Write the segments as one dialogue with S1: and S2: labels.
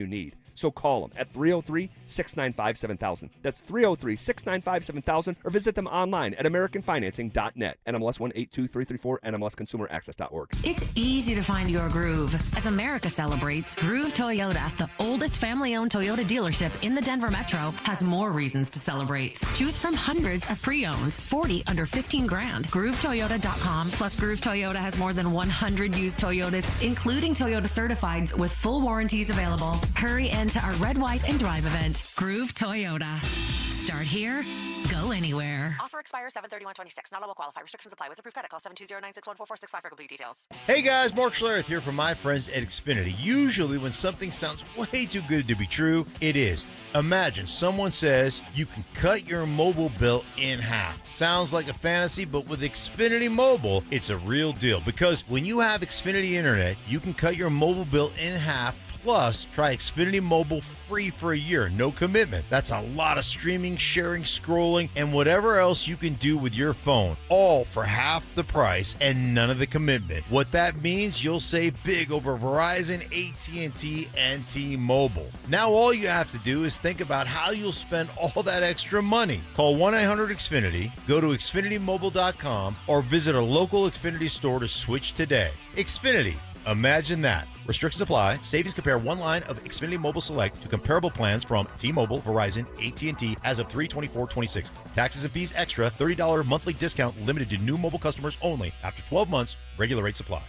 S1: you need. So call them at 303-695-7000. That's 303-695-7000, or visit them online at americanfinancing.net. NMLS 182334, NMLSconsumeraccess.org.
S2: It's easy to find your groove. As America celebrates, Groove Toyota, the oldest family-owned Toyota dealership in the Denver Metro, has more reasons to celebrate. Choose from hundreds of pre-owns, 40 under 15 grand. GrooveToyota.com. Plus, Groove Toyota has more than 100 used Toyotas, including Toyota Certifieds, with full warranties available. Hurry into our Red, White, and Drive event. Groove Toyota. Start here, go anywhere.
S3: Offer expires 7/31/26. Not all will qualify. Restrictions apply. With approved credit, call 720-961-4465 for complete details.
S4: Hey guys, Mark Schlereth here from my friends at Xfinity. Usually when something sounds way too good to be true, it is. Imagine someone says you can cut your mobile bill in half. Sounds like a fantasy, but with Xfinity Mobile, it's a real deal. Because when you have Xfinity Internet, you can cut your mobile bill in half. Plus, try Xfinity Mobile free for a year, no commitment. That's a lot of streaming, sharing, scrolling, and whatever else you can do with your phone, all for half the price and none of the commitment. What that means, you'll save big over Verizon, AT&T, and T-Mobile. Now all you have to do is think about how you'll spend all that extra money. Call 1-800-XFINITY, go to XfinityMobile.com, or visit a local Xfinity store to switch today. Xfinity. Imagine that. Restrictions apply. Savings compare one line of Xfinity Mobile Select to comparable plans from T-Mobile, Verizon, AT&T as of 3/24/26. Taxes and fees extra. $30 monthly discount limited to new mobile customers only. After 12 months, regular rates apply.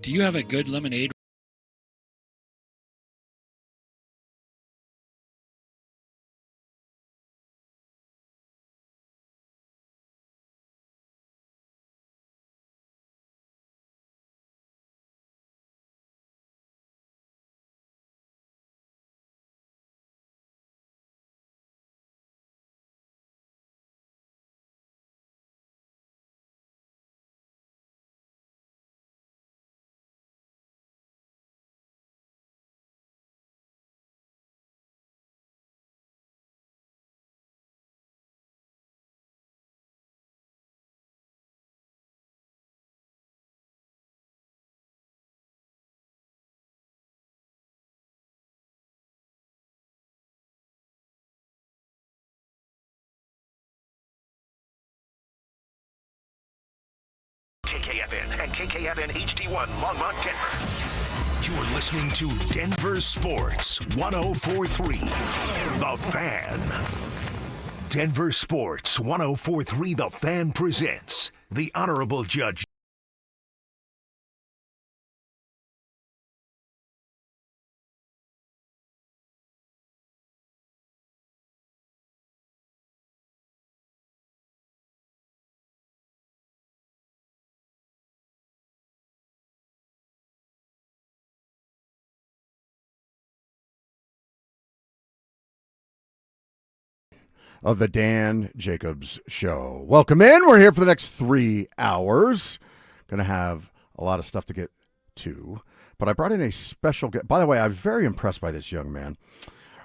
S5: Do you have a good lemonade?
S6: KKFN and KKFN HD1 Longmont, Denver. You're listening to Denver Sports 104.3 The Fan. Denver Sports 104.3 The Fan presents the Honorable Judge.
S7: Of the Dan Jacobs Show. Welcome in. We're here for the next 3 hours. Going to have a lot of stuff to get to. But I brought in a special guest. By the way, I was very impressed by this young man.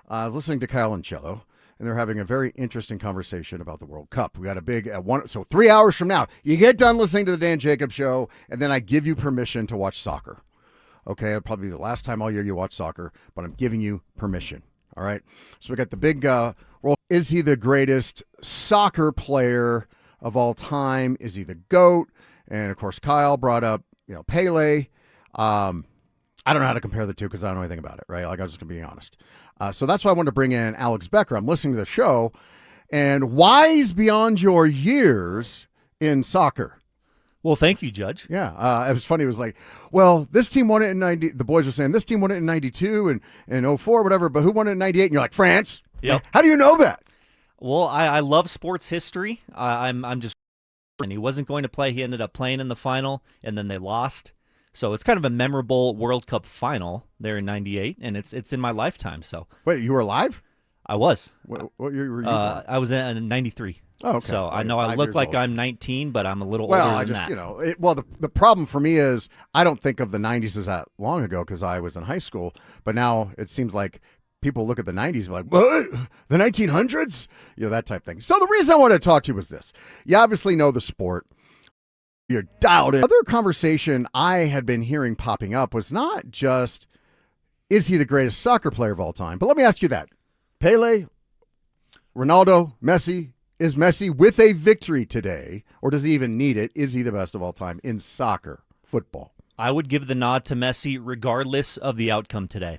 S7: I was listening to Kyle and Cello, and they're having a very interesting conversation about the World Cup. We got a big, 3 hours from now, you get done listening to the Dan Jacobs Show, and then I give you permission to watch soccer. Okay, it'll probably be the last time all year you watch soccer, but I'm giving you permission. All right, so we got the big is he the greatest soccer player of all time? Is he the GOAT? And, of course, Kyle brought up, Pele. I don't know how to compare the two because I don't know anything about it, right? Like, I'm just going to be honest. So that's why I wanted to bring in Alex Becker. I'm listening to the show, and wise beyond your years in soccer.
S8: Well, thank you, Judge.
S7: Yeah, it was funny. It was like, well, this team won it in 90. The boys were saying this team won it in 92 and 04, whatever, but who won it in 98? And you're like, France?
S8: Yep.
S7: Like, how do you know that?
S8: Well, I love sports history. I'm just, and he wasn't going to play. He ended up playing in the final, and then they lost. So it's kind of a memorable World Cup final there in 98, and it's in my lifetime. So
S7: wait, you were alive?
S8: I was.
S7: What year were you?
S8: I was in 93.
S7: Oh, okay.
S8: So I know I look like I'm 19, but I'm a little older than that.
S7: The problem for me is I don't think of the 90s as that long ago because I was in high school. But now it seems like people look at the 90s and be like, what? The 1900s? That type thing. So the reason I wanted to talk to you was this. You obviously know the sport. You're dialed in. Other conversation I had been hearing popping up was not just, is he the greatest soccer player of all time? But let me ask you that. Pele, Ronaldo, Messi, is Messi with a victory today, or does he even need it? Is he the best of all time in soccer, football?
S8: I would give the nod to Messi regardless of the outcome today.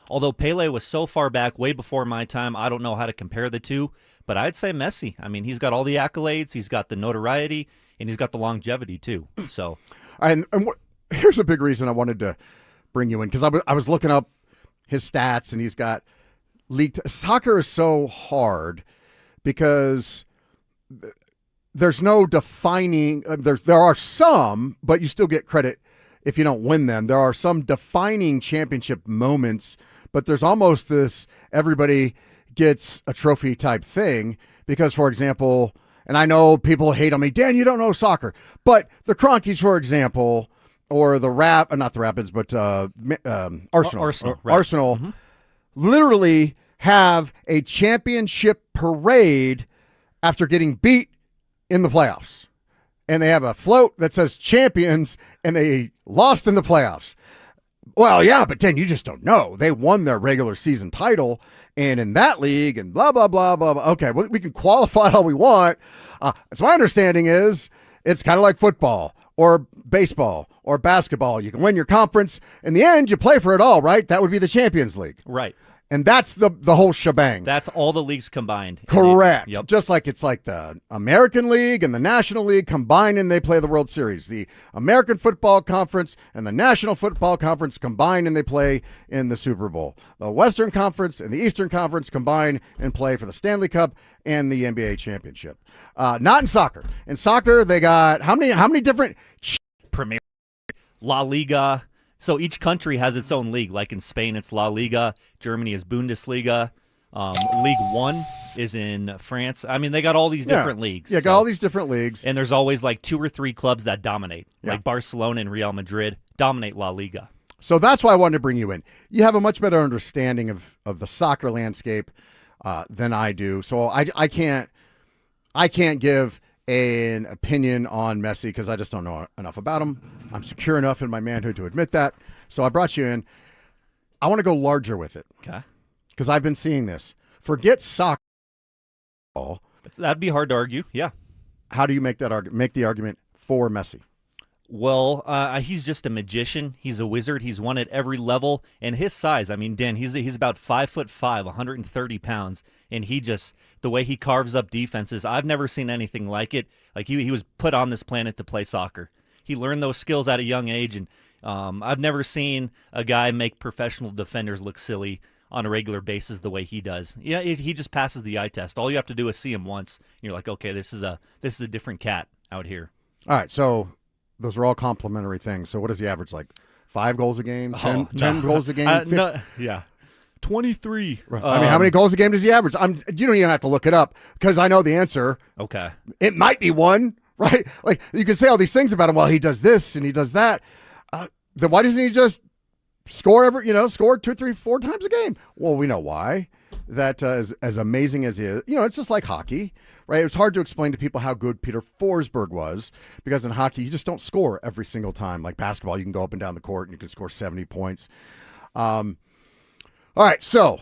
S8: Although Pele was so far back, way before my time, I don't know how to compare the two, but I'd say Messi. I mean, he's got all the accolades, he's got the notoriety, and he's got the longevity too. So,
S7: here's a big reason I wanted to bring you in, because I was looking up his stats, and he's got leaked. Soccer is so hard because there's no defining. There are some, but you still get credit if you don't win them. There are some defining championship moments, but there's almost this everybody gets a trophy type thing because, for example, and I know people hate on me, Dan, you don't know soccer, but the Rockies, for example, or not the Rapids, but Arsenal.
S8: Right.
S7: Arsenal literally have a championship parade after getting beat in the playoffs. And they have a float that says champions, and they lost in the playoffs. Well, yeah, but Dan, you just don't know. They won their regular season title, and in that league, and blah, blah, blah, blah, blah. Okay, well, we can qualify it all we want. So my understanding is it's kind of like football or baseball or basketball. You can win your conference. In the end, you play for it all, right? That would be the Champions League.
S8: right.
S7: And that's the whole shebang.
S8: That's all the leagues combined.
S7: Correct.
S8: Yep.
S7: Just like it's like the American League and the National League combine and they play the World Series. The American Football Conference and the National Football Conference combine and they play in the Super Bowl. The Western Conference and the Eastern Conference combine and play for the Stanley Cup and the NBA Championship. Not in soccer. In soccer, they got how many different
S8: Premier La Liga. So each country has its own league. Like in Spain, it's La Liga. Germany is Bundesliga. League One is in France. I mean, they got all these different leagues.
S7: Yeah, got all these different leagues.
S8: And there's always like 2 or 3 clubs that dominate.
S7: Yeah.
S8: Like Barcelona and Real Madrid dominate La Liga.
S7: So that's why I wanted to bring you in. You have a much better understanding of the soccer landscape than I do. So I can't give an opinion on Messi because I just don't know enough about him. I'm secure enough in my manhood to admit that. So I brought you in. I want to go larger with it.
S8: Okay.
S7: Because I've been seeing this. Forget soccer.
S8: That'd be hard to argue. Yeah.
S7: How do you make that argument? Make the argument for Messi.
S8: Well, he's just a magician. He's a wizard. He's won at every level. And his size, I mean, Dan, he's about 5'5", 130 pounds. And the way he carves up defenses, I've never seen anything like it. Like he was put on this planet to play soccer. He learned those skills at a young age. And I've never seen a guy make professional defenders look silly on a regular basis the way he does. Yeah, he just passes the eye test. All you have to do is see him once. And you're like, okay, this is a different cat out here.
S7: All right, so those are all complimentary things. So what does he average, like 5 goals a game, 10 goals a game?
S8: No, yeah. 23.
S7: Right. I mean, how many goals a game does he average? You don't even have to look it up because I know the answer.
S8: Okay.
S7: It might be 1, right? Like you can say all these things about him. Well, he does this and he does that. Then why doesn't he just score 2, 3, 4 times a game? Well, we know why. That as amazing as he is, it's just like hockey, right? It's hard to explain to people how good Peter Forsberg was because in hockey you just don't score every single time. Like basketball, you can go up and down the court and you can score 70 points. All right, so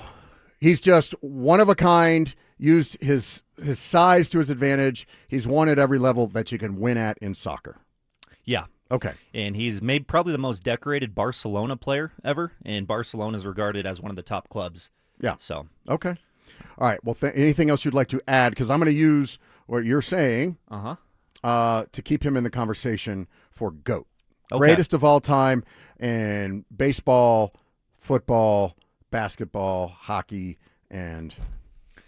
S7: he's just one of a kind. Used his size to his advantage. He's won at every level that you can win at in soccer.
S8: Yeah.
S7: Okay.
S8: And he's made probably the most decorated Barcelona player ever, and Barcelona is regarded as one of the top clubs.
S7: Yeah.
S8: So.
S7: Okay. All right. Well, anything else you'd like to add? Because I'm going to use what you're saying to keep him in the conversation for GOAT. Okay. Greatest of all time in baseball, football, basketball, hockey, and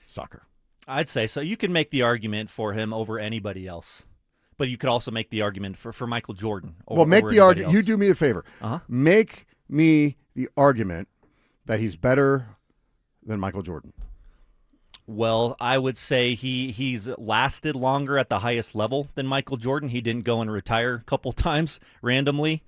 S7: soccer.
S8: I'd say so. You can make the argument for him over anybody else. But you could also make the argument for Michael Jordan.
S7: Make the argument. You do me a favor.
S8: Uh-huh.
S7: Make me the argument that he's better than Michael Jordan.
S8: Well, I would say he's lasted longer at the highest level than Michael Jordan. He didn't go and retire a couple times randomly.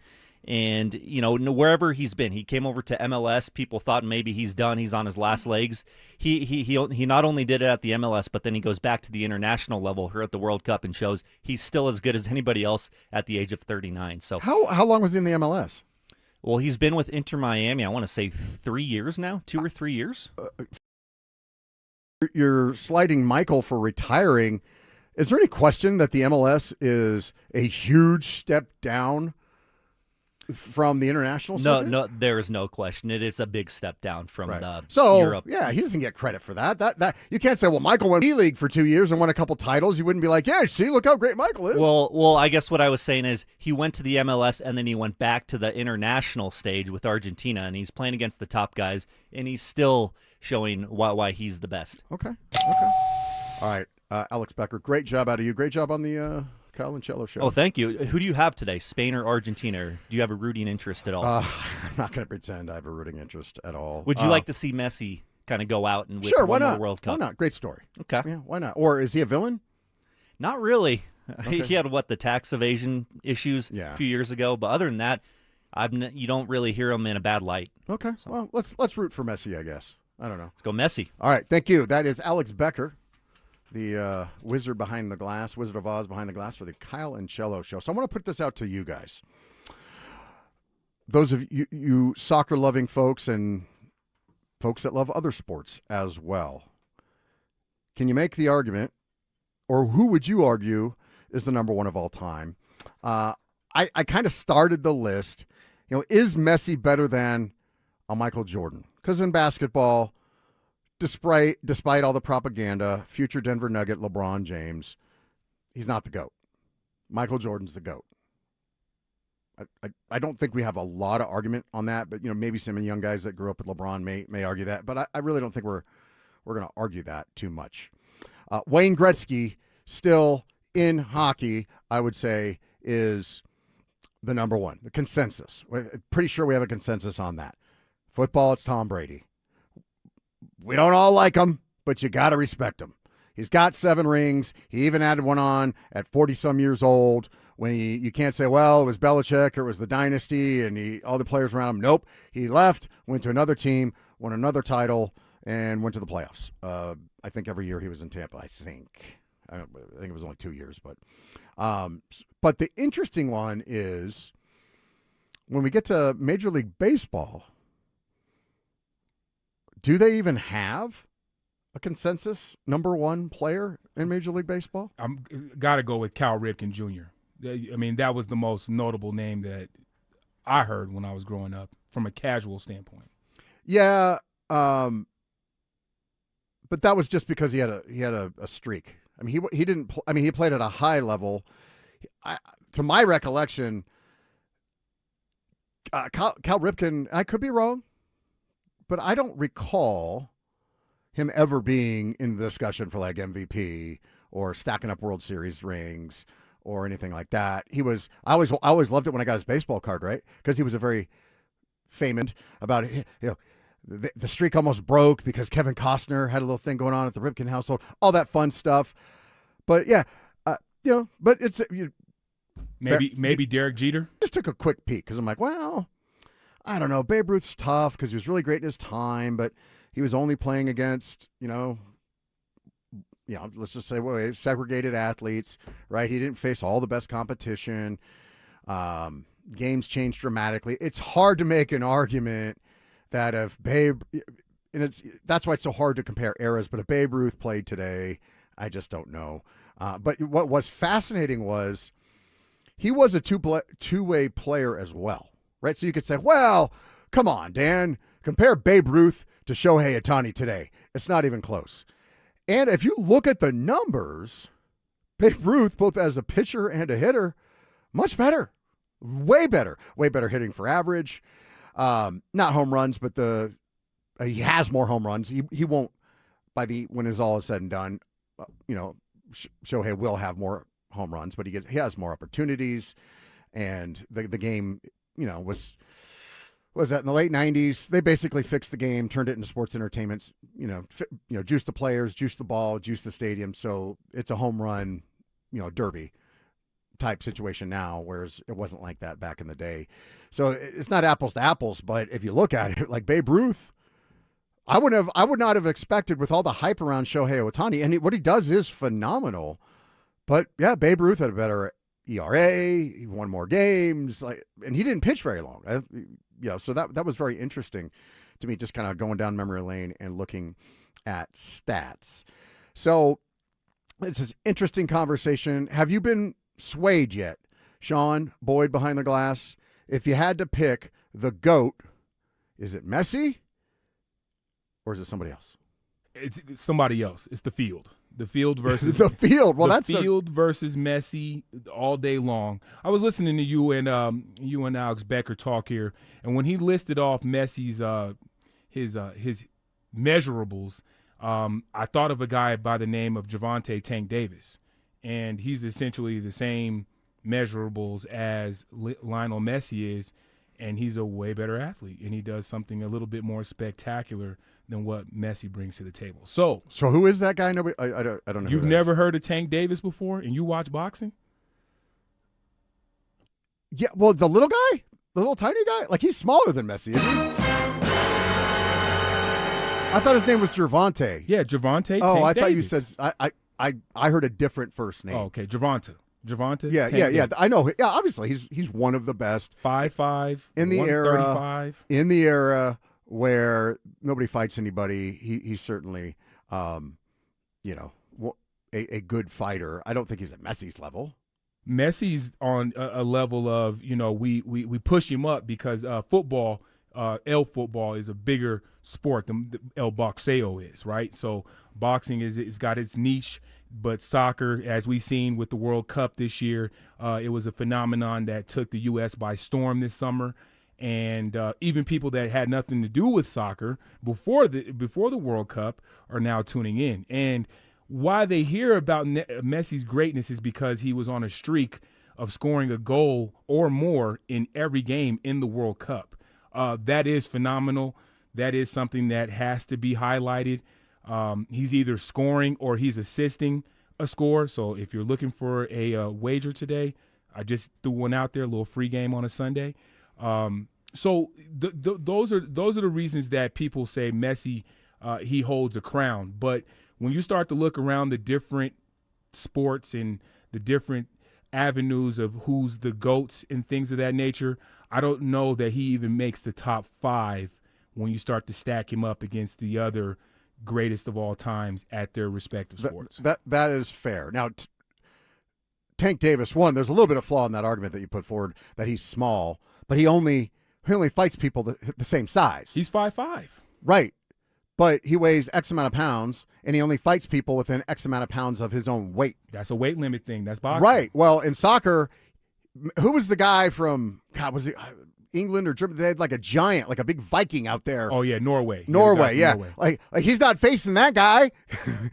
S8: And, wherever he's been, he came over to MLS. People thought maybe he's done. He's on his last legs. He not only did it at the MLS, but then he goes back to the international level here at the World Cup and shows he's still as good as anybody else at the age of 39. So
S7: How long was he in the MLS?
S8: Well, he's been with Inter Miami, I want to say 3 years now, 2 or 3 years.
S7: You're slighting Michael for retiring. Is there any question that the MLS is a huge step down from the international circuit?
S8: No, there is no question. It is a big step down from
S7: Europe.
S8: Europe.
S7: Yeah, he doesn't get credit for that. That you can't say, well, Michael went E-League for 2 years and won a couple titles. You wouldn't be like, yeah, see, look how great Michael is.
S8: Well, I guess what I was saying is he went to the MLS and then he went back to the international stage with Argentina, and he's playing against the top guys, and he's still showing why he's the best.
S7: Okay. All right, Alex Becker, great job out of you. Great job on the Kyle and Cello show.
S8: Oh, thank you. Who do you have today, Spain or Argentina? Or do you have a rooting interest at all?
S7: I'm not going to pretend I have a rooting interest at all.
S8: Would you like to see Messi kind of go out and win
S7: why
S8: one
S7: not?
S8: more World Cup?
S7: Why not? Great story.
S8: Okay.
S7: Yeah, why not? Or is he a villain?
S8: Not really.
S7: Okay.
S8: He had the tax evasion issues a few years ago, but other than that, you don't really hear him in a bad light.
S7: Okay. So. Well, let's root for Messi, I guess. I don't know.
S8: Let's go Messi.
S7: All right. Thank you. That is Alex Becker, the wizard behind the glass, Wizard of Oz behind the glass for the Kyle and Cello show. So I want to put this out to you guys. Those of you soccer-loving folks and folks that love other sports as well. Can you make the argument, or who would you argue is the number one of all time? I kind of started the list. Is Messi better than a Michael Jordan? Because in basketball, despite all the propaganda, future Denver Nugget LeBron James, he's not the GOAT. Michael Jordan's the GOAT. I don't think we have a lot of argument on that, but maybe some young guys that grew up with LeBron may argue that, but I really don't think we're going to argue that too much. Wayne Gretzky, still in hockey, I would say, is the number one. The consensus. We're pretty sure we have a consensus on that. Football, it's Tom Brady. We don't all like him, but you got to respect him. He's got 7 rings. He even added one on at 40-some years old when you can't say, well, it was Belichick or it was the dynasty and all the players around him. Nope. He left, went to another team, won another title, and went to the playoffs. I think every year he was in Tampa, I think it was only 2 years. But the interesting one is when we get to Major League Baseball, do they even have a consensus number one player in Major League Baseball?
S9: I'm got to go with Cal Ripken Jr. I mean, that was the most notable name that I heard when I was growing up from a casual standpoint.
S7: Yeah, but that was just because he had a streak. I mean, he didn't. He played at a high level. To my recollection, Cal Ripken. I could be wrong, but I don't recall him ever being in the discussion for like MVP or stacking up World Series rings or anything like that. I always loved it when I got his baseball card, right? Because he was a very famous about the streak almost broke because Kevin Costner had a little thing going on at the Ripken household, all that fun stuff. But yeah, but it's
S9: maybe Derek Jeter.
S7: Just took a quick peek because I'm like, well, I don't know. Babe Ruth's tough because he was really great in his time, but he was only playing against, let's just say segregated athletes, right? He didn't face all the best competition. Games changed dramatically. It's hard to make an argument that if Babe, and that's why it's so hard to compare eras, but if Babe Ruth played today, I just don't know. But what was fascinating was he was a two-way player as well, right? So you could say, well, come on, Dan, compare Babe Ruth to Shohei Ohtani today. It's not even close. And if you look at the numbers, Babe Ruth, both as a pitcher and a hitter, much better. Way better hitting for average. Not home runs, but he has more home runs. He won't, when it's all is said and done, Shohei will have more home runs, but he has more opportunities. And the game, was that in the late 90s? They basically fixed the game, turned it into sports entertainment, juice the players, juice the ball, juice the stadium. So it's a home run, derby. type situation now, whereas it wasn't like that back in the day. So it's not apples to apples, but if you look at it, like Babe Ruth, I would not have expected with all the hype around Shohei Ohtani, and what he does is phenomenal. But yeah, Babe Ruth had a better ERA, he won more games, and he didn't pitch very long. So that was very interesting to me, just kind of going down memory lane and looking at stats. So it's an interesting conversation. Have you been swayed yet, Sean Boyd behind the glass? If you had to pick the GOAT, is it Messi or is it somebody else?
S9: It's somebody else. It's the field. The field versus
S7: the field. Well,
S9: the field versus Messi all day long. I was listening to you and Alex Becker talk here, and when he listed off Messi's his measurables, I thought of a guy by the name of Javonte Tank Davis, and he's essentially the same measurables as Lionel Messi is, and he's a way better athlete, and he does something a little bit more spectacular than what Messi brings to the table. So
S7: who is that guy? Nobody, I don't know.
S9: You've never heard of Tank Davis before, and you watch boxing?
S7: Yeah, well, the little guy, the little tiny guy, like he's smaller than Messi, isn't he? I thought his name was Gervonta.
S9: Yeah, Gervonta.
S7: Oh,
S9: Tank
S7: I thought you
S9: Davis.
S7: said I heard a different first name.
S9: Oh, okay, Gervonta.
S7: Yeah. I know. Yeah, obviously he's one of the best.
S9: 5'5"
S7: in the era.
S9: 135.
S7: In the era where nobody fights anybody, he's certainly, a good fighter. I don't think he's at Messi's level.
S9: Messi's on a level of, we push him up because football, El football is a bigger sport than El Boxeo is, right? So boxing it's got its niche, but soccer, as we've seen with the World Cup this year, it was a phenomenon that took the U.S. by storm this summer. And even people that had nothing to do with soccer before the World Cup are now tuning in. And why they hear about Messi's greatness is because he was on a streak of scoring a goal or more in every game in the World Cup. That is phenomenal. That is something that has to be highlighted. He's either scoring or he's assisting a score. So if you're looking for a wager today, I just threw one out there, a little free game on a Sunday. So those are the reasons that people say Messi, he holds a crown. But when you start to look around the different sports and the different avenues of who's the GOATs and things of that nature, I don't know that he even makes the top 5 when you start to stack him up against the other greatest of all times at their respective sports.
S7: That is fair. Now, Tank Davis, there's a little bit of flaw in that argument that you put forward that he's small, but he only fights people the same size.
S9: He's 5'5".
S7: Right. But he weighs X amount of pounds, and he only fights people within X amount of pounds of his own weight.
S9: That's a weight limit thing. That's boxing.
S7: Right. Well, in soccer, who was the guy from, was it England or Germany? They had like a giant, like a big Viking out there.
S9: Oh, yeah, Norway.
S7: Yeah. Like he's not facing that guy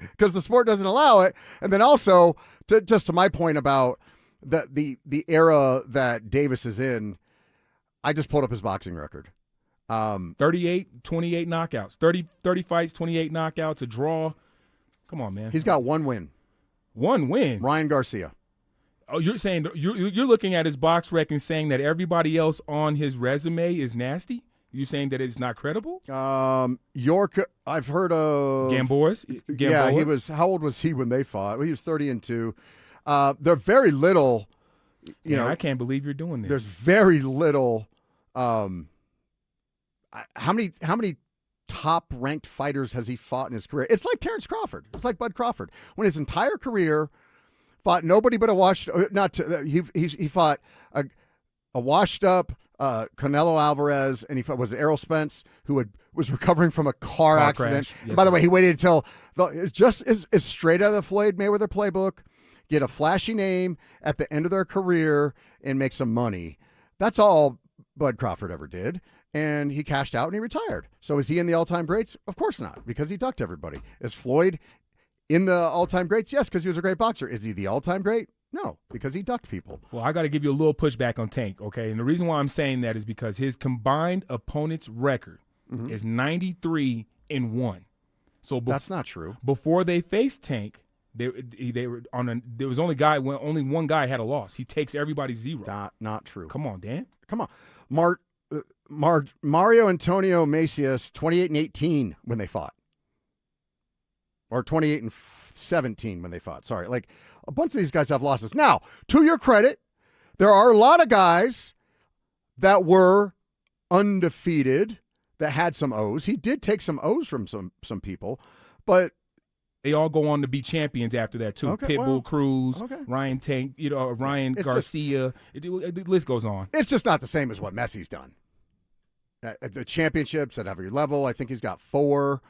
S7: because the sport doesn't allow it. And then also, just to my point about the era that Davis is in, I just pulled up his boxing record.
S9: 38, 28 knockouts. 30 fights, 28 knockouts, a draw. Come on, man.
S7: He's got one win.
S9: One win?
S7: Ryan Garcia.
S9: Oh, you're saying you're looking at his box rec and saying that everybody else on his resume is nasty? You're saying that it's not credible?
S7: York, I've heard of
S9: Gamboa's.
S7: Yeah, he was. How old was he when they fought? Well, he was 30-2. They're very little. You know,
S9: I can't believe you're doing this.
S7: There's very little. How many top-ranked fighters has he fought in his career? It's like Terrence Crawford. It's like Bud Crawford. When his entire career fought nobody but he fought a washed-up Canelo Alvarez, and he fought Errol Spence, who was recovering from a car accident.
S9: Crash. Yes,
S7: by the way, he waited until it's just as straight out of the Floyd Mayweather playbook. Get a flashy name at the end of their career and make some money. That's all Bud Crawford ever did. And he cashed out and he retired. So is he in the all-time greats? Of course not, because he ducked everybody. Is Floyd in the all-time greats? Yes, because he was a great boxer. Is he the all-time great? No, because he ducked people.
S9: Well, I got to give you a little pushback on Tank, okay? And the reason why I'm saying that is because his combined opponent's record is 93-1. So
S7: that's not true.
S9: Before they faced Tank, They were on there was only one guy had a loss. He takes everybody's 0.
S7: Not true.
S9: Come on, Dan.
S7: Come on. Mario Antonio Macias, 28-18 when they fought. Or 28-17 when they fought. Sorry. Like, a bunch of these guys have losses. Now, to your credit, there are a lot of guys that were undefeated that had some O's. He did take some O's from some people, but
S9: they all go on to be champions after that too.
S7: Okay,
S9: Pitbull Cruz,
S7: okay.
S9: Ryan Tank, Ryan Garcia. The list goes on.
S7: It's just not the same as what Messi's done. At the championships at every level, I think he's got 4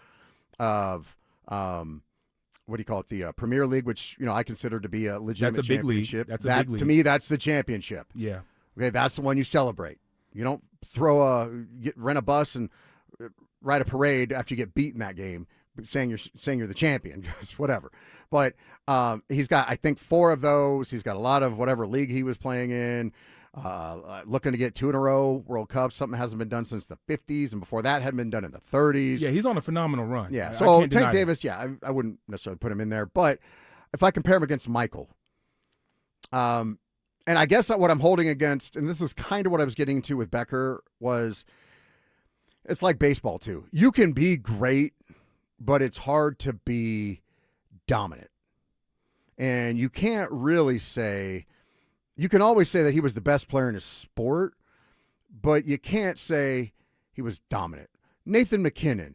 S7: of what do you call it? The Premier League, which I consider to be a legitimate
S9: That's a big
S7: championship.
S9: league. That's a big league.
S7: To me, that's the championship.
S9: Yeah.
S7: Okay, that's the one you celebrate. You don't rent a bus and ride a parade after you get beat in that game, saying you're the champion, just whatever. But he's got, I think, 4 of those. He's got a lot of whatever league he was playing in. Looking to get 2 in a row World Cups, something that hasn't been done since the 50s, and before that hadn't been done in the 30s.
S9: Yeah, he's on a phenomenal run.
S7: Yeah,
S9: I
S7: so
S9: can't deny
S7: Tank Davis, I wouldn't necessarily put him in there, but if I compare him against Michael, and I guess what I'm holding against, and this is kind of what I was getting to with Becker, was it's like baseball too. You can be great, but it's hard to be dominant. And you can't really say, you can always say that he was the best player in his sport, but you can't say he was dominant. Nathan McKinnon,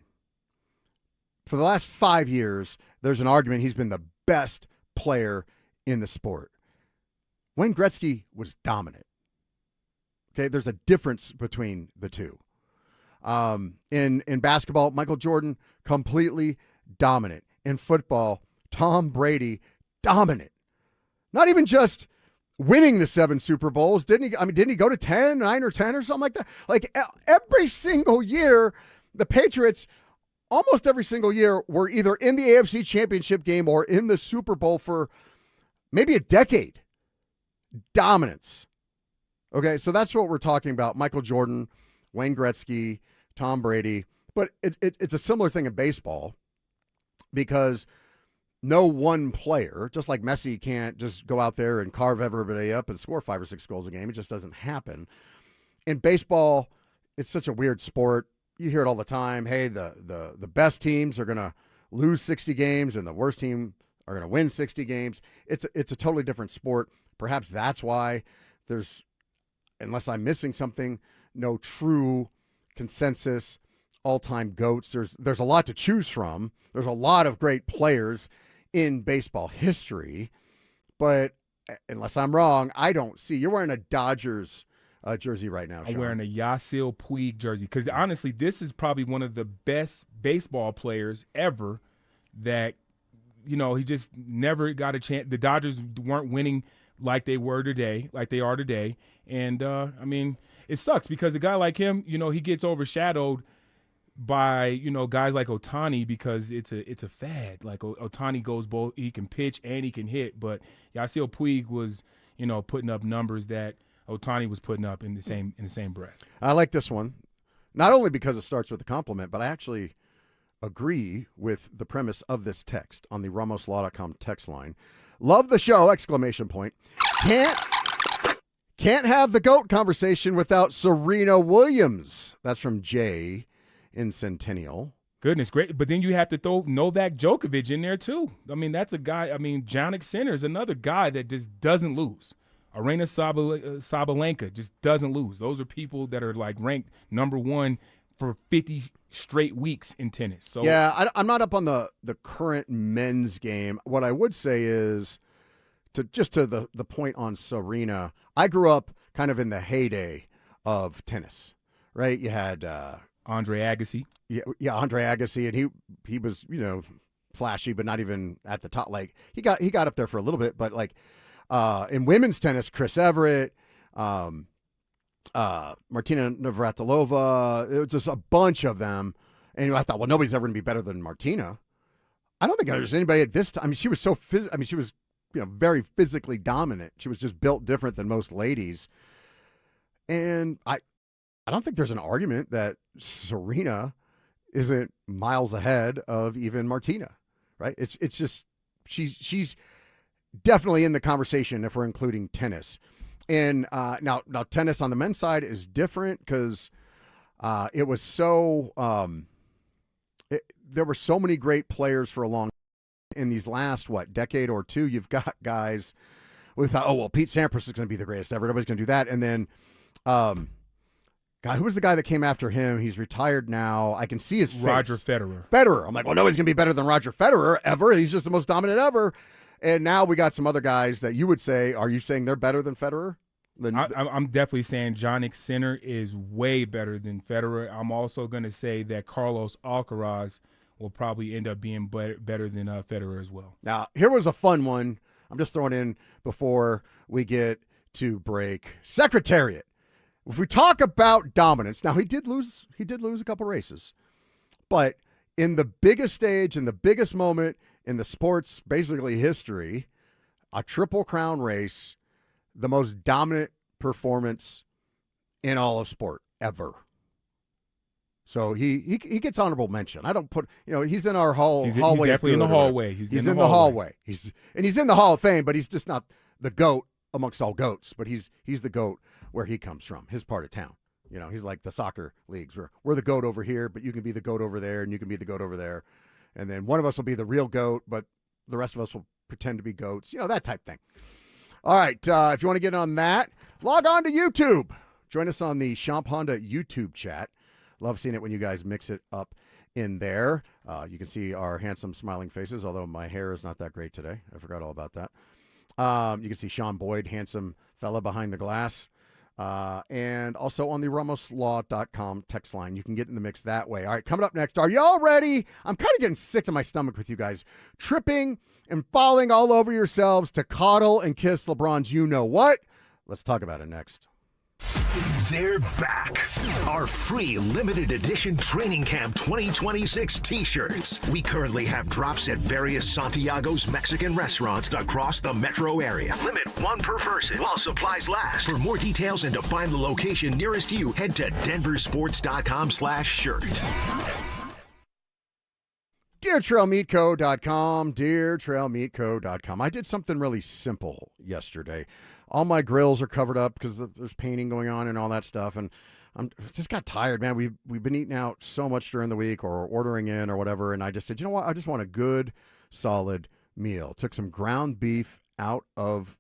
S7: for the last 5 years, there's an argument he's been the best player in the sport. Wayne Gretzky was dominant. Okay, there's a difference between the two. In basketball, Michael Jordan, completely dominant. In football, Tom Brady, dominant. Not even just winning the 7 Super Bowls. Didn't he go to 9 or 10 or something like that? Like every single year, the Patriots, almost every single year, were either in the AFC Championship game or in the Super Bowl for maybe a decade. Dominance. Okay, so that's what we're talking about. Michael Jordan, Wayne Gretzky, Tom Brady. But it's a similar thing in baseball because no one player, just like Messi can't just go out there and carve everybody up and score 5 or 6 goals a game. It just doesn't happen. In baseball, it's such a weird sport. You hear it all the time. Hey, the best teams are going to lose 60 games and the worst team are going to win 60 games. It's a totally different sport. Perhaps that's why there's, unless I'm missing something, no true consensus all-time GOATs. There's a lot to choose from. There's a lot of great players in baseball history, but unless I'm wrong, I don't see. You're wearing a Dodgers jersey right now, Sean.
S9: I'm wearing a Yasiel Puig jersey because honestly, this is probably one of the best baseball players ever that, he just never got a chance. The Dodgers weren't winning like they are today. And, it sucks because a guy like him, he gets overshadowed by, guys like Ohtani because it's a fad. Like Ohtani goes both, he can pitch and he can hit, but Yasiel Puig was, putting up numbers that Ohtani was putting up in the same breath. I
S7: like this one, not only because it starts with a compliment, but I actually agree with the premise of this text on the RamosLaw.com text line. Love the show! ! Can't have the GOAT conversation without Serena Williams. That's from Jay in Centennial.
S9: Goodness, great. But then you have to throw Novak Djokovic in there too. That's a guy. Jannik Sinner is another guy that just doesn't lose. Arena Sabalenka just doesn't lose. Those are people that are like ranked number 1 for 50 straight weeks in tennis. So
S7: yeah, I'm not up on the current men's game. What I would say is, to the point on Serena, I grew up kind of in the heyday of tennis, right? You had
S9: Andre Agassi.
S7: Yeah, Andre Agassi, and he was, flashy, but not even at the top. Like he got up there for a little bit, but like in women's tennis, Chris Everett, Martina Navratilova, it was just a bunch of them. And I thought, well, nobody's ever going to be better than Martina. I don't think there's anybody at this time. She was so she was very physically dominant. She was just built different than most ladies. And I don't think there's an argument that Serena isn't miles ahead of even Martina, right? It's just she's definitely in the conversation if we're including tennis. And now tennis on the men's side is different because it was so there were so many great players for a long time. In these last decade or two. You've got guys we thought, oh well, Pete Sampras is going to be the greatest ever. Nobody's going to do that. And then who was the guy that came after him? He's retired now. I can see his face.
S9: Roger Federer.
S7: I'm like, well, nobody's going to be better than Roger Federer ever. He's just the most dominant ever. And now we got some other guys that you would say, are you saying they're better than Federer?
S9: I'm definitely saying Jannik Sinner is way better than Federer. I'm also going to say that Carlos Alcaraz will probably end up being better than Federer as well.
S7: Now, here was a fun one. I'm just throwing in before we get to break. Secretariat. If we talk about dominance, now he did lose a couple races, but in the biggest stage, in the biggest moment in the sport's basically history, a Triple Crown race, the most dominant performance in all of sport ever. So he gets honorable mention. I don't put, he's in our hallway.
S9: He's definitely in the hallway.
S7: He's in the hallway. He's in the Hall of Fame, but he's just not the GOAT amongst all GOATs. But he's the GOAT where he comes from, his part of town. He's like the soccer leagues where we're the GOAT over here, but you can be the GOAT over there, and you can be the GOAT over there, and then one of us will be the real GOAT, but the rest of us will pretend to be GOATs. That type thing. All right, if you want to get on that, log on to YouTube. Join us on the Champ Honda YouTube chat. Love seeing it when you guys mix it up in there. You can see our handsome smiling faces, although my hair is not that great today. I forgot all about that. You can see Sean Boyd, handsome fella behind the glass. And also on the RamosLaw.com text line. You can get in the mix that way. All right, coming up next, are y'all ready? I'm kind of getting sick to my stomach with you guys. Tripping and falling all over yourselves to coddle and kiss LeBron's you-know-what? Let's talk about it next.
S6: They're back. Our free limited edition Training Camp 2026 t-shirts. We currently have drops at various Santiago's Mexican restaurants across the metro area. Limit one per person while supplies last. For more details and to find the location nearest you, head to DenverSports.com/shirt.
S7: DeerTrailMeatCo.com, DeerTrailMeatCo.com. I did something really simple yesterday. All my grills are covered up because there's painting going on and all that stuff, and I'm just got tired, man. We've been eating out so much during the week or ordering in or whatever, and I just said, you know what? I just want a good, solid meal. Took some ground beef out of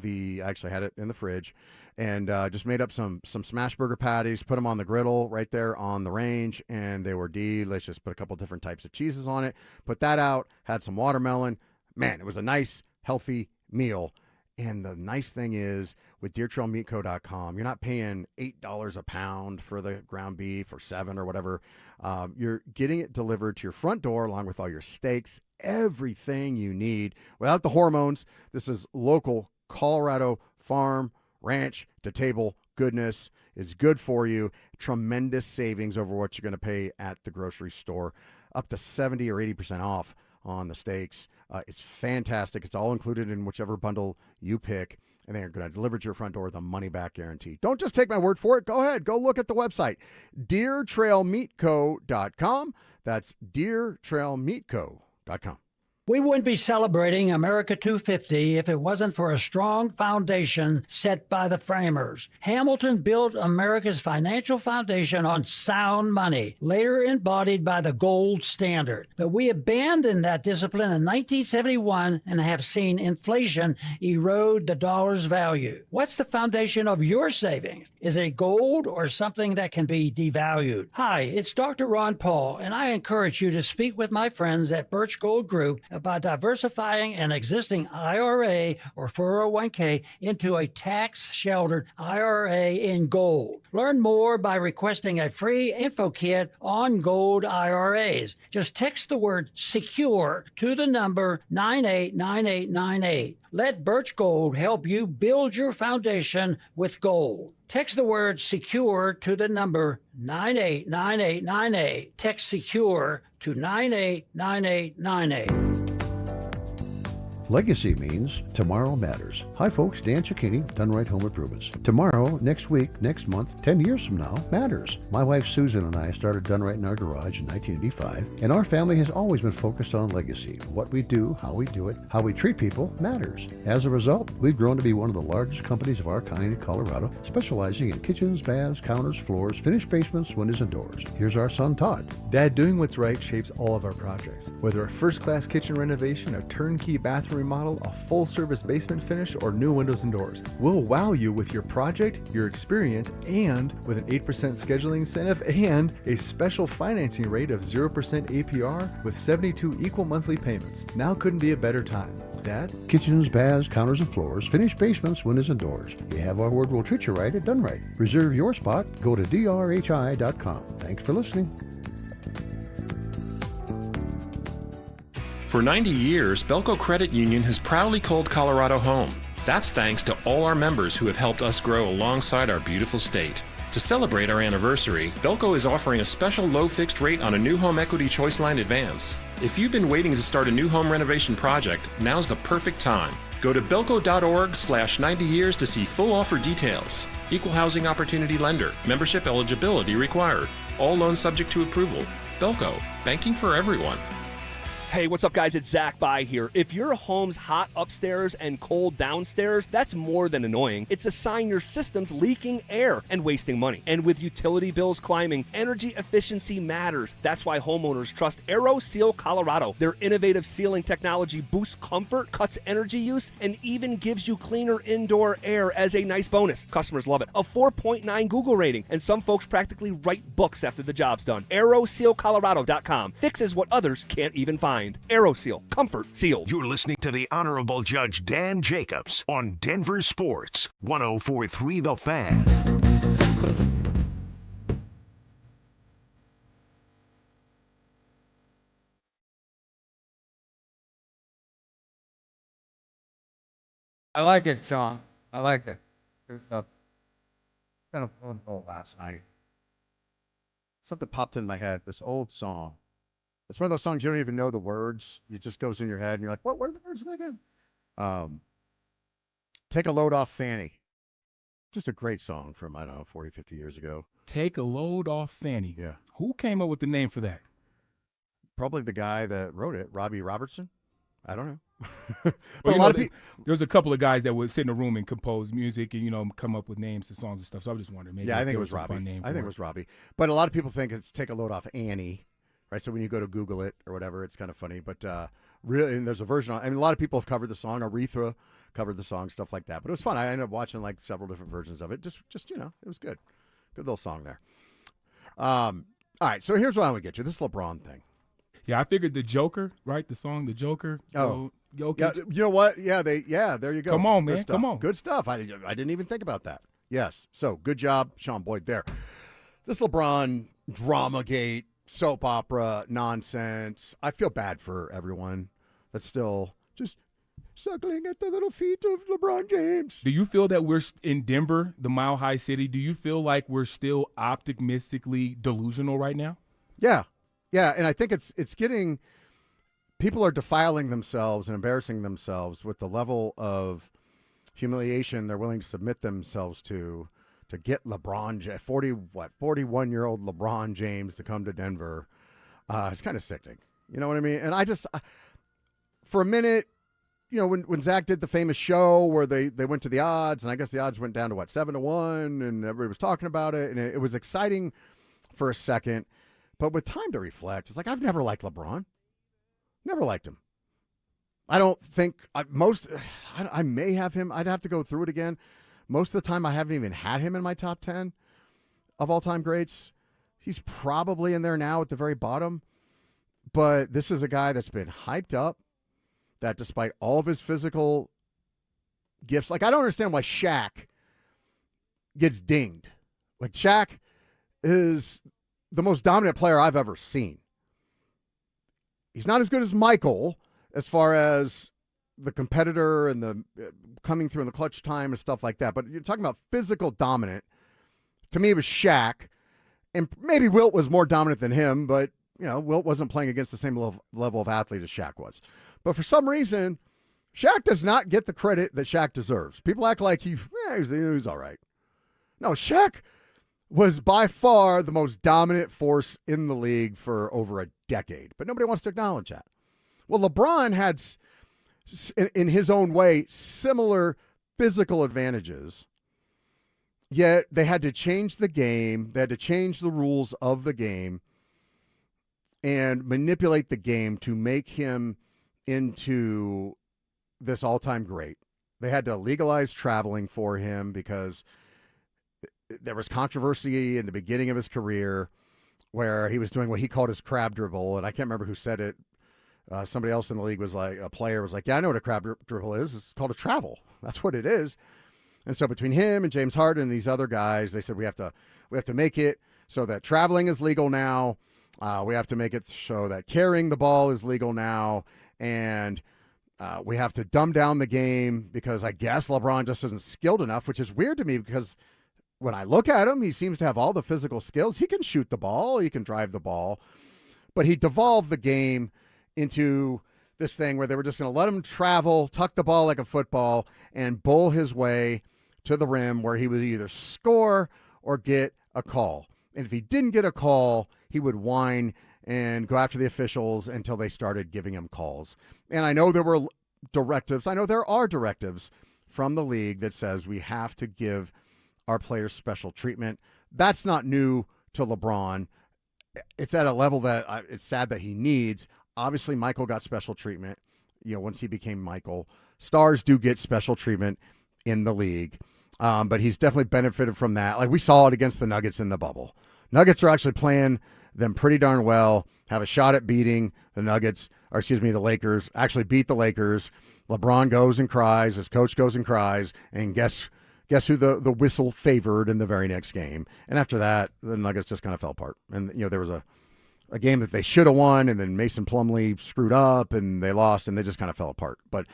S7: I actually had it in the fridge, and just made up some smash burger patties, put them on the griddle right there on the range, and they were delicious. Put a couple different types of cheeses on it, put that out, had some watermelon. Man, it was a nice, healthy meal. And the nice thing is, with DeerTrailMeatCo.com, you're not paying $8 a pound for the ground beef or $7 or whatever. You're getting it delivered to your front door along with all your steaks, everything you need without the hormones. This is local Colorado farm, ranch to table goodness. It's good for you. Tremendous savings over what you're going to pay at the grocery store, up to 70 or 80% off on the steaks. It's fantastic. It's all included in whichever bundle you pick, and they're going to deliver to your front door with a money-back guarantee. Don't just take my word for it. Go ahead. Go look at the website, DeerTrailMeatCo.com. That's DeerTrailMeatCo.com.
S10: We wouldn't be celebrating America 250 if it wasn't for a strong foundation set by the framers. Hamilton built America's financial foundation on sound money, later embodied by the gold standard. But we abandoned that discipline in 1971 and have seen inflation erode the dollar's value. What's the foundation of your savings? Is it gold or something that can be devalued? Hi, it's Dr. Ron Paul, and I encourage you to speak with my friends at Birch Gold Group about diversifying an existing IRA or 401k into a tax-sheltered IRA in gold. Learn more by requesting a free info kit on gold IRAs. Just text the word SECURE to the number 989898. Let Birch Gold help you build your foundation with gold. Text the word SECURE to the number 989898. Text SECURE to 989898.
S7: Legacy means tomorrow matters. Hi folks, Dan Cicchini, Done Right Home Improvements. Tomorrow, next week, next month, 10 years from now matters. My wife Susan and I started Done Right in our garage in 1985, and our family has always been focused on legacy. What we do, how we do it, how we treat people matters. As a result, we've grown to be one of the largest companies of our kind in Colorado, specializing in kitchens, baths, counters, floors, finished basements, windows, and doors. Here's our son Todd.
S11: Dad, doing what's right shapes all of our projects. Whether a first-class kitchen renovation, a turnkey bathroom remodel, a full-service basement finish, or new windows and doors. We'll wow you with your project, your experience, and with an 8% scheduling incentive and a special financing rate of 0% APR with 72 equal monthly payments. Now couldn't be a better time. Dad?
S7: Kitchens, baths, counters, and floors, finished basements, windows, and doors. You have our word, we'll treat you right at Done Right. Reserve your spot. Go to drhi.com. Thanks for listening.
S12: For 90 years, Belco Credit Union has proudly called Colorado home. That's thanks to all our members who have helped us grow alongside our beautiful state. To celebrate our anniversary, Belco is offering a special low fixed rate on a new home equity choice line advance. If you've been waiting to start a new home renovation project, now's the perfect time. Go to belco.org/90 years to see full offer details. Equal housing opportunity lender. Membership eligibility required. All loans subject to approval. Belco, banking for everyone.
S1: Hey, what's up, guys? It's Zach By here. If your home's hot upstairs and cold downstairs, that's more than annoying. It's a sign your system's leaking air and wasting money. And with utility bills climbing, energy efficiency matters. That's why homeowners trust AeroSeal Colorado. Their innovative sealing technology boosts comfort, cuts energy use, and even gives you cleaner indoor air as a nice bonus. Customers love it. A 4.9 Google rating, and some folks practically write books after the job's done. AeroSealColorado.com fixes what others can't even find. AeroSeal. Comfort sealed.
S6: You're listening to the Honorable Judge Dan Jacobs on Denver Sports 104.3 The Fan.
S13: I like it, Sean. I like it. There's a kind of phone call last night.
S7: Something popped in my head. This old song. It's one of those songs you don't even know the words. It just goes in your head, and you're like, what are the words again? Take a Load Off Fanny. Just a great song from, I don't know, 40, 50 years ago.
S9: Take a Load Off Fanny.
S7: Yeah.
S9: Who came up with the name for that?
S7: Probably the guy that wrote it, Robbie Robertson. I don't know.
S9: But a lot of people. There's a couple of guys that would sit in a room and compose music and, come up with names to songs and stuff. So I was just wondering. Maybe
S7: I think it was Robbie. I think it was Robbie. But a lot of people think it's Take a Load Off Annie. Right, so when you go to Google it or whatever, it's kind of funny. But really, and there's a version. A lot of people have covered the song. Aretha covered the song, stuff like that. But it was fun. I ended up watching several different versions of it. Just it was good. Good little song there. All right, so here's what I want to get you. This LeBron thing.
S9: Yeah, I figured the Joker, right? The song, the Joker.
S7: Oh,
S9: Jokic.
S7: Yeah, you know what? Yeah, there you go.
S9: Come on, man. Come on.
S7: Good stuff. I didn't even think about that. Yes. So good job, Sean Boyd. There. This LeBron Dramagate. Soap opera nonsense. I feel bad for everyone that's still just suckling at the little feet of LeBron James.
S9: Do you feel that we're in Denver, the Mile High City? Do you feel like we're still optimistically delusional right now?
S7: Yeah, and I think it's getting people are defiling themselves and embarrassing themselves with the level of humiliation they're willing to submit themselves to get LeBron, 41-year-old LeBron James to come to Denver. It's kind of sickening. You know what I mean? And I for a minute, when Zach did the famous show where they went to the odds, and I guess the odds went down to 7-1, and everybody was talking about it, and it was exciting for a second. But with time to reflect, it's like I've never liked LeBron. Never liked him. I don't think I may have him. I'd have to go through it again. Most of the time, I haven't even had him in my top 10 of all-time greats. He's probably in there now at the very bottom. But this is a guy that's been hyped up, that despite all of his physical gifts, I don't understand why Shaq gets dinged. Shaq is the most dominant player I've ever seen. He's not as good as Michael as far as the competitor and the coming through in the clutch time and stuff like that. But you're talking about physical dominant. To me, it was Shaq. And maybe Wilt was more dominant than him, but, Wilt wasn't playing against the same level of athlete as Shaq was. But for some reason, Shaq does not get the credit that Shaq deserves. People act like he's all right. No, Shaq was by far the most dominant force in the league for over a decade, but nobody wants to acknowledge that. Well, LeBron had, in his own way, similar physical advantages, yet they had to change the game. They had to change the rules of the game and manipulate the game to make him into this all-time great. They had to legalize traveling for him because there was controversy in the beginning of his career where he was doing what he called his crab dribble, and I can't remember who said it. Somebody else in the league was like, a player was like, yeah, I know what a crab dribble is. It's called a travel. That's what it is. And so between him and James Harden and these other guys, they said we have to make it so that traveling is legal now. We have to make it so that carrying the ball is legal now, and we have to dumb down the game because I guess LeBron just isn't skilled enough, which is weird to me because when I look at him, he seems to have all the physical skills. He can shoot the ball. He can drive the ball. But he devolved the game into this thing where they were just going to let him travel, tuck the ball like a football, and bowl his way to the rim where he would either score or get a call. And if he didn't get a call, he would whine and go after the officials until they started giving him calls. And I know there were directives. I know there are directives from the league that says we have to give our players special treatment. That's not new to LeBron. It's at a level that it's sad that he needs. Obviously, Michael got special treatment, once he became Michael. Stars do get special treatment in the league, but he's definitely benefited from that. Like we saw it against the Nuggets in the bubble. Nuggets are actually playing them pretty darn well, have a shot at beating the the Lakers, actually beat the Lakers. LeBron goes and cries, his coach goes and cries, and guess who the whistle favored in the very next game? And after that, the Nuggets just kind of fell apart. And, there was a game that they should have won, and then Mason Plumlee screwed up, and they lost, and they just kind of fell apart. But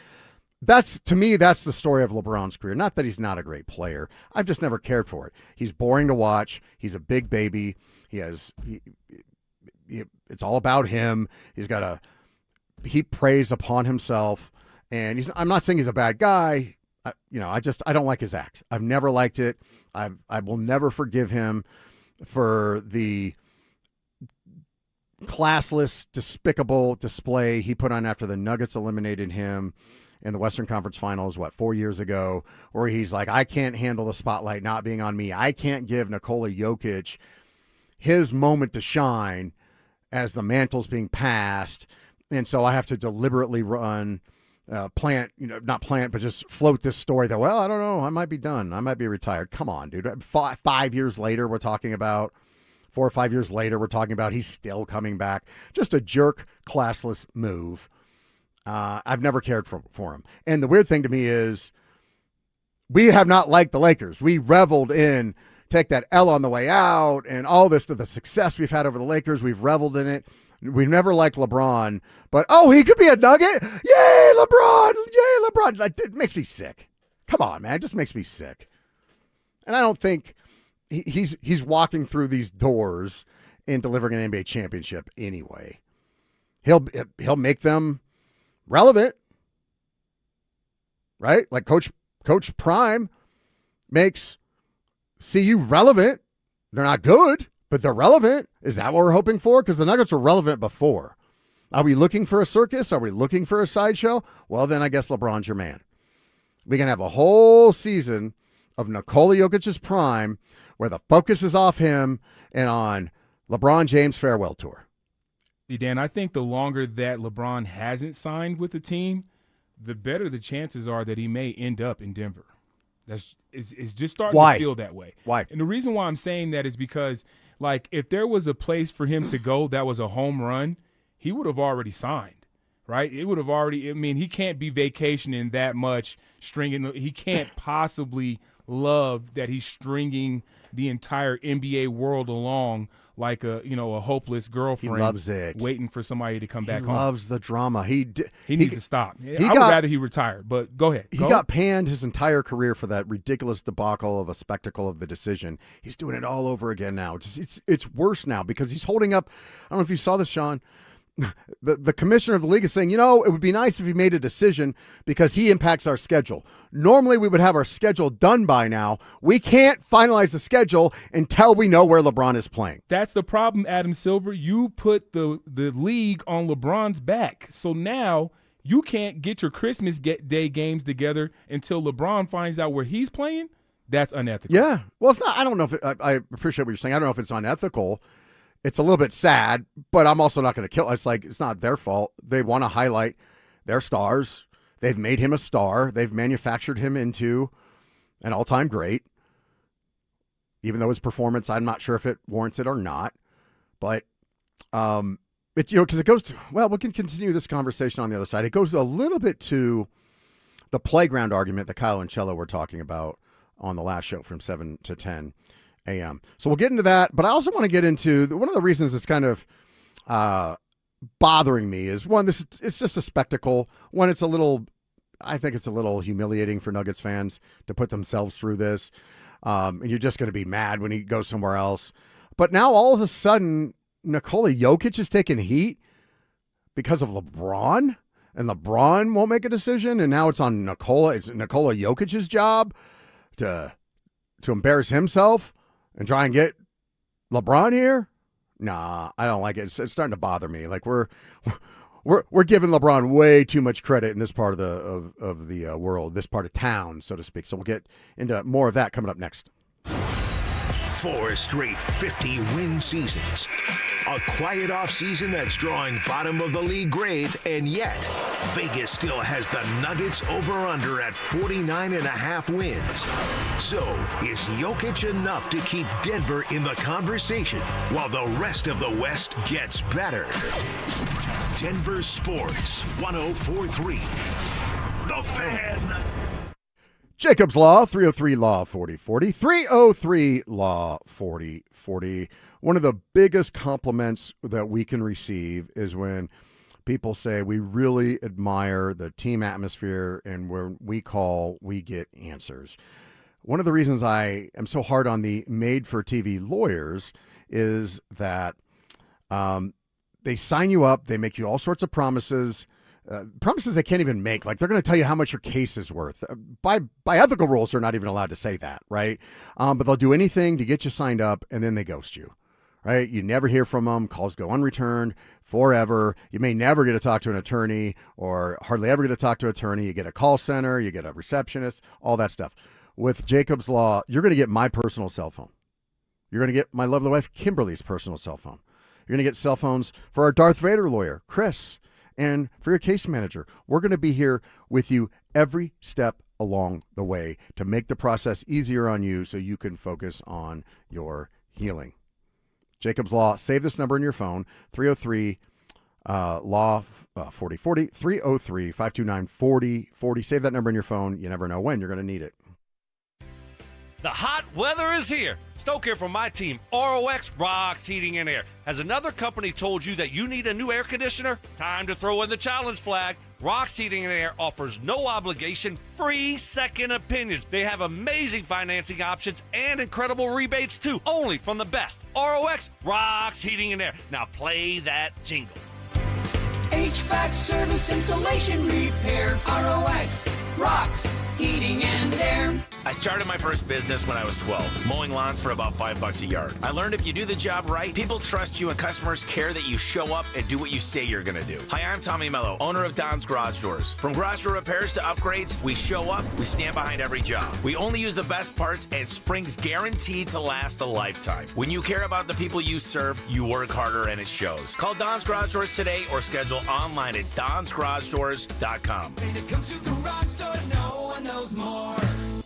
S7: to me, that's the story of LeBron's career. Not that he's not a great player. I've just never cared for it. He's boring to watch. He's a big baby. It's all about him. He preys upon himself, and I'm not saying he's a bad guy. I don't like his act. I've never liked it. I will never forgive him for the classless, despicable display he put on after the Nuggets eliminated him in the Western Conference Finals, 4 years ago, where he's like, I can't handle the spotlight not being on me. I can't give Nikola Jokic his moment to shine as the mantle's being passed, and so I have to deliberately just float this story that, I don't know, I might be done. I might be retired. Come on, dude. 5 years later, we're talking about 4 or 5 years later, we're talking about he's still coming back. Just a jerk, classless move. I've never cared for him. And the weird thing to me is we have not liked the Lakers. We reveled in take that L on the way out and all this to the success we've had over the Lakers. We've reveled in it. We've never liked LeBron, but, he could be a Nugget. Yay, LeBron. Yay, LeBron. It makes me sick. Come on, man. It just makes me sick. And I don't think he's walking through these doors and delivering an NBA championship anyway. He'll make them relevant, right? Like Coach Prime makes CU relevant. They're not good, but they're relevant. Is that what we're hoping for? Because the Nuggets were relevant before. Are we looking for a circus? Are we looking for a sideshow? Well, then I guess LeBron's your man. We can have a whole season of Nikola Jokic's prime where the focus is off him and on LeBron James' farewell tour.
S9: See, Dan, I think the longer that LeBron hasn't signed with the team, the better the chances are that he may end up in Denver. It's just starting to feel that way.
S7: Why?
S9: And the reason why I'm saying that is because, if there was a place for him to go that was a home run, he would have already signed, right? It would have already – he can't be vacationing that much, stringing – he can't possibly love that he's stringing the entire NBA world along like a hopeless girlfriend.
S7: He loves it.
S9: Waiting for somebody to come back home.
S7: He loves the drama. He
S9: needs to stop. I would rather he retired, but go ahead.
S7: He got panned his entire career for that ridiculous debacle of a spectacle of the decision. He's doing it all over again now. It's worse now because he's holding up – I don't know if you saw this, Sean. the commissioner of the league is saying, it would be nice if he made a decision because he impacts our schedule. Normally, we would have our schedule done by now. We can't finalize the schedule until we know where LeBron is playing.
S9: That's the problem, Adam Silver. You put the league on LeBron's back. So now you can't get your Christmas Day games together until LeBron finds out where he's playing. That's unethical.
S7: Yeah. Well, it's not. I don't know if I appreciate what you're saying. I don't know if it's unethical. It's a little bit sad, but I'm also not going to kill. It's like it's not their fault. They want to highlight their stars. They've made him a star. They've manufactured him into an all-time great. Even though his performance, I'm not sure if it warrants it or not. But it's because it goes to, well, we can continue this conversation on the other side. It goes a little bit to the playground argument that Kyle and Cello were talking about on the last show from 7 to 10 a.m. So we'll get into that, but I also want to get into one of the reasons it's kind of bothering me is one, it's just a spectacle. One, I think it's a little humiliating for Nuggets fans to put themselves through this. And you're just going to be mad when he goes somewhere else. But now all of a sudden, Nikola Jokic is taking heat because of LeBron, and LeBron won't make a decision, and now it's on Nikola. It's Nikola Jokic's job to embarrass himself and try and get LeBron here? Nah, I don't like it. It's starting to bother me. Like we're giving LeBron way too much credit in this part of the world, this part of town, so to speak. So we'll get into more of that coming up next.
S6: 4 straight 50-win seasons. A quiet offseason that's drawing bottom-of-the-league grades, and yet Vegas still has the Nuggets over-under at 49.5 wins. So, is Jokic enough to keep Denver in the conversation while the rest of the West gets better? Denver Sports 104.3. The Fan.
S7: Jacob's Law, 303-LAW-4040, 303-LAW-4040. One of the biggest compliments that we can receive is when people say we really admire the team atmosphere, and when we call, we get answers. One of the reasons I am so hard on the made-for-TV lawyers is that they sign you up, they make you all sorts of promises they can't even make. Like, they're going to tell you how much your case is worth. By ethical rules, they're not even allowed to say that, right? But they'll do anything to get you signed up, and then they ghost you, right? You never hear from them. Calls go unreturned forever. You may never get to talk to an attorney, or hardly ever get to talk to an attorney. You get a call center, you get a receptionist, all that stuff. With Jacob's Law, you're going to get my personal cell phone. You're going to get my lovely wife, Kimberly's personal cell phone. You're going to get cell phones for our Darth Vader lawyer, Chris. And for your case manager, we're going to be here with you every step along the way to make the process easier on you so you can focus on your healing. Jacob's Law, save this number in your phone, 303-LAW-4040, 303-529-4040. Save that number in your phone. You never know when you're going to need it.
S14: The hot weather is here. Stoke here from my team, ROX Rocks Heating and Air. Has another company told you that you need a new air conditioner? Time to throw in the challenge flag. Rocks Heating and Air offers no obligation, free second opinions. They have amazing financing options and incredible rebates too, only from the best. ROX Rocks Heating and Air. Now play that jingle.
S15: HVAC service, installation, repair. ROX Rocks Heating and Air.
S16: I started my first business when I was 12, mowing lawns for about $5 a yard. I learned if you do the job right, people trust you and customers care that you show up and do what you say you're gonna do. Hi, I'm Tommy Mello, owner of Don's Garage Doors. From garage door repairs to upgrades, we show up, we stand behind every job. We only use the best parts, and spring's guaranteed to last a lifetime. When you care about the people you serve, you work harder and it shows. Call Don's Garage Doors today or schedule online at donsgaragedoors.com.
S15: When it comes to garage doors, no one knows more.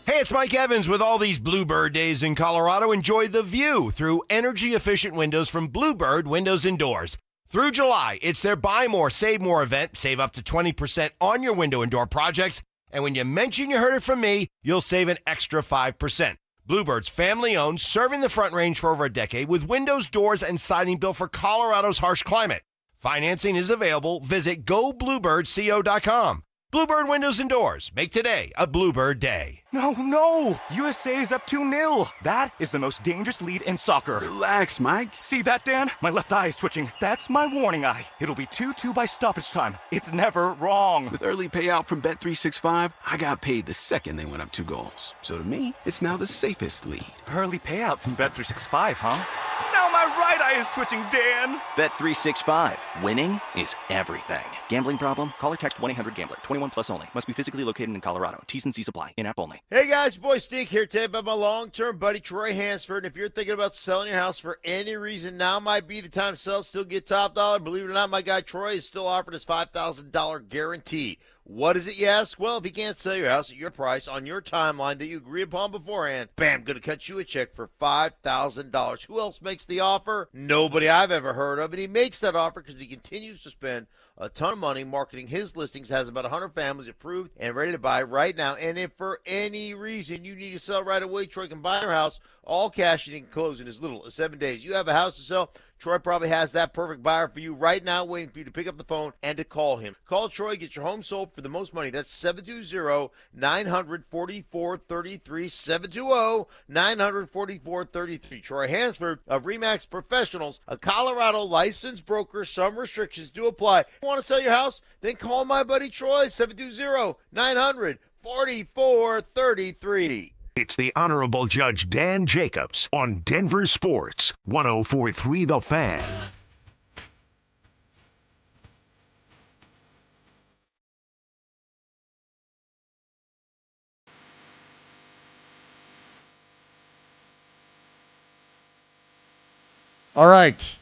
S17: Hey, it's Mike Evans with all these Bluebird days in Colorado. Enjoy the view through energy-efficient windows from Bluebird Windows and Doors. Through July, it's their Buy More, Save More event. Save up to 20% on your window and door projects. And when you mention you heard it from me, you'll save an extra 5%. Bluebird's family-owned, serving the Front Range for over a decade with windows, doors, and siding built for Colorado's harsh climate. Financing is available. Visit gobluebirdco.com. Bluebird Windows and Doors. Make today a Bluebird day.
S18: No! USA is up 2-0. That is the most dangerous lead in soccer.
S19: Relax, Mike.
S18: See that, Dan? My left eye is twitching. That's my warning eye. It'll be 2-2 by stoppage time. It's never wrong.
S19: With early payout from Bet365, I got paid the second they went up 2 goals. So to me, it's now the safest lead.
S18: Early payout from Bet365, huh? Now my right eye is twitching, Dan.
S20: Bet365. Winning is everything. Gambling problem? Call or text 1-800-GAMBLER. 21 plus only. Must be physically located in Colorado. T's and C's apply. In-app only.
S4: Hey guys, your boy Steve here today about my long-term buddy Troy Hansford. And if you're thinking about selling your house for any reason, now might be the time to sell, still get top dollar. Believe it or not, my guy Troy is still offering his $5,000 guarantee. What is it, you ask? Well, if you can't sell your house at your price on your timeline that you agree upon beforehand, bam, going to cut you a check for $5,000. Who else makes the offer? Nobody I've ever heard of. And he makes that offer because he continues to spend a ton of money marketing his listings, has about 100 families approved and ready to buy right now. And if for any reason you need to sell right away, Troy can buy your house all cash and he can close in as little as 7 days. You have a house to sell, Troy probably has that perfect buyer for you right now, waiting for you to pick up the phone and to call him. Call Troy, get your home sold for the most money. That's 720-900-4433, 720-900-4433. Troy Hansford of RE/MAX Professionals, a Colorado licensed broker. Some restrictions do apply. Want to sell your house? Then call my buddy Troy, 720-900-4433.
S6: It's the Honorable Judge Dan Jacobs on Denver Sports, 104.3 The Fan.
S7: All right.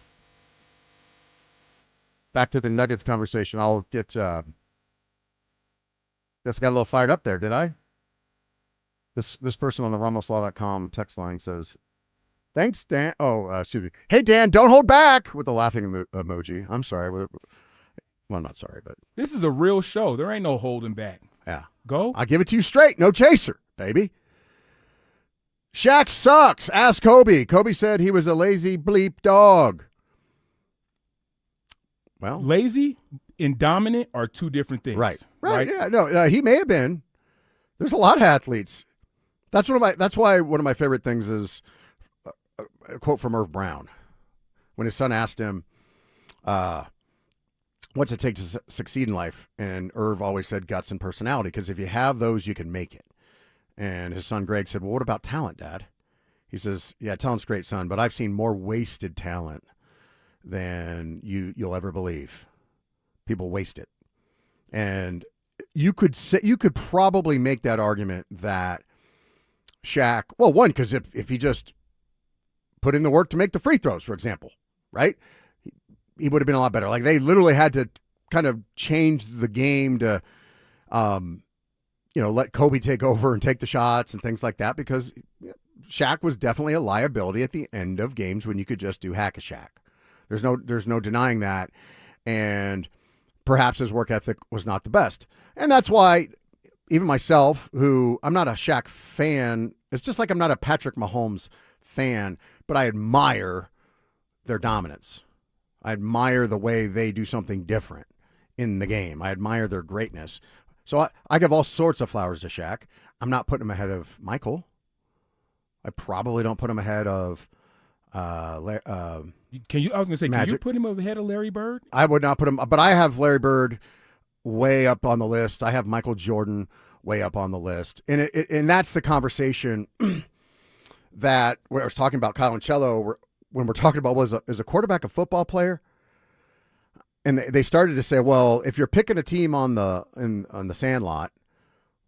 S7: Back to the Nuggets conversation. I'll get just got a little fired up there, did I? This person on the RamosLaw.com text line says, "Thanks, Dan." Oh, excuse me. Hey, Dan, don't hold back with the laughing emoji. I'm sorry. Well, not sorry, but
S9: this is a real show. There ain't no holding back.
S7: Yeah.
S9: Go.
S7: I'll give it to you straight. No chaser, baby. Shaq sucks. Ask Kobe. Kobe said he was a lazy bleep dog. Well,
S9: lazy and dominant are two different things.
S7: Right. Yeah. No, he may have been. There's a lot of athletes. That's why one of my favorite things is a quote from Irv Brown when his son asked him, "What's it take to succeed in life?" And Irv always said guts and personality, because if you have those, you can make it. And his son Greg said, "Well, what about talent, Dad?" He says, "Yeah, talent's great, son, but I've seen more wasted talent than you'll ever believe. People waste it." And you could probably make that argument that Shaq, well, one, because if he just put in the work to make the free throws, for example, right, he would have been a lot better. Like, they literally had to kind of change the game to, let Kobe take over and take the shots and things like that, because Shaq was definitely a liability at the end of games when you could just do hack-a-Shaq. There's no denying that, and perhaps his work ethic was not the best. And that's why even myself, who I'm not a Shaq fan, it's just like I'm not a Patrick Mahomes fan, but I admire their dominance. I admire the way they do something different in the game. I admire their greatness. So I give all sorts of flowers to Shaq. I'm not putting him ahead of Michael. I probably don't put him ahead of
S9: I was going to say,
S7: Magic.
S9: Can you put him ahead of Larry Bird?
S7: I would not put him, but I have Larry Bird way up on the list. I have Michael Jordan way up on the list. And that's the conversation that where I was talking about Kyle and Cello, when we're talking about, is a quarterback a football player? And they started to say, well, if you're picking a team on the Sandlot,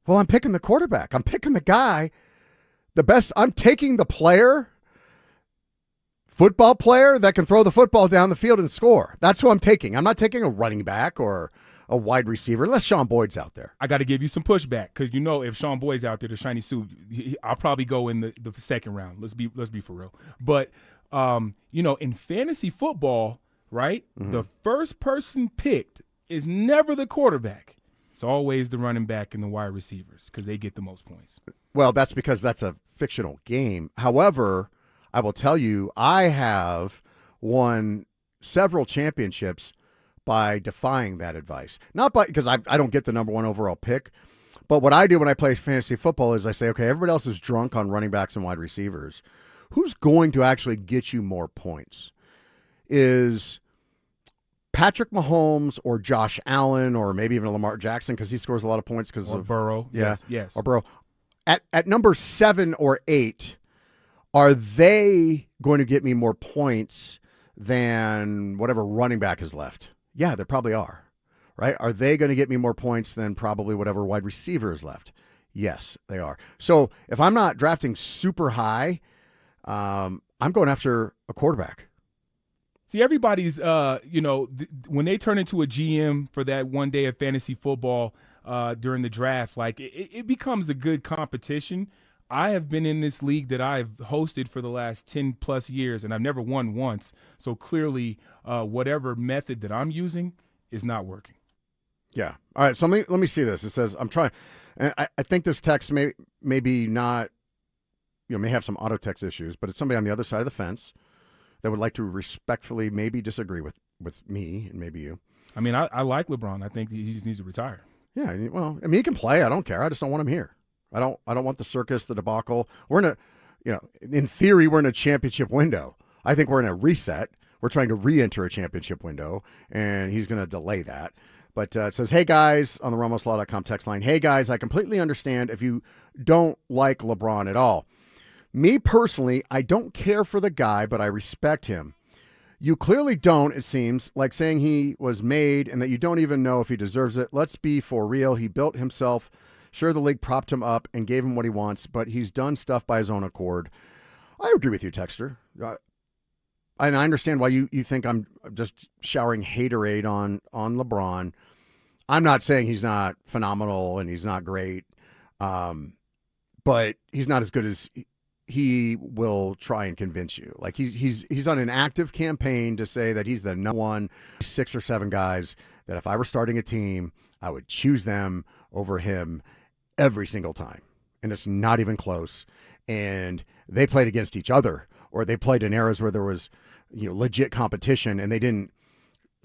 S7: well, I'm picking the quarterback. I'm picking the guy, the best. I'm taking the football player that can throw the football down the field and score. That's who I'm taking. I'm not taking a running back or a wide receiver, unless Sean Boyd's out there.
S9: I got to give you some pushback, because if Sean Boyd's out there, the shiny suit, I'll probably go in the second round. Let's be for real. But in fantasy football, right, the first person picked is never the quarterback. It's always the running back and the wide receivers, because they get the most points.
S7: Well, that's because that's a fictional game. However, I will tell you, I have won several championships by defying that advice. Not because I don't get the number 1 overall pick, but what I do when I play fantasy football is I say, okay, everybody else is drunk on running backs and wide receivers. Who's going to actually get you more points? Is Patrick Mahomes or Josh Allen or maybe even Lamar Jackson, because he scores a lot of points because of
S9: Burrow.
S7: Yeah,
S9: yes.
S7: Or Burrow. At number 7 or 8, are they going to get me more points than whatever running back is left? Yeah, they probably are. Right? Are they going to get me more points than probably whatever wide receiver is left? Yes, they are. So if I'm not drafting super high, I'm going after a quarterback.
S9: See, everybody's, when they turn into a GM for that one day of fantasy football during the draft, like it becomes a good competition. I have been in this league that I've hosted for the last 10 plus years, and I've never won once. So clearly, whatever method that I'm using is not working.
S7: Yeah. All right. So let me see this. It says, I'm trying, and I think this text may be not, may have some auto text issues, but it's somebody on the other side of the fence that would like to respectfully maybe disagree with me and maybe you.
S9: I mean, I like LeBron. I think he just needs to retire.
S7: Yeah. Well, I mean, he can play. I don't care. I just don't want him here. I don't want the circus, the debacle. We're in in theory, we're in a championship window. I think we're in a reset. We're trying to re-enter a championship window, and he's going to delay that. But it says, hey, guys, on the RamosLaw.com text line, hey, guys, I completely understand if you don't like LeBron at all. Me personally, I don't care for the guy, but I respect him. You clearly don't, it seems, like saying he was made and that you don't even know if he deserves it. Let's be for real. He built himself. Sure, the league propped him up and gave him what he wants, but he's done stuff by his own accord. I agree with you, Texter. And I understand why you think I'm just showering haterade on LeBron. I'm not saying he's not phenomenal and he's not great, but he's not as good as he will try and convince you. Like he's on an active campaign to say that he's the number 1, 6 or 7 guys that if I were starting a team, I would choose them over him every single time. And it's not even close. And they played against each other, or they played in eras where there was, legit competition, and they didn't.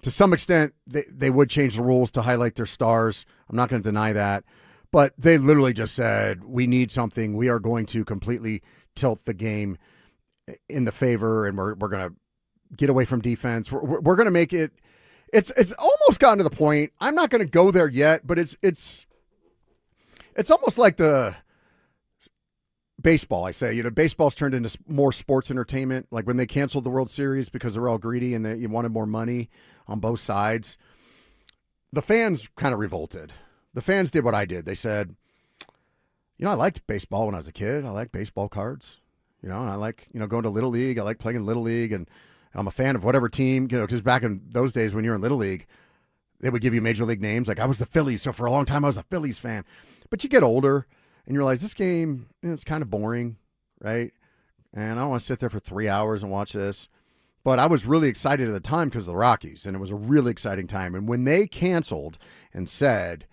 S7: To some extent, they would change the rules to highlight their stars. I'm not going to deny that. But they literally just said, we need something. We are going to completely tilt the game in the favor, and we're going to get away from defense. We're going to make it. It's almost gotten to the point. I'm not going to go there yet, but it's almost like the baseball. I say, baseball's turned into more sports entertainment. Like when they canceled the World Series because they're all greedy and you wanted more money on both sides. The fans kind of revolted. The fans did what I did. They said, I liked baseball when I was a kid. I liked baseball cards, and I like, going to Little League. I like playing in Little League, and I'm a fan of whatever team, because back in those days when you're in Little League, they would give you major league names. Like I was the Phillies. So for a long time, I was a Phillies fan. But you get older and you realize this game, it's kind of boring, right? And I don't want to sit there for 3 hours and watch this. But I was really excited at the time because of the Rockies, and it was a really exciting time. And when they canceled and said,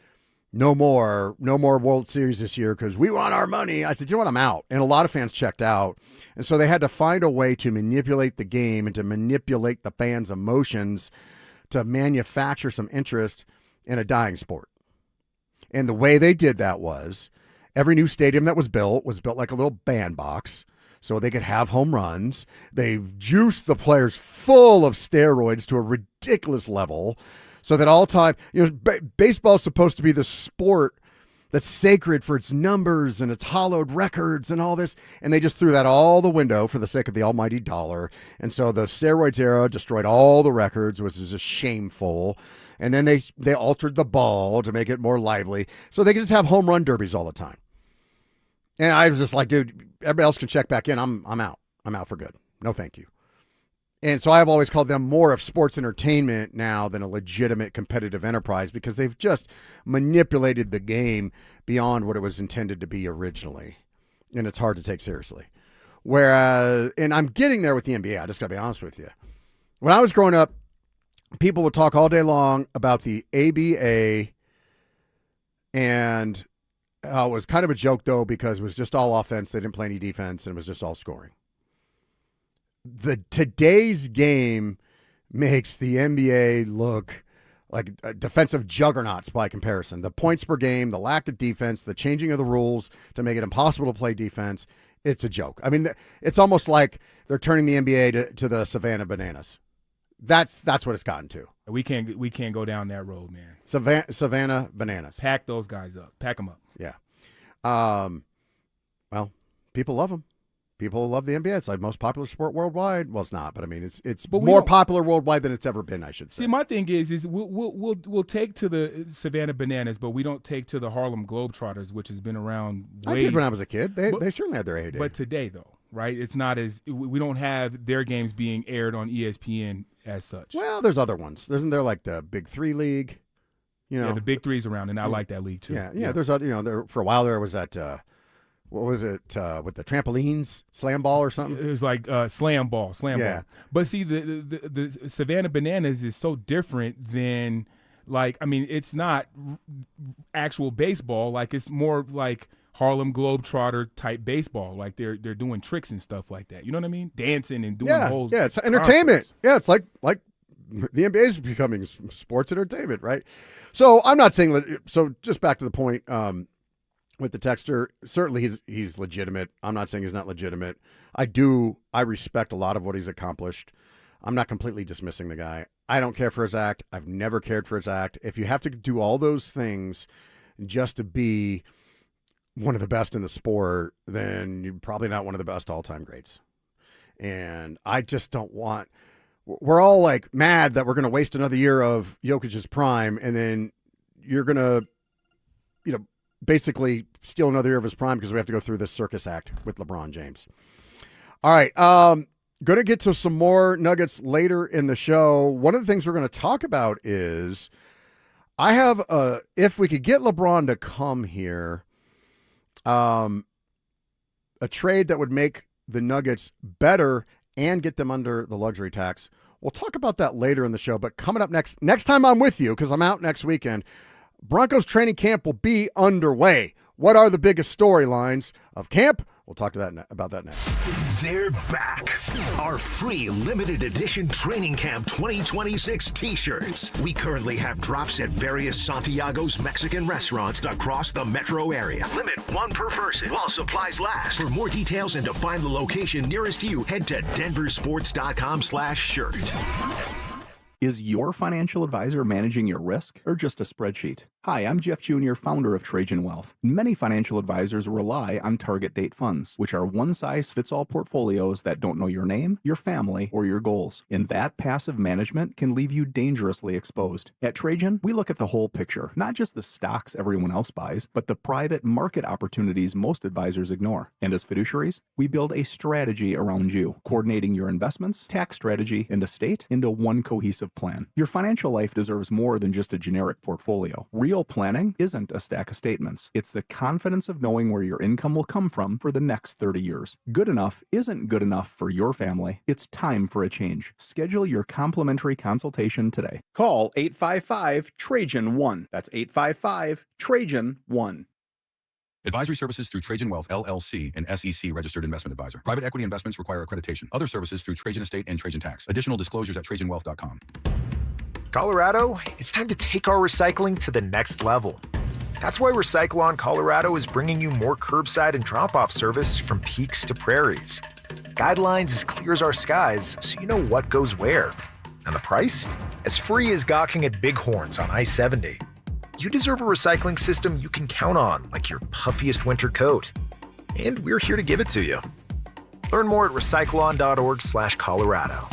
S7: no more World Series this year because we want our money, I said, you know what, I'm out. And a lot of fans checked out. And so they had to find a way to manipulate the game and to manipulate the fans' emotions to manufacture some interest in a dying sport. And the way they did that was every new stadium that was built like a little bandbox so they could have home runs. They've juiced the players full of steroids to a ridiculous level so that all time, baseball is supposed to be the sport that's sacred for its numbers and its hollowed records and all this. And they just threw that all the window for the sake of the almighty dollar. And so the steroids era destroyed all the records, which is just shameful. And then they altered the ball to make it more lively so they could just have home run derbies all the time. And I was just like, dude, everybody else can check back in. I'm out. I'm out for good. No, thank you. And so I've always called them more of sports entertainment now than a legitimate competitive enterprise because they've just manipulated the game beyond what it was intended to be originally. And it's hard to take seriously. Whereas, and I'm getting there with the NBA. I just got to be honest with you. When I was growing up, people would talk all day long about the ABA, and it was kind of a joke, though, because it was just all offense. They didn't play any defense, and it was just all scoring. Today's game makes the NBA look like defensive juggernauts by comparison. The points per game, the lack of defense, the changing of the rules to make it impossible to play defense. It's a joke. I mean, it's almost like they're turning the NBA to the Savannah Bananas. That's what it's gotten to.
S9: We can't go down that road, man.
S7: Savannah Bananas.
S9: Pack those guys up. Pack them up.
S7: Yeah. Well, people love them. People love the NBA. It's like most popular sport worldwide. Well, it's not, but I mean, it's more popular worldwide than it's ever been, I should say.
S9: See, my thing is we'll take to the Savannah Bananas, but we don't take to the Harlem Globetrotters, which has been around.
S7: I did when I was a kid. They certainly had their heyday.
S9: But today, though, right? It's not as we don't have their games being aired on ESPN as such.
S7: Well, there's other ones. Isn't there like the Big Three League? You know,
S9: the Big Three's around, and I like that league too.
S7: Yeah. There's other. You know, there for a while there was that. What was it with the trampolines, slam ball or something?
S9: It was like slam ball. But see, the Savannah Bananas is so different than it's not actual baseball. Like it's more like Harlem Globetrotter type baseball. Like they're doing tricks and stuff like that. You know what I mean? Dancing and doing whole
S7: it's entertainment. Yeah, it's like the NBA is becoming sports entertainment, right? So I'm not saying that. So just back to the point. With the texter, certainly he's legitimate. I'm not saying he's not legitimate. I respect a lot of what he's accomplished. I'm not completely dismissing the guy. I don't care for his act. I've never cared for his act. If you have to do all those things just to be one of the best in the sport, then you're probably not one of the best all-time greats. And I just don't want – we're all like mad that we're going to waste another year of Jokic's prime, and then you're going to, basically steal another year of his prime because we have to go through this circus act with LeBron James. All right. Going to get to some more Nuggets later in the show. One of the things we're going to talk about is I have if we could get LeBron to come here, a trade that would make the Nuggets better and get them under the luxury tax. We'll talk about that later in the show, but coming up next time I'm with you, because I'm out next weekend, Broncos training camp will be underway. What are the biggest storylines of camp? We'll talk about that next.
S6: They're back. Our free limited edition Training Camp 2026 t-shirts. We currently have drops at various Santiago's Mexican restaurants across the metro area. Limit one per person while supplies last. For more details and to find the location nearest you, head to DenverSports.com/shirt.
S21: Is your financial advisor managing your risk or just a spreadsheet? Hi, I'm Jeff Jr., founder of Trajan Wealth. Many financial advisors rely on target date funds, which are one-size-fits-all portfolios that don't know your name, your family, or your goals. And that passive management can leave you dangerously exposed. At Trajan, we look at the whole picture, not just the stocks everyone else buys, but the private market opportunities most advisors ignore. And as fiduciaries, we build a strategy around you, coordinating your investments, tax strategy, and estate into one cohesive plan. Your financial life deserves more than just a generic portfolio. Real planning isn't a stack of statements. It's the confidence of knowing where your income will come from for the next 30 years. Good enough isn't good enough for your family. It's time for a change. Schedule your complimentary consultation today. Call 855-TRAJAN-1. That's 855-TRAJAN-1.
S22: Advisory services through Trajan Wealth, LLC, an SEC registered investment advisor. Private equity investments require accreditation. Other services through Trajan Estate and Trajan Tax. Additional disclosures at TrajanWealth.com.
S23: Colorado, it's time to take our recycling to the next level. That's why Recyclon Colorado is bringing you more curbside and drop-off service from peaks to prairies. Guidelines as clear as our skies, so you know what goes where. And the price? As free as gawking at bighorns on I-70. You deserve a recycling system you can count on, like your puffiest winter coat. And we're here to give it to you. Learn more at recyclon.org/Colorado.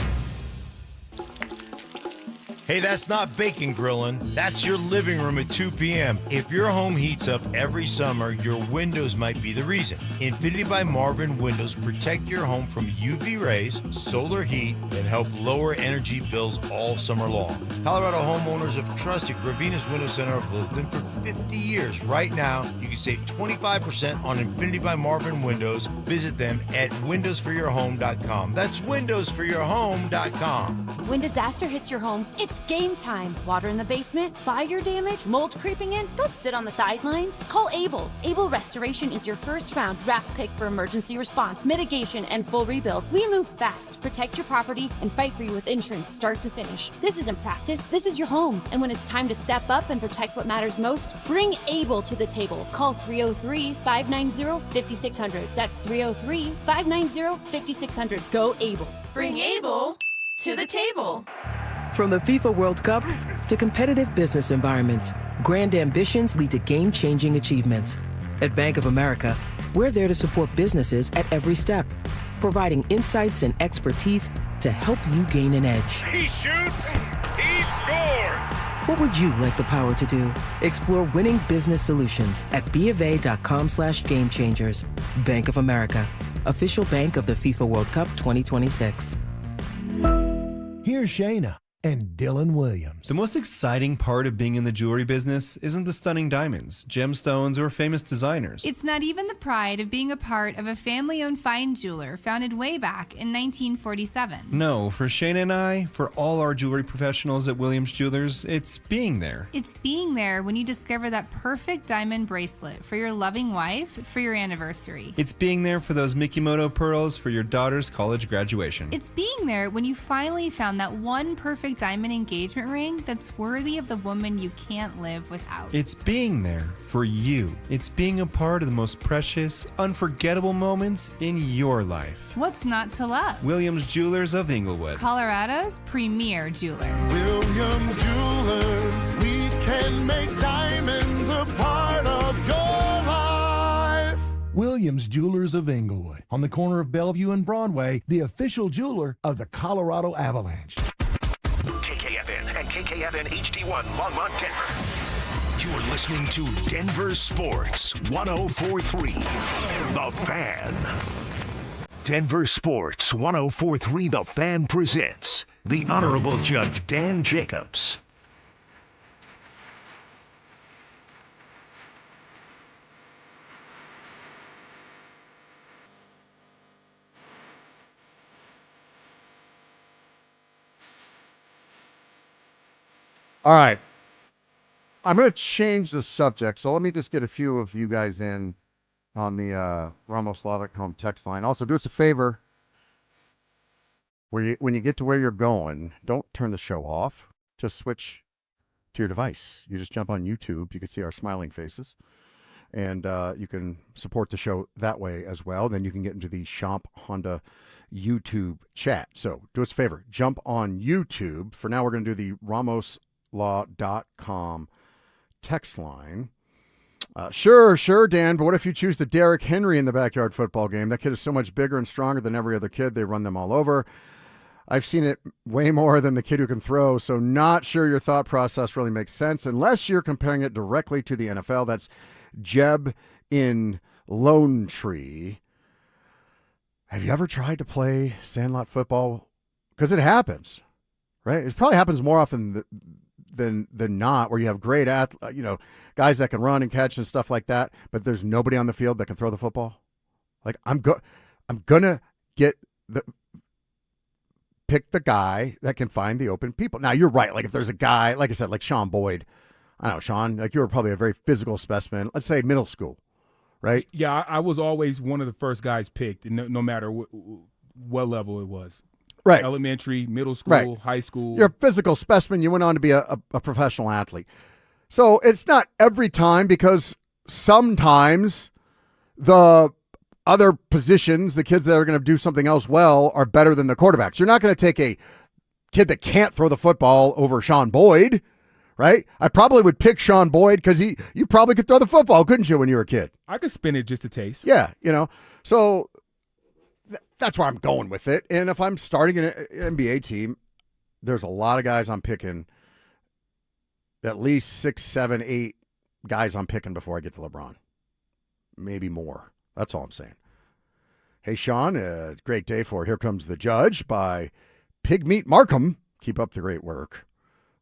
S4: Hey, that's not bacon grilling. That's your living room at 2 p.m. If your home heats up every summer, your windows might be the reason. Infinity by Marvin Windows protect your home from UV rays, solar heat, and help lower energy bills all summer long. Colorado homeowners have trusted Gravina's Window Center of Littleton for 50 years. Right now, you can save 25% on Infinity by Marvin Windows. Visit them at windowsforyourhome.com. That's windowsforyourhome.com.
S24: When disaster hits your home, it's
S2: It's game time. Water in the basement? Fire damage? Mold creeping in? Don't sit on the sidelines. Call Able. Able Restoration is your first-round draft pick for emergency response, mitigation, and full rebuild. We move fast, protect your property, and fight for you with insurance start to finish. This isn't practice. This is your home. And when it's time to step up and protect what matters most, bring Able to the table. Call 303-590-5600. That's 303-590-5600. Go Able.
S15: Bring Able to the table.
S3: From the FIFA World Cup to competitive business environments, grand ambitions lead to game-changing achievements. At Bank of America, we're there to support businesses at every step, providing insights and expertise to help you gain an edge.
S15: He shoots, he scores.
S3: What would you like the power to do? Explore winning business solutions at BofA.com/gamechangers. Bank of America, official bank of the FIFA World Cup 2026.
S5: Here's Shayna and Dylan Williams.
S24: The most exciting part of being in the jewelry business isn't the stunning diamonds, gemstones, or famous designers.
S25: It's not even the pride of being a part of a family-owned fine jeweler founded way back in 1947.
S24: No, for Shayna and I, for all our jewelry professionals at Williams Jewelers, it's being there.
S25: It's being there when you discover that perfect diamond bracelet for your loving wife for your anniversary.
S24: It's being there for those Mikimoto pearls for your daughter's college graduation.
S25: It's being there when you finally found that one perfect diamond engagement ring that's worthy of the woman you can't live without.
S24: It's being there for you. It's being a part of the most precious, unforgettable moments in your life.
S25: What's not to love?
S24: Williams Jewelers of Inglewood,
S25: Colorado's premier jeweler.
S26: Williams Jewelers, we can make diamonds a part of your life.
S5: Williams Jewelers of Inglewood, on the corner of Bellevue and Broadway, the official jeweler of the Colorado Avalanche.
S6: KKFN and KKFN HD1 Longmont, Denver. You're listening to Denver Sports 104.3 The Fan. Denver Sports 104.3 The Fan presents the Honorable Judge Dan Jacobs.
S7: All right. I'm going to change the subject, so let me just get a few of you guys in on the Ramos.com text line. Also, do us a favor. When you get to where you're going, don't turn the show off. Just switch to your device. You just jump on YouTube. You can see our smiling faces. And you can support the show that way as well. Then you can get into the Champ Honda YouTube chat. So do us a favor. Jump on YouTube. For now, we're going to do the Ramos.com text line. Sure, Dan, but what if you choose the Derrick Henry in the backyard football game? That kid is so much bigger and stronger than every other kid. They run them all over. I've seen it way more than the kid who can throw, so not sure your thought process really makes sense unless you're comparing it directly to the NFL. That's Jeb in Lone Tree. Have you ever tried to play sandlot football? Because it happens, right? It probably happens more often than not, where you have great guys that can run and catch and stuff like that, but there's nobody on the field that can throw the football. Like I'm gonna pick the guy that can find the open people. Now you're right. Like if there's a guy, like I said, like Sean Boyd. I don't know, Sean, like you were probably a very physical specimen. Let's say middle school, right?
S9: Yeah, I was always one of the first guys picked, no matter what level it was.
S7: Right.
S9: Elementary, middle school,
S7: right.
S9: High school.
S7: You're a physical specimen. You went on to be a professional athlete. So it's not every time, because sometimes the other positions, the kids that are going to do something else well, are better than the quarterbacks. You're not going to take a kid that can't throw the football over Sean Boyd, right? I probably would pick Sean Boyd because you probably could throw the football, couldn't you, when you were a kid?
S9: I could spin it just a taste.
S7: Yeah, So that's where I'm going with it. And if I'm starting an NBA team, there's a lot of guys I'm picking, at least 6, 7, 8 guys I'm picking before I get to LeBron. Maybe more. That's all I'm saying. Hey, Sean, great day for Here Comes the Judge by Pigmeat Markham. Keep up the great work.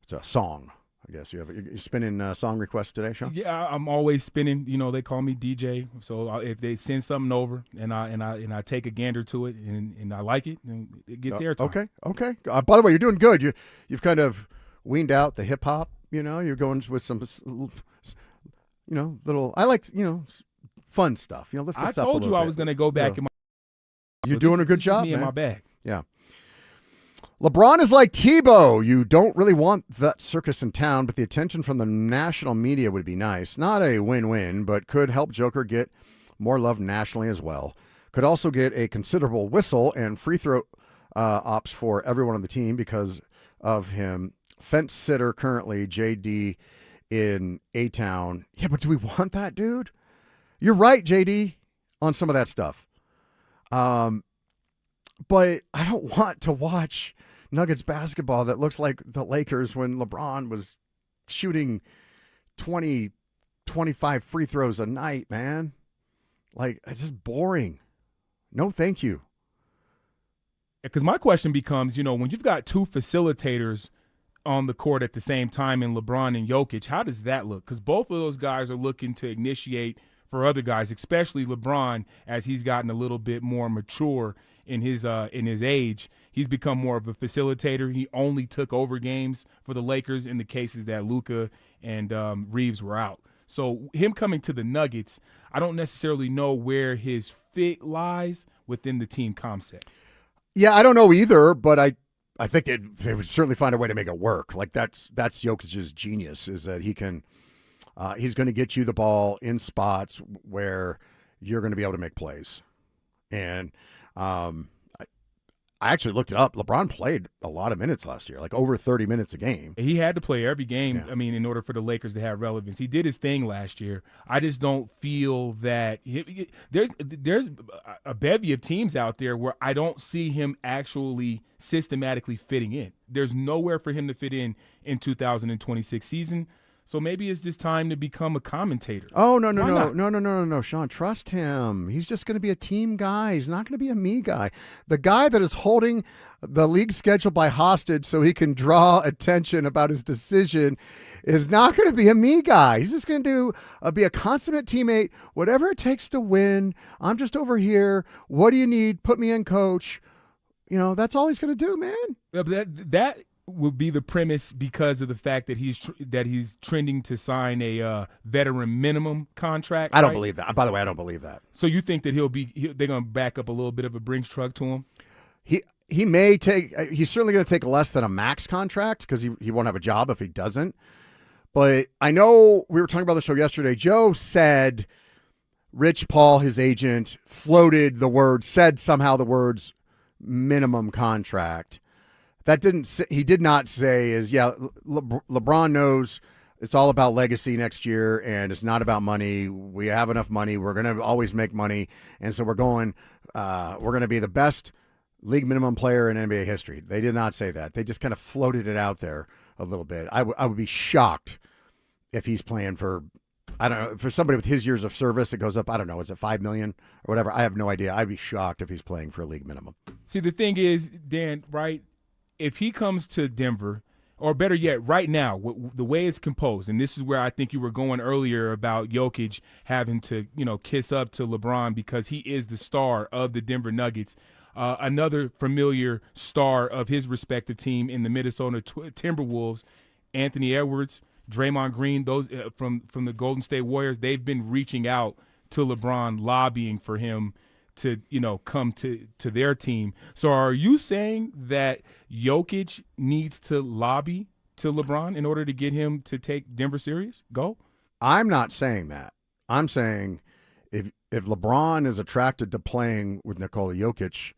S7: It's a song, I guess. You're spinning song requests today, Sean?
S9: Yeah, I'm always spinning. They call me DJ. So if they send something over and I take a gander to it and I like it, then it gets airtime.
S7: Okay. By the way, you're doing good. You've kind of weaned out the hip hop. You're going with some, little. I like fun stuff. Lift us up a little bit.
S9: I told you I was going to go back in my.
S7: You're doing a good job,
S9: me
S7: man.
S9: in my bag.
S7: Yeah. LeBron is like Tebow. You don't really want that circus in town, but the attention from the national media would be nice. Not a win-win, but could help Joker get more love nationally as well. Could also get a considerable whistle and free throw ops for everyone on the team because of him. Fence sitter currently, JD in A-Town. Yeah, but do we want that, dude? You're right, JD, on some of that stuff. But I don't want to watch Nuggets basketball that looks like the Lakers when LeBron was shooting 20, 25 free throws a night, man. Like, it's just boring. No, thank you.
S9: Because my question becomes, when you've got two facilitators on the court at the same time in LeBron and Jokic, how does that look? Because both of those guys are looking to initiate for other guys, especially LeBron, as he's gotten a little bit more mature in his age. He's become more of a facilitator. He only took over games for the Lakers in the cases that Luka and Reeves were out. So him coming to the Nuggets, I don't necessarily know where his fit lies within the team concept.
S7: Yeah, I don't know either, but I think they would certainly find a way to make it work. Like that's Jokic's genius, is that he can he's going to get you the ball in spots where you're going to be able to make plays. And I actually looked it up. LeBron played a lot of minutes last year, like over 30 minutes a game.
S9: He had to play every game,
S7: Yeah.
S9: I mean, in order for the Lakers to have relevance. He did his thing last year. I just don't feel that there's a bevy of teams out there where I don't see him actually systematically fitting in. There's nowhere for him to fit in 2026 season. So maybe it's just time to become a commentator.
S7: Oh, no, Sean, trust him. He's just going to be a team guy. He's not going to be a me guy. The guy that is holding the league schedule by hostage so he can draw attention about his decision is not going to be a me guy. He's just going to be a consummate teammate, whatever it takes to win. I'm just over here. What do you need? Put me in, coach. That's all he's going to do, man.
S9: Yeah, but that would be the premise because of the fact that he's trending to sign a veteran minimum contract.
S7: I don't
S9: right?
S7: believe that. By the way, I don't believe that.
S9: So you think that they're going to back up a little bit of a Brinks truck to him?
S7: He may take. He's certainly going to take less than a max contract because he won't have a job if he doesn't. But I know we were talking about the show yesterday. Joe said Rich Paul, his agent, said somehow the words minimum contract. He did not say LeBron knows it's all about legacy next year and it's not about money. We have enough money. We're going to always make money. And so we're going to be the best league minimum player in NBA history. They did not say that. They just kind of floated it out there a little bit. I would be shocked if he's playing for, I don't know, for somebody with his years of service, it goes up, I don't know, is it $5 million or whatever? I have no idea. I'd be shocked if he's playing for a league minimum.
S9: See, the thing is, Dan, right? If he comes to Denver, or better yet, right now, the way it's composed, and this is where I think you were going earlier about Jokic having to, kiss up to LeBron because he is the star of the Denver Nuggets. Another familiar star of his respective team in the Minnesota Timberwolves, Anthony Edwards, Draymond Green, those from the Golden State Warriors, they've been reaching out to LeBron, lobbying for him to come to their team. So are you saying that Jokic needs to lobby to LeBron in order to get him to take Denver serious? Go?
S7: I'm not saying that. I'm saying if LeBron is attracted to playing with Nikola Jokic,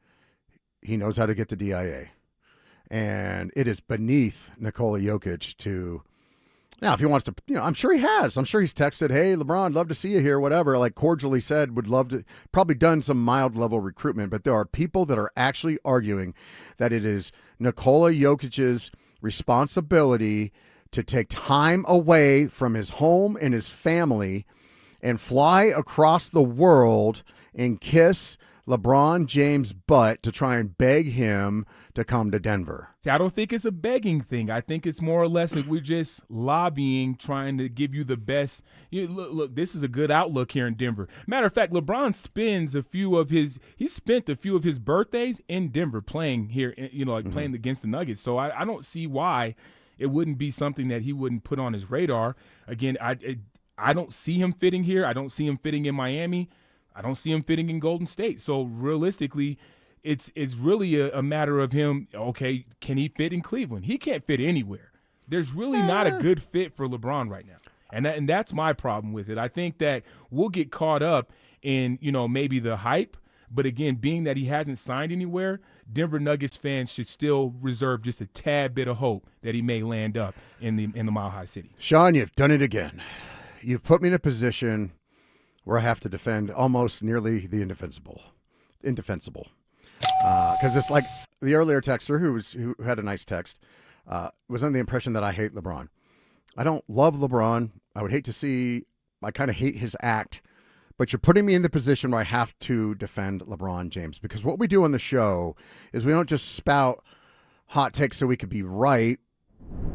S7: he knows how to get the DIA. And it is beneath Nikola Jokic to now, if he wants to, I'm sure he has. I'm sure he's texted, hey, LeBron, love to see you here, whatever, like cordially said, would love to, probably done some mild level recruitment. But there are people that are actually arguing that it is Nikola Jokic's responsibility to take time away from his home and his family and fly across the world and kiss LeBron James' butt to try and beg him to come to Denver.
S9: See, I don't think it's a begging thing. I think it's more or less that we're just lobbying, trying to give you the best. Look, this is a good outlook here in Denver. Matter of fact, LeBron spent a few of his birthdays in Denver playing here, playing against the Nuggets. So I don't see why It wouldn't be something that he wouldn't put on his radar. Again, I don't see him fitting here. I don't see him fitting in Miami. I don't see him fitting in Golden State. So realistically, it's really a matter of him, okay, can he fit in Cleveland? He can't fit anywhere. There's really not a good fit for LeBron right now. And that's my problem with it. I think that we'll get caught up in, maybe the hype. But again, being that he hasn't signed anywhere, Denver Nuggets fans should still reserve just a tad bit of hope that he may land up in the Mile High City.
S7: Sean, you've done it again. You've put me in a position where I have to defend almost nearly the indefensible. Because it's like the earlier texter who had a nice text was under the impression that I hate LeBron. I don't love LeBron. I would hate to see, I kind of hate his act. But you're putting me in the position where I have to defend LeBron James, because what we do on the show is we don't just spout hot takes so we could be right.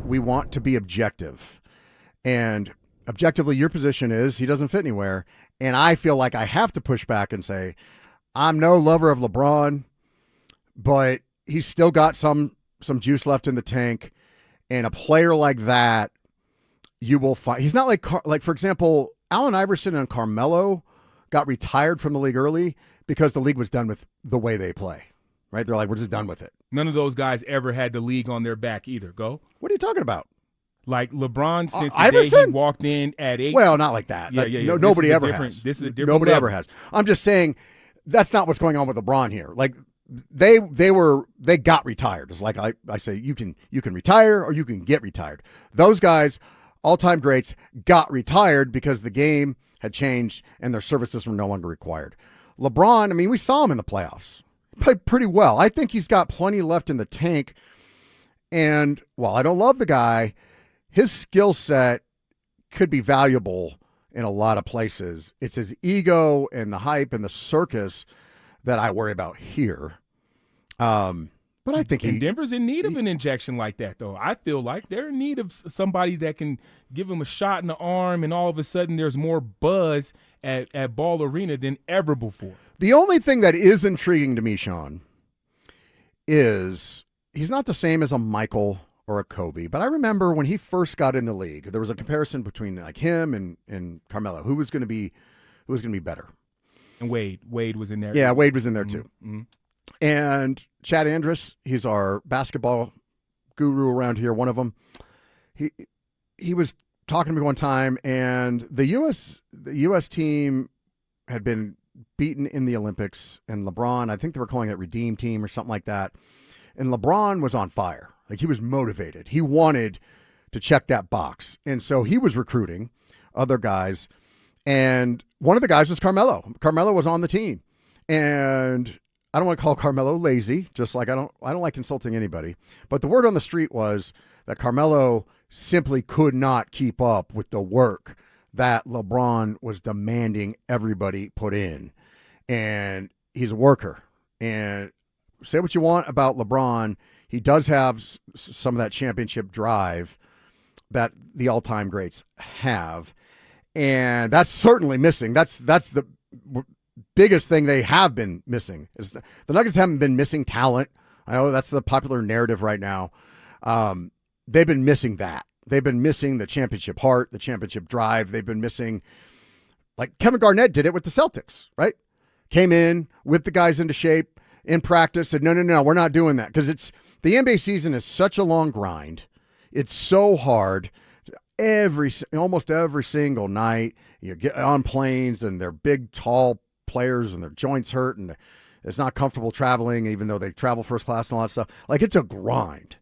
S7: We want to be objective. And objectively, your position is he doesn't fit anywhere. And I feel like I have to push back and say, I'm no lover of LeBron, but he's still got some juice left in the tank. And a player like that, you will find. He's not like for example, Allen Iverson and Carmelo got retired from the league early because the league was done with the way they play, right? They're like, we're just done with it.
S9: None of those guys ever had the league on their back either. Go.
S7: What are you talking about?
S9: Like LeBron, since the
S7: Iverson?
S9: day he walked in at 8.
S7: Well, not like that.
S9: Yeah.
S7: Nobody ever has.
S9: This is a different
S7: Nobody
S9: level.
S7: ever has. I'm just saying that's not what's going on with LeBron here. Like they got retired. It's like I say, you can retire or you can get retired. Those guys, all-time greats, got retired because the game had changed and their services were no longer required. LeBron, I mean, we saw him in the playoffs. He played pretty well. I think he's got plenty left in the tank. And while I don't love the guy, his skill set could be valuable in a lot of places. It's his ego and the hype and the circus that I worry about here. But I think
S9: Denver's in need of an injection like that, though. I feel like they're in need of somebody that can give him a shot in the arm, and all of a sudden there's more buzz at Ball Arena than ever before.
S7: The only thing that is intriguing to me, Sean, is he's not the same as a Michael or a Kobe. But I remember when he first got in the league, there was a comparison between like him and Carmelo, who was going to be better.
S9: And Wade was in there.
S7: Yeah, Wade was in there too.
S9: Mm-hmm.
S7: And Chad Andrus, he's our basketball guru around here, one of them. He was talking to me one time, and the U.S. team had been beaten in the Olympics, and LeBron, I think they were calling it Redeem Team or something like that, and LeBron was on fire. Like, he was motivated. He wanted to check that box, and so he was recruiting other guys, and one of the guys was Carmelo. Carmelo was on the team, and I don't want to call Carmelo lazy, just like I don't like insulting anybody. But the word on the street was that Carmelo simply could not keep up with the work that LeBron was demanding everybody put in. And he's a worker. And say what you want about LeBron, he does have some of that championship drive that the all-time greats have. And that's certainly missing. That's the biggest thing they have been missing. Is the Nuggets haven't been missing talent. I know that's the popular narrative right now. They've been missing that. They've been missing the championship heart, the championship drive. They've been missing, like Kevin Garnett did it with the Celtics, right? Came in, whipped the guys into shape in practice, said, no, we're not doing that. Because the NBA season is such a long grind. It's so hard. Almost every single night, you get on planes and they're big, tall players and their joints hurt and it's not comfortable traveling, even though they travel first class and all that stuff. Like, it's a grind.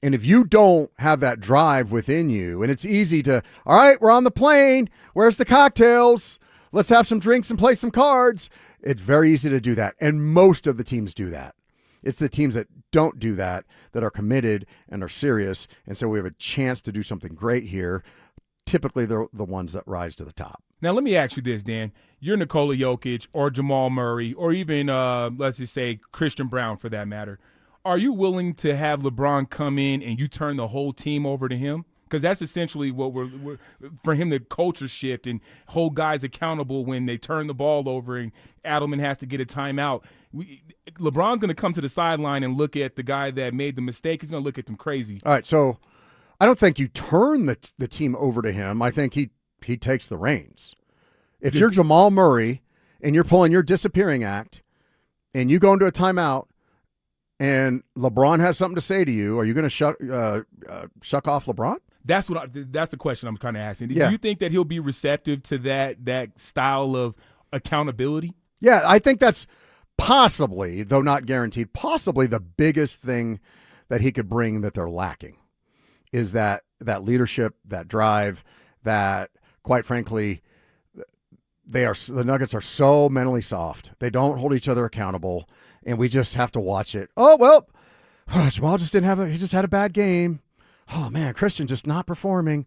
S7: And if you don't have that drive within you, and it's easy to, all right, we're on the plane. Where's the cocktails? Let's have some drinks and play some cards. It's very easy to do that. And most of the teams do that. It's the teams that don't do that are committed and are serious. And so we have a chance to do something great here. Typically, they're the ones that rise to the top.
S9: Now, let me ask you this, Dan. You're Nikola Jokic or Jamal Murray or even, let's just say, Christian Brown for that matter. Are you willing to have LeBron come in and you turn the whole team over to him? Because that's essentially what we're for him to culture shift and hold guys accountable when they turn the ball over and Adelman has to get a timeout. LeBron's going to come to the sideline and look at the guy that made the mistake. He's going to look at them crazy.
S7: All right, so I don't think you turn the team over to him. I think he takes the reins. If you're Jamal Murray and you're pulling your disappearing act and you go into a timeout and LeBron has something to say to you, are you going to shuck off LeBron?
S9: That's the question I'm kind of asking.
S7: Yeah.
S9: Do you think that he'll be receptive to that style of accountability?
S7: Yeah, I think that's possibly, though not guaranteed, possibly the biggest thing that he could bring that they're lacking is that leadership, that drive, that, quite frankly, the Nuggets are so mentally soft. They don't hold each other accountable, and we just have to watch it. Oh, well, Jamal just he just had a bad game. Oh, man, Christian just not performing.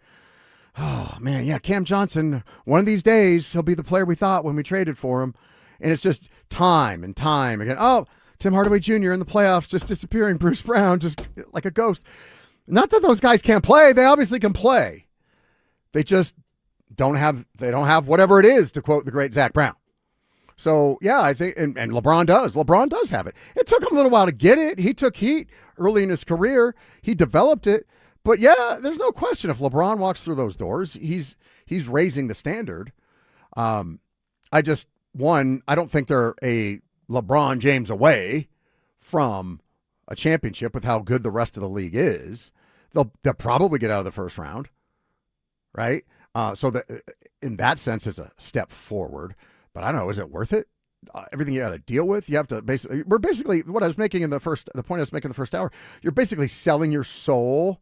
S7: Oh, man, yeah, Cam Johnson, one of these days, he'll be the player we thought when we traded for him. And it's just time and time again. Oh, Tim Hardaway Jr. in the playoffs just disappearing. Bruce Brown just like a ghost. Not that those guys can't play. They obviously can play. They just don't have whatever it is, to quote the great Zach Brown. So, yeah, I think, and LeBron does. LeBron does have it. It took him a little while to get it. He took heat early in his career. He developed it. But, yeah, there's no question if LeBron walks through those doors, he's raising the standard. I don't think they're a LeBron James away from a championship with how good the rest of the league is. They'll probably get out of the first round, right? So that in that sense, it's a step forward. But I don't know, is it worth it? Everything you got to deal with, you have to basically. What I was making the point I was making in the first hour. You're basically selling your soul,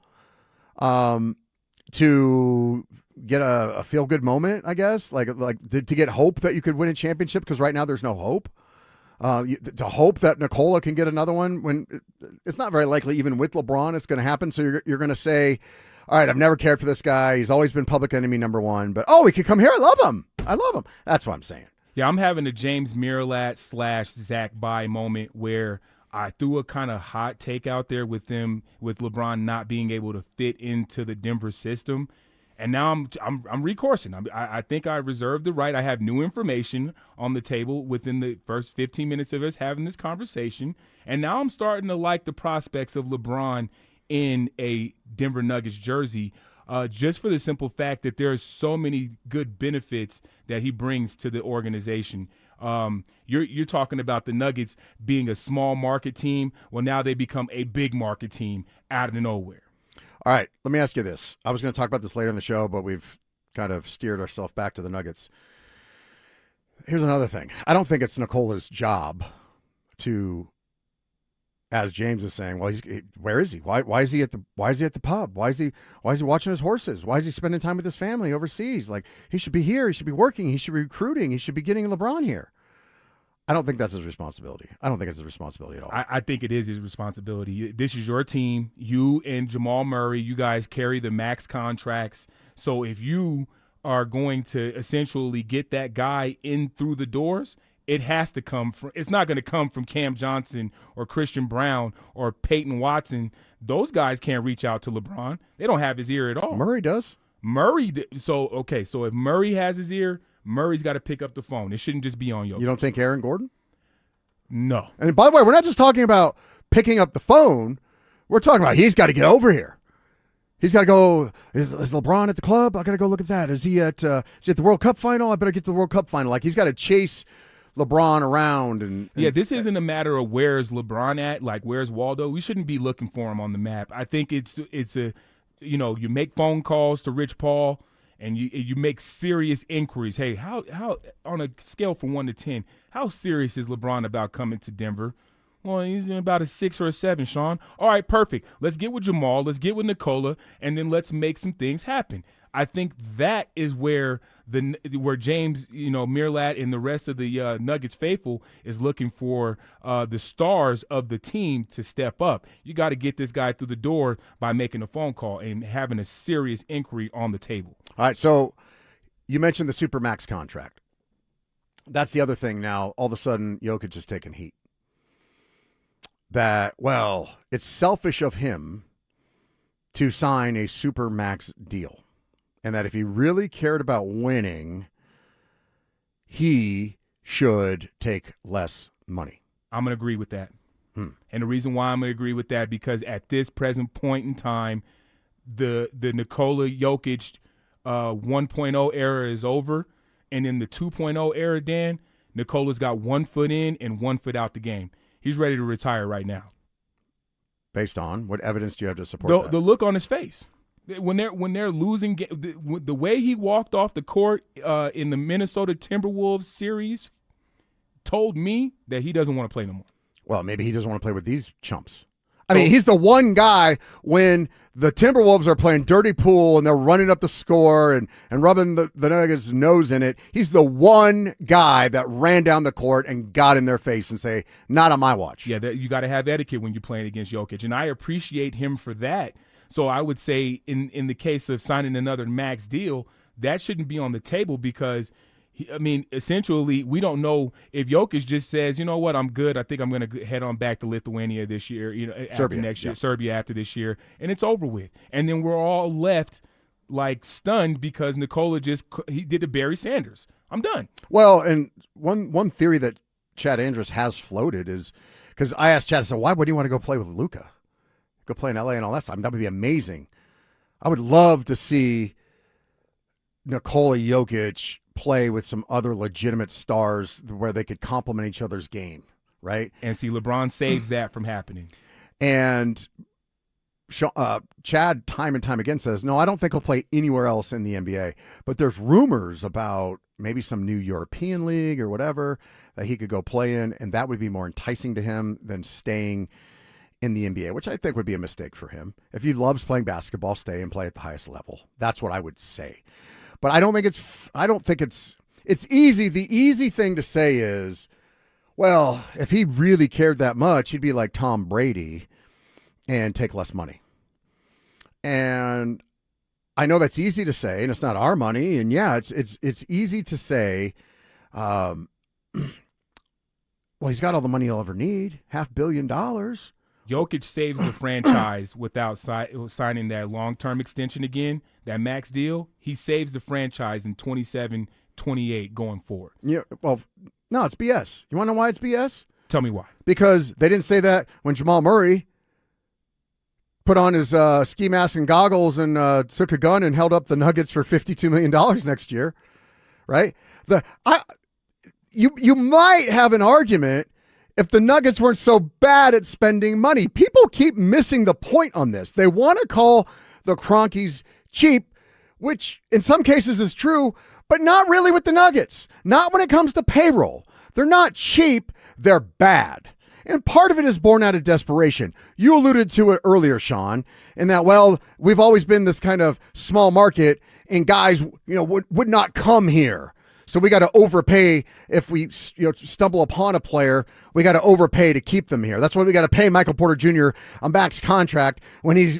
S7: to get a feel good moment, I guess, like to get hope that you could win a championship, because right now there's no hope. To hope that Nikola can get another one when it's not very likely, even with LeBron, it's going to happen. So you're going to say, all right, I've never cared for this guy. He's always been public enemy number one, but he could come here. I love him. That's what I'm saying.
S9: Yeah, I'm having a James Miralat / Zach By moment where I threw a kind of hot take out there with LeBron not being able to fit into the Denver system. And now I'm recoursing. I think I reserved the right. I have new information on the table within the first 15 minutes of us having this conversation. And now I'm starting to like the prospects of LeBron in a Denver Nuggets jersey, just for the simple fact that there are so many good benefits that he brings to the organization. You're talking about the Nuggets being a small market team. Well, now they become a big market team out of nowhere.
S7: All right, let me ask you this. I was going to talk about this later in the show, but we've kind of steered ourselves back to the Nuggets. Here's another thing. I don't think it's Nikola's job to, as James is saying, well, where is he? Why is he at the pub? Why is he watching his horses? Why is he spending time with his family overseas? Like, he should be here. He should be working. He should be recruiting. He should be getting LeBron here. I don't think that's his responsibility. I don't think it's his responsibility at all.
S9: I think it is his responsibility. This is your team. You and Jamal Murray, you guys carry the max contracts. So if you are going to essentially get that guy in through the doors, it has to come from – it's not going to come from Cam Johnson or Christian Brown or Payton Watson. Those guys can't reach out to LeBron. They don't have his ear at all.
S7: Murray does.
S9: So if Murray has his ear – Murray's got to pick up the phone. It shouldn't just be on Jokic.
S7: You don't think Aaron Gordon?
S9: No.
S7: And by the way, we're not just talking about picking up the phone. We're talking about he's got to get over here. He's got to go. Is LeBron at the club? I got to go look at that. Is he at the World Cup final? I better get to the World Cup final. Like, he's got to chase LeBron around. And
S9: yeah, this isn't a matter of where's LeBron at, like where's Waldo. We shouldn't be looking for him on the map. I think it's a, you make phone calls to Rich Paul. And you make serious inquiries. Hey, how on a scale from 1 to 10, how serious is LeBron about coming to Denver? Well, he's about a 6 or a 7, Sean. All right, perfect. Let's get with Jamal. Let's get with Nikola, and then let's make some things happen. I think that is where James, Miralat and the rest of the Nuggets faithful is looking for the stars of the team to step up. You got to get this guy through the door by making a phone call and having a serious inquiry on the table.
S7: All right, so you mentioned the Supermax contract. That's the other thing now. All of a sudden, Jokic is taking heat. That, well, it's selfish of him to sign a Supermax deal. And that if he really cared about winning, he should take less money.
S9: I'm going to agree with that. And the reason why I'm going to agree with that, because at this present point in time, the Nikola Jokic 1.0 era is over, and in the 2.0 era, Dan, Nikola's got 1 foot in and 1 foot out the game. He's ready to retire right now.
S7: Based on what evidence do you have to support that?
S9: The look on his face when they're losing, the way he walked off the court in the Minnesota Timberwolves series told me that he doesn't want to play no more.
S7: Well, maybe he doesn't want to play with these chumps. I mean, he's the one guy when the Timberwolves are playing dirty pool and they're running up the score and rubbing the Nuggets' nose in it. He's the one guy that ran down the court and got in their face and say, not on my watch.
S9: Yeah, you got to have etiquette when you're playing against Jokic, and I appreciate him for that. So I would say in the case of signing another max deal, that shouldn't be on the table because – essentially, we don't know if Jokic just says, you know what, I'm good. I think I'm going to head on back to Lithuania this year,
S7: Serbia,
S9: after next year, Serbia after this year, and it's over with. And then we're all left like stunned because Nikola he did to Barry Sanders. I'm done.
S7: Well, and one theory that Chad Andrus has floated is because I asked Chad, I said, why would you want to go play with Luka? Go play in LA and all that stuff. That would be amazing. I would love to see Nikola Jokic play with some other legitimate stars where they could complement each other's game, right?
S9: And see, LeBron saves that from happening.
S7: And Chad, time and time again, says, no, I don't think he'll play anywhere else in the NBA. But there's rumors about maybe some new European league or whatever that he could go play in, and that would be more enticing to him than staying in the NBA, which I think would be a mistake for him. If he loves playing basketball, stay and play at the highest level. That's what I would say. But I don't think it's easy. The easy thing to say is, well, if he really cared that much, he'd be like Tom Brady and take less money. And I know that's easy to say, and it's not our money. And yeah, it's easy to say, well, he's got all the money he'll ever need, $500 million.
S9: Jokic saves the franchise without signing that long-term extension again, that max deal. He saves the franchise in 27, 28 going forward.
S7: Yeah, well, no, it's BS. You want to know why it's BS?
S9: Tell me why.
S7: Because they didn't say that when Jamal Murray put on his ski mask and goggles and took a gun and held up the Nuggets for $52 million next year, right? You might have an argument if the Nuggets weren't so bad at spending money. People keep missing the point on this. They want to call the Cronkies cheap, which in some cases is true, but not really with the Nuggets. Not when it comes to payroll. They're not cheap, they're bad. And part of it is born out of desperation. You alluded to it earlier, Sean, in that, well, we've always been this kind of small market and guys, would not come here. So we got to overpay if we stumble upon a player. We got to overpay to keep them here. That's why we got to pay Michael Porter Jr. a max contract when he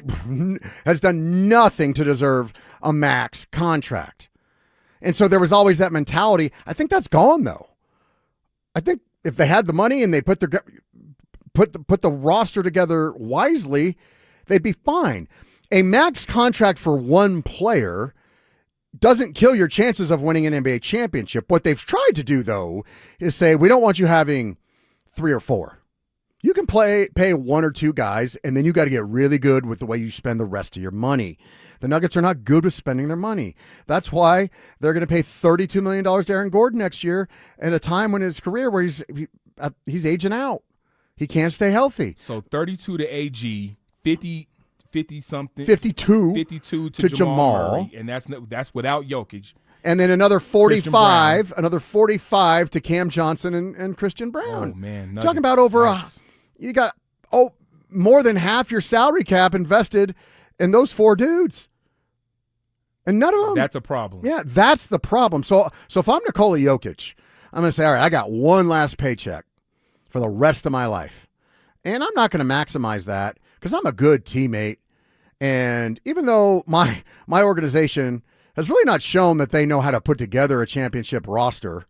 S7: has done nothing to deserve a max contract. And so there was always that mentality. I think that's gone, though. I think if they had the money and they put the roster together wisely, they'd be fine. A max contract for one player doesn't kill your chances of winning an NBA championship. What they've tried to do, though, is say, we don't want you having 3 or 4. You can pay 1 or 2 guys, and then you got to get really good with the way you spend the rest of your money. The Nuggets are not good with spending their money. That's why they're going to pay $32 million to Aaron Gordon next year at a time in his career where he's aging out. He can't stay healthy.
S9: So 32 to AG, 50-something.
S7: 52
S9: to Jamal Murray, and that's without Jokic.
S7: And then another 45 to Cam Johnson and Christian Brown.
S9: Oh, man.
S7: Nuggets, talking about you got more than half your salary cap invested in those 4 dudes. And none of them.
S9: That's a problem.
S7: Yeah, that's the problem. So if I'm Nikola Jokic, I'm going to say, all right, I got one last paycheck for the rest of my life. And I'm not going to maximize that because I'm a good teammate. And even though my organization has really not shown that they know how to put together a championship roster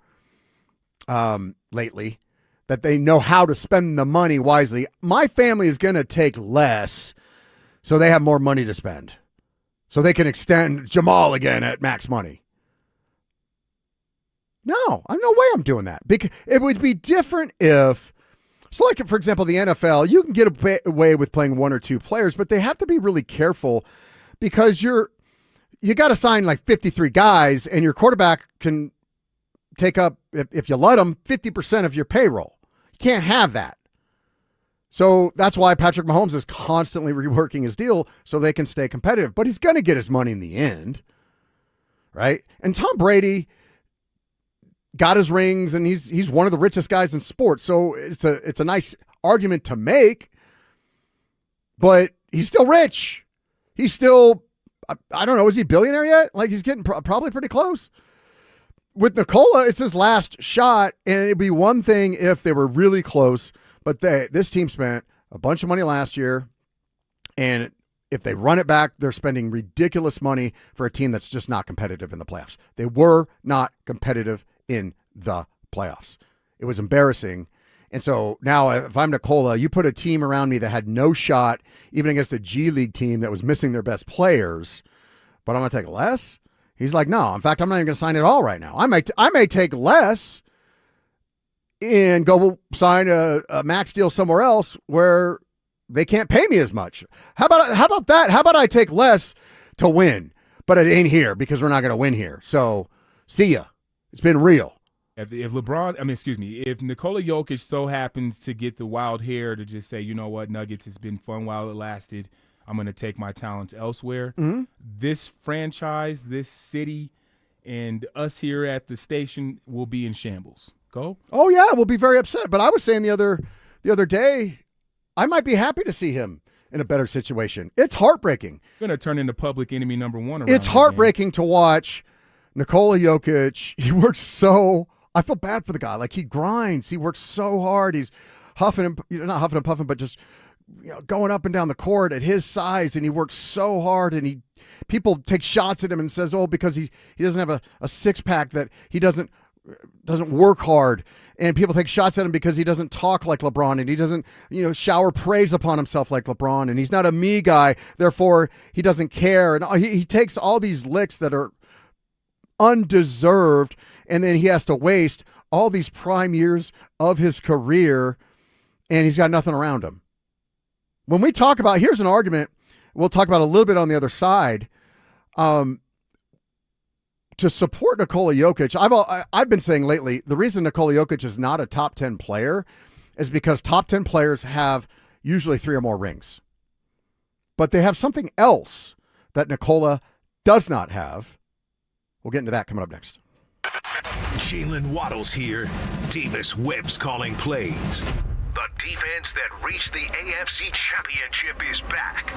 S7: lately, that they know how to spend the money wisely, my family is going to take less so they have more money to spend. So they can extend Jamal again at max money. No way I'm doing that. Because it would be different if, so like, for example, the NFL, you can get away with playing 1 or 2 players, but they have to be really careful because you got to sign like 53 guys, and your quarterback can take up, if you let him, 50% of your payroll. You can't have that. So that's why Patrick Mahomes is constantly reworking his deal so they can stay competitive. But he's going to get his money in the end, right? And Tom Brady got his rings, and he's one of the richest guys in sports. So it's a nice argument to make, but he's still rich. He's still, I don't know, is he a billionaire yet? Like, he's getting probably pretty close. With Nikola, it's his last shot, and it'd be one thing if they were really close, but this team spent a bunch of money last year, and if they run it back, they're spending ridiculous money for a team that's just not competitive in the playoffs. They were not competitive in the playoffs. It was embarrassing. And so now if I'm Nikola, you put a team around me that had no shot, even against a G League team that was missing their best players, but I'm going to take less? He's like, no. In fact, I'm not even going to sign it all right now. I may take less and go sign a max deal somewhere else where they can't pay me as much. How about that? How about I take less to win, but it ain't here because we're not going to win here. So see ya. It's been real.
S9: If Nikola Jokic so happens to get the wild hair to just say, you know what, Nuggets, it's been fun while it lasted, I'm going to take my talents elsewhere.
S7: Mm-hmm.
S9: This franchise, this city, and us here at the station will be in shambles. Go.
S7: Oh, yeah, we'll be very upset. But I was saying the other day, I might be happy to see him in a better situation. It's heartbreaking.
S9: Going to turn into public enemy number one.
S7: It's heartbreaking to watch Nikola Jokic. He works so – I feel bad for the guy. Like, he grinds. He works so hard. He's huffing and – not huffing and puffing, but just – going up and down the court at his size, and he works so hard, and people take shots at him and says, oh, because he doesn't have a six-pack, that he doesn't work hard, and people take shots at him because he doesn't talk like LeBron, and he doesn't shower praise upon himself like LeBron, and he's not a me guy, therefore he doesn't care, and he takes all these licks that are undeserved, and then he has to waste all these prime years of his career, and he's got nothing around him. When we talk about, here's an argument, we'll talk about a little bit on the other side, to support Nikola Jokic. I've been saying lately, the reason Nikola Jokic is not a top 10 player is because top 10 players have usually 3 or more rings. But they have something else that Nikola does not have. We'll get into that coming up next.
S6: Jalen Waddle's here. Davis Webb's calling plays. The defense that reached the AFC Championship is back.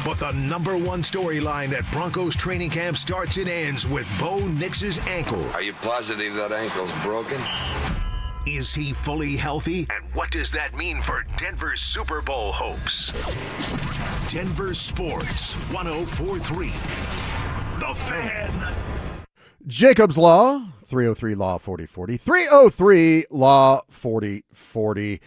S6: But the number one storyline at Broncos training camp starts and ends with Bo Nix's ankle.
S1: Are you positive that ankle's broken?
S6: Is he fully healthy? And what does that mean for Denver's Super Bowl hopes? Denver Sports 104.3. The Fan.
S7: Jacob's Law, 303 Law 4040. 303 Law 4040.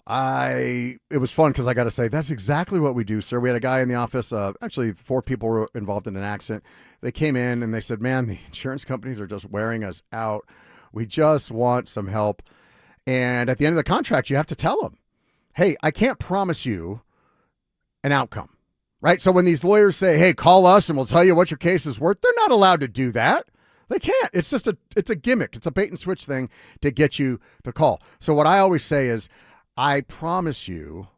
S7: It was fun because I got to say, that's exactly what we do, sir. We had a guy in the office, actually 4 people were involved in an accident. They came in and they said, man, the insurance companies are just wearing us out. We just want some help. And at the end of the contract, you have to tell them, hey, I can't promise you an outcome, right? So when these lawyers say, hey, call us and we'll tell you what your case is worth, they're not allowed to do that. They can't. It's just it's a gimmick. It's a bait and switch thing to get you the call. So what I always say is, I promise you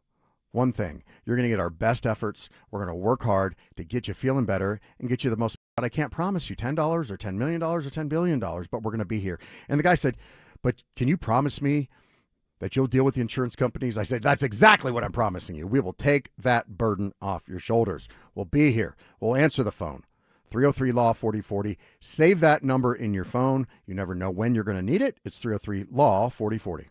S7: one thing. You're going to get our best efforts. We're going to work hard to get you feeling better and get you the most. But I can't promise you $10 or $10 million or $10 billion, but we're going to be here. And the guy said, but can you promise me that you'll deal with the insurance companies? I said, that's exactly what I'm promising you. We will take that burden off your shoulders. We'll be here. We'll answer the phone. 303 Law 4040. Save that number in your phone. You never know when you're going to need it. It's 303 Law 4040.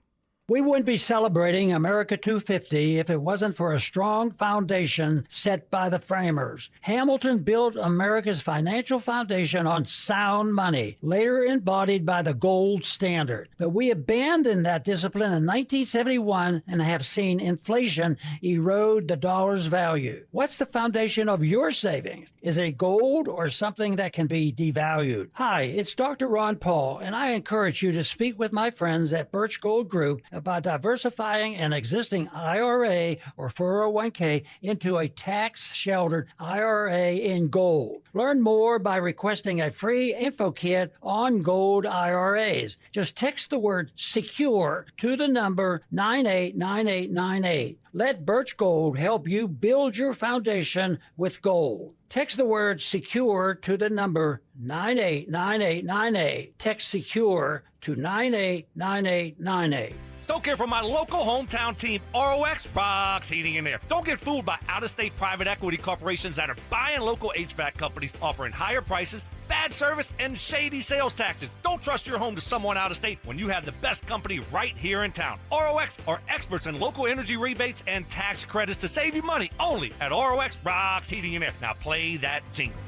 S8: We wouldn't be celebrating America 250 if it wasn't for a strong foundation set by the framers. Hamilton built America's financial foundation on sound money, later embodied by the gold standard. But we abandoned that discipline in 1971 and have seen inflation erode the dollar's value. What's the foundation of your savings? Is it gold or something that can be devalued? Hi, it's Dr. Ron Paul, and I encourage you to speak with my friends at Birch Gold Group by diversifying an existing IRA or 401k into a tax-sheltered IRA in gold. Learn more by requesting a free info kit on gold IRAs. Just text the word SECURE to the number 989898. Let Birch Gold help you build your foundation with gold. Text the word SECURE to the number 989898. Text SECURE to 989898.
S18: Don't care for my local hometown team, ROX rocks heating and air. Don't get fooled by out-of-state private equity corporations that are buying local HVAC companies, offering higher prices, bad service, and shady sales tactics. Don't trust your home to someone out of state when you have the best company right here in town. ROX are experts in local energy rebates and tax credits to save you money only at ROX rocks heating and air. Now play that jingle.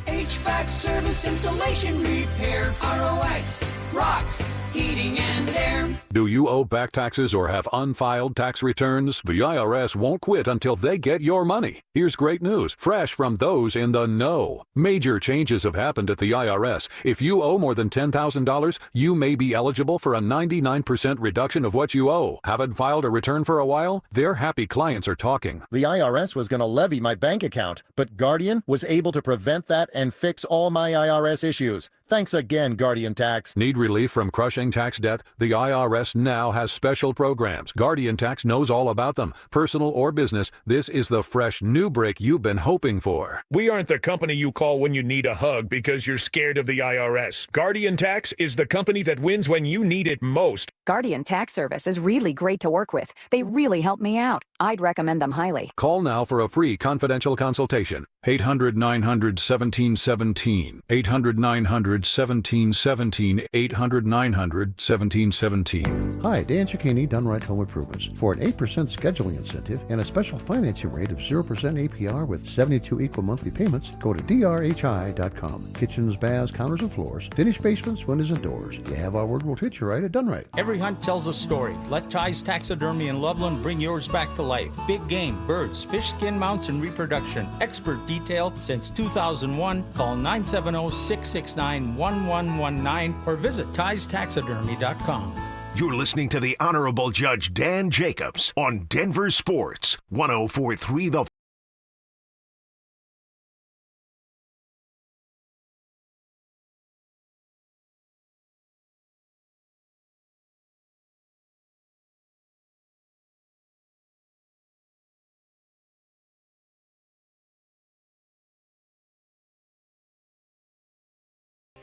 S10: HVAC service, installation, repair. ROX rocks heating and air.
S11: Do you owe back taxes or have unfiled tax returns? The IRS won't quit until they get your money. Here's great news, fresh from those in the know. Major changes have happened at the IRS. If you owe more than $10,000, you may be eligible for a 99% reduction of what you owe. Haven't filed a return for a while? Their happy clients are talking.
S12: The IRS was going to levy my bank account, but Guardian was able to prevent that and fix all my IRS issues. Thanks again, Guardian Tax.
S11: Need relief from crushing tax debt? The IRS now has special programs. Guardian Tax knows all about them. Personal or business, this is the fresh new break you've been hoping for.
S13: We aren't the company you call when you need a hug because you're scared of the IRS. Guardian Tax is the company that wins when you need it most.
S14: Guardian Tax Service is really great to work with. They really help me out. I'd recommend them highly.
S11: Call now for a free confidential consultation. 800-900-1717. 800-900-1717. 800-900-1717.
S16: Hi, Dan Cicchini, Done Right Home Improvements. For an 8% scheduling incentive and a special financing rate of 0% APR with 72 equal monthly payments, go to drhi.com. Kitchens, baths, counters, and floors. Finished basements, windows, and doors. You have our word, we'll treat you right at Done Right.
S27: Every hunt tells a story. Let Ty's Taxidermy in Loveland bring yours back to life. Big game, birds, fish skin mounts, and reproduction. Expert detail since 2001. Call 970-669-1119 or visit Ty'sTaxidermy.com.
S6: You're listening to the Honorable Judge Dan Jacobs on Denver Sports 104.3 The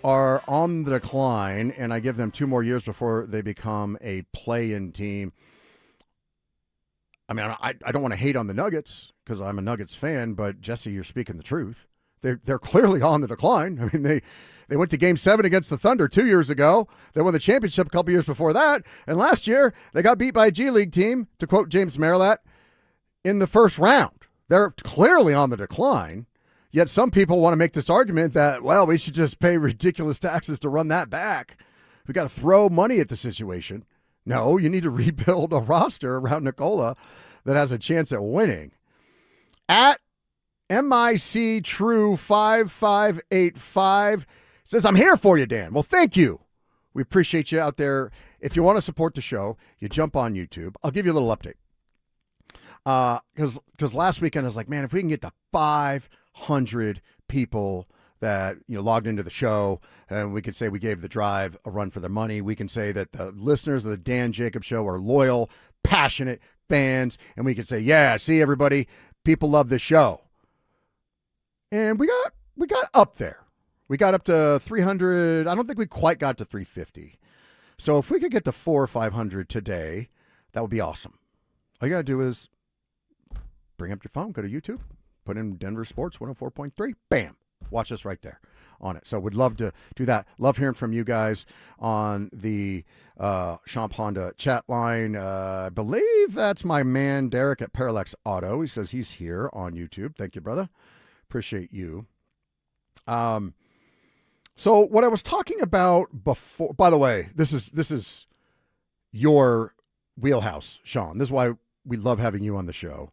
S7: are on the decline, and I give them 2 more years before they become a play-in team. I mean, I don't want to hate on the Nuggets because I'm a Nuggets fan, but Jesse, you're speaking the truth. They're clearly on the decline. I mean, they went to Game 7 against the Thunder 2 years ago. They won the championship a couple years before that, and last year they got beat by a G League team, to quote James Merrillat, in the first round. They're clearly on the decline. Yet some people want to make this argument that, well, we should just pay ridiculous taxes to run that back. We got to throw money at the situation. No, you need to rebuild a roster around Nikola that has a chance at winning. At MIC True 5585 says, I'm here for you, Dan. Well, thank you. We appreciate you out there. If you want to support the show, you jump on YouTube. I'll give you a little update. Because last weekend I was like, man, if we can get to 500 people that logged into the show, and we could say we gave the drive a run for their money. We can say that the listeners of the Dan Jacobs Show are loyal, passionate fans, and we can say, yeah, see everybody, people love this show. And we got up there. We got up to 300. I don't think we quite got to 350. So if we could get to 400 or 500 today, that would be awesome. All you got to do is bring up your phone, go to YouTube, put in Denver Sports 104.3, bam, watch us right there on it. So we'd love to do that. Love hearing from you guys on the Champ Honda chat line. I believe that's my man Derek at Parallax Auto. He says he's here on YouTube. Thank you, brother. Appreciate you. So what I was talking about before, by the way, this is your wheelhouse, Sean. This is why we love having you on the show.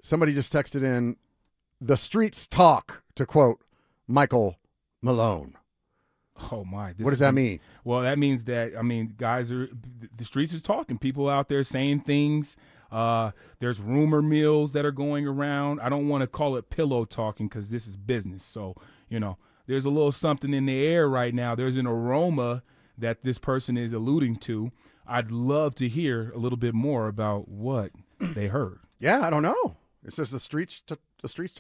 S7: Somebody just texted in, the streets talk, to quote Michael Malone.
S9: Oh my!
S7: What does that mean?
S9: Well, that means that guys the streets is talking. People out there saying things. There's rumor mills that are going around. I don't want to call it pillow talking because this is business. So there's a little something in the air right now. There's an aroma that this person is alluding to. I'd love to hear a little bit more about what they heard.
S7: Yeah, I don't know. It's just the streets talk.
S9: The streets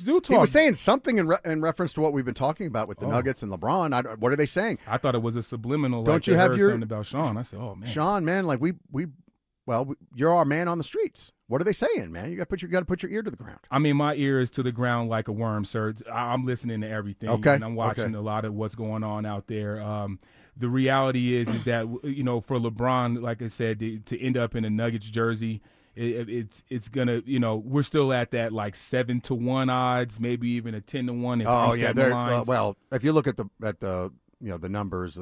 S9: do talk.
S7: He was saying something in reference to what we've been talking about with the Nuggets and LeBron. What are they saying?
S9: I thought it was a subliminal.
S7: Don't you have
S9: something about Sean? I said, oh man,
S7: Sean, man, like you're our man on the streets. What are they saying, man? You got to put your ear to the ground.
S9: My ear is to the ground like a worm, sir. I'm listening to everything.
S7: Okay.
S9: And I'm watching a lot of what's going on out there. The reality is that for LeBron, like I said, to end up in a Nuggets jersey. It's gonna we're still at that like 7-1 odds, maybe even a 10-1.
S7: Oh yeah, well if you look at the numbers,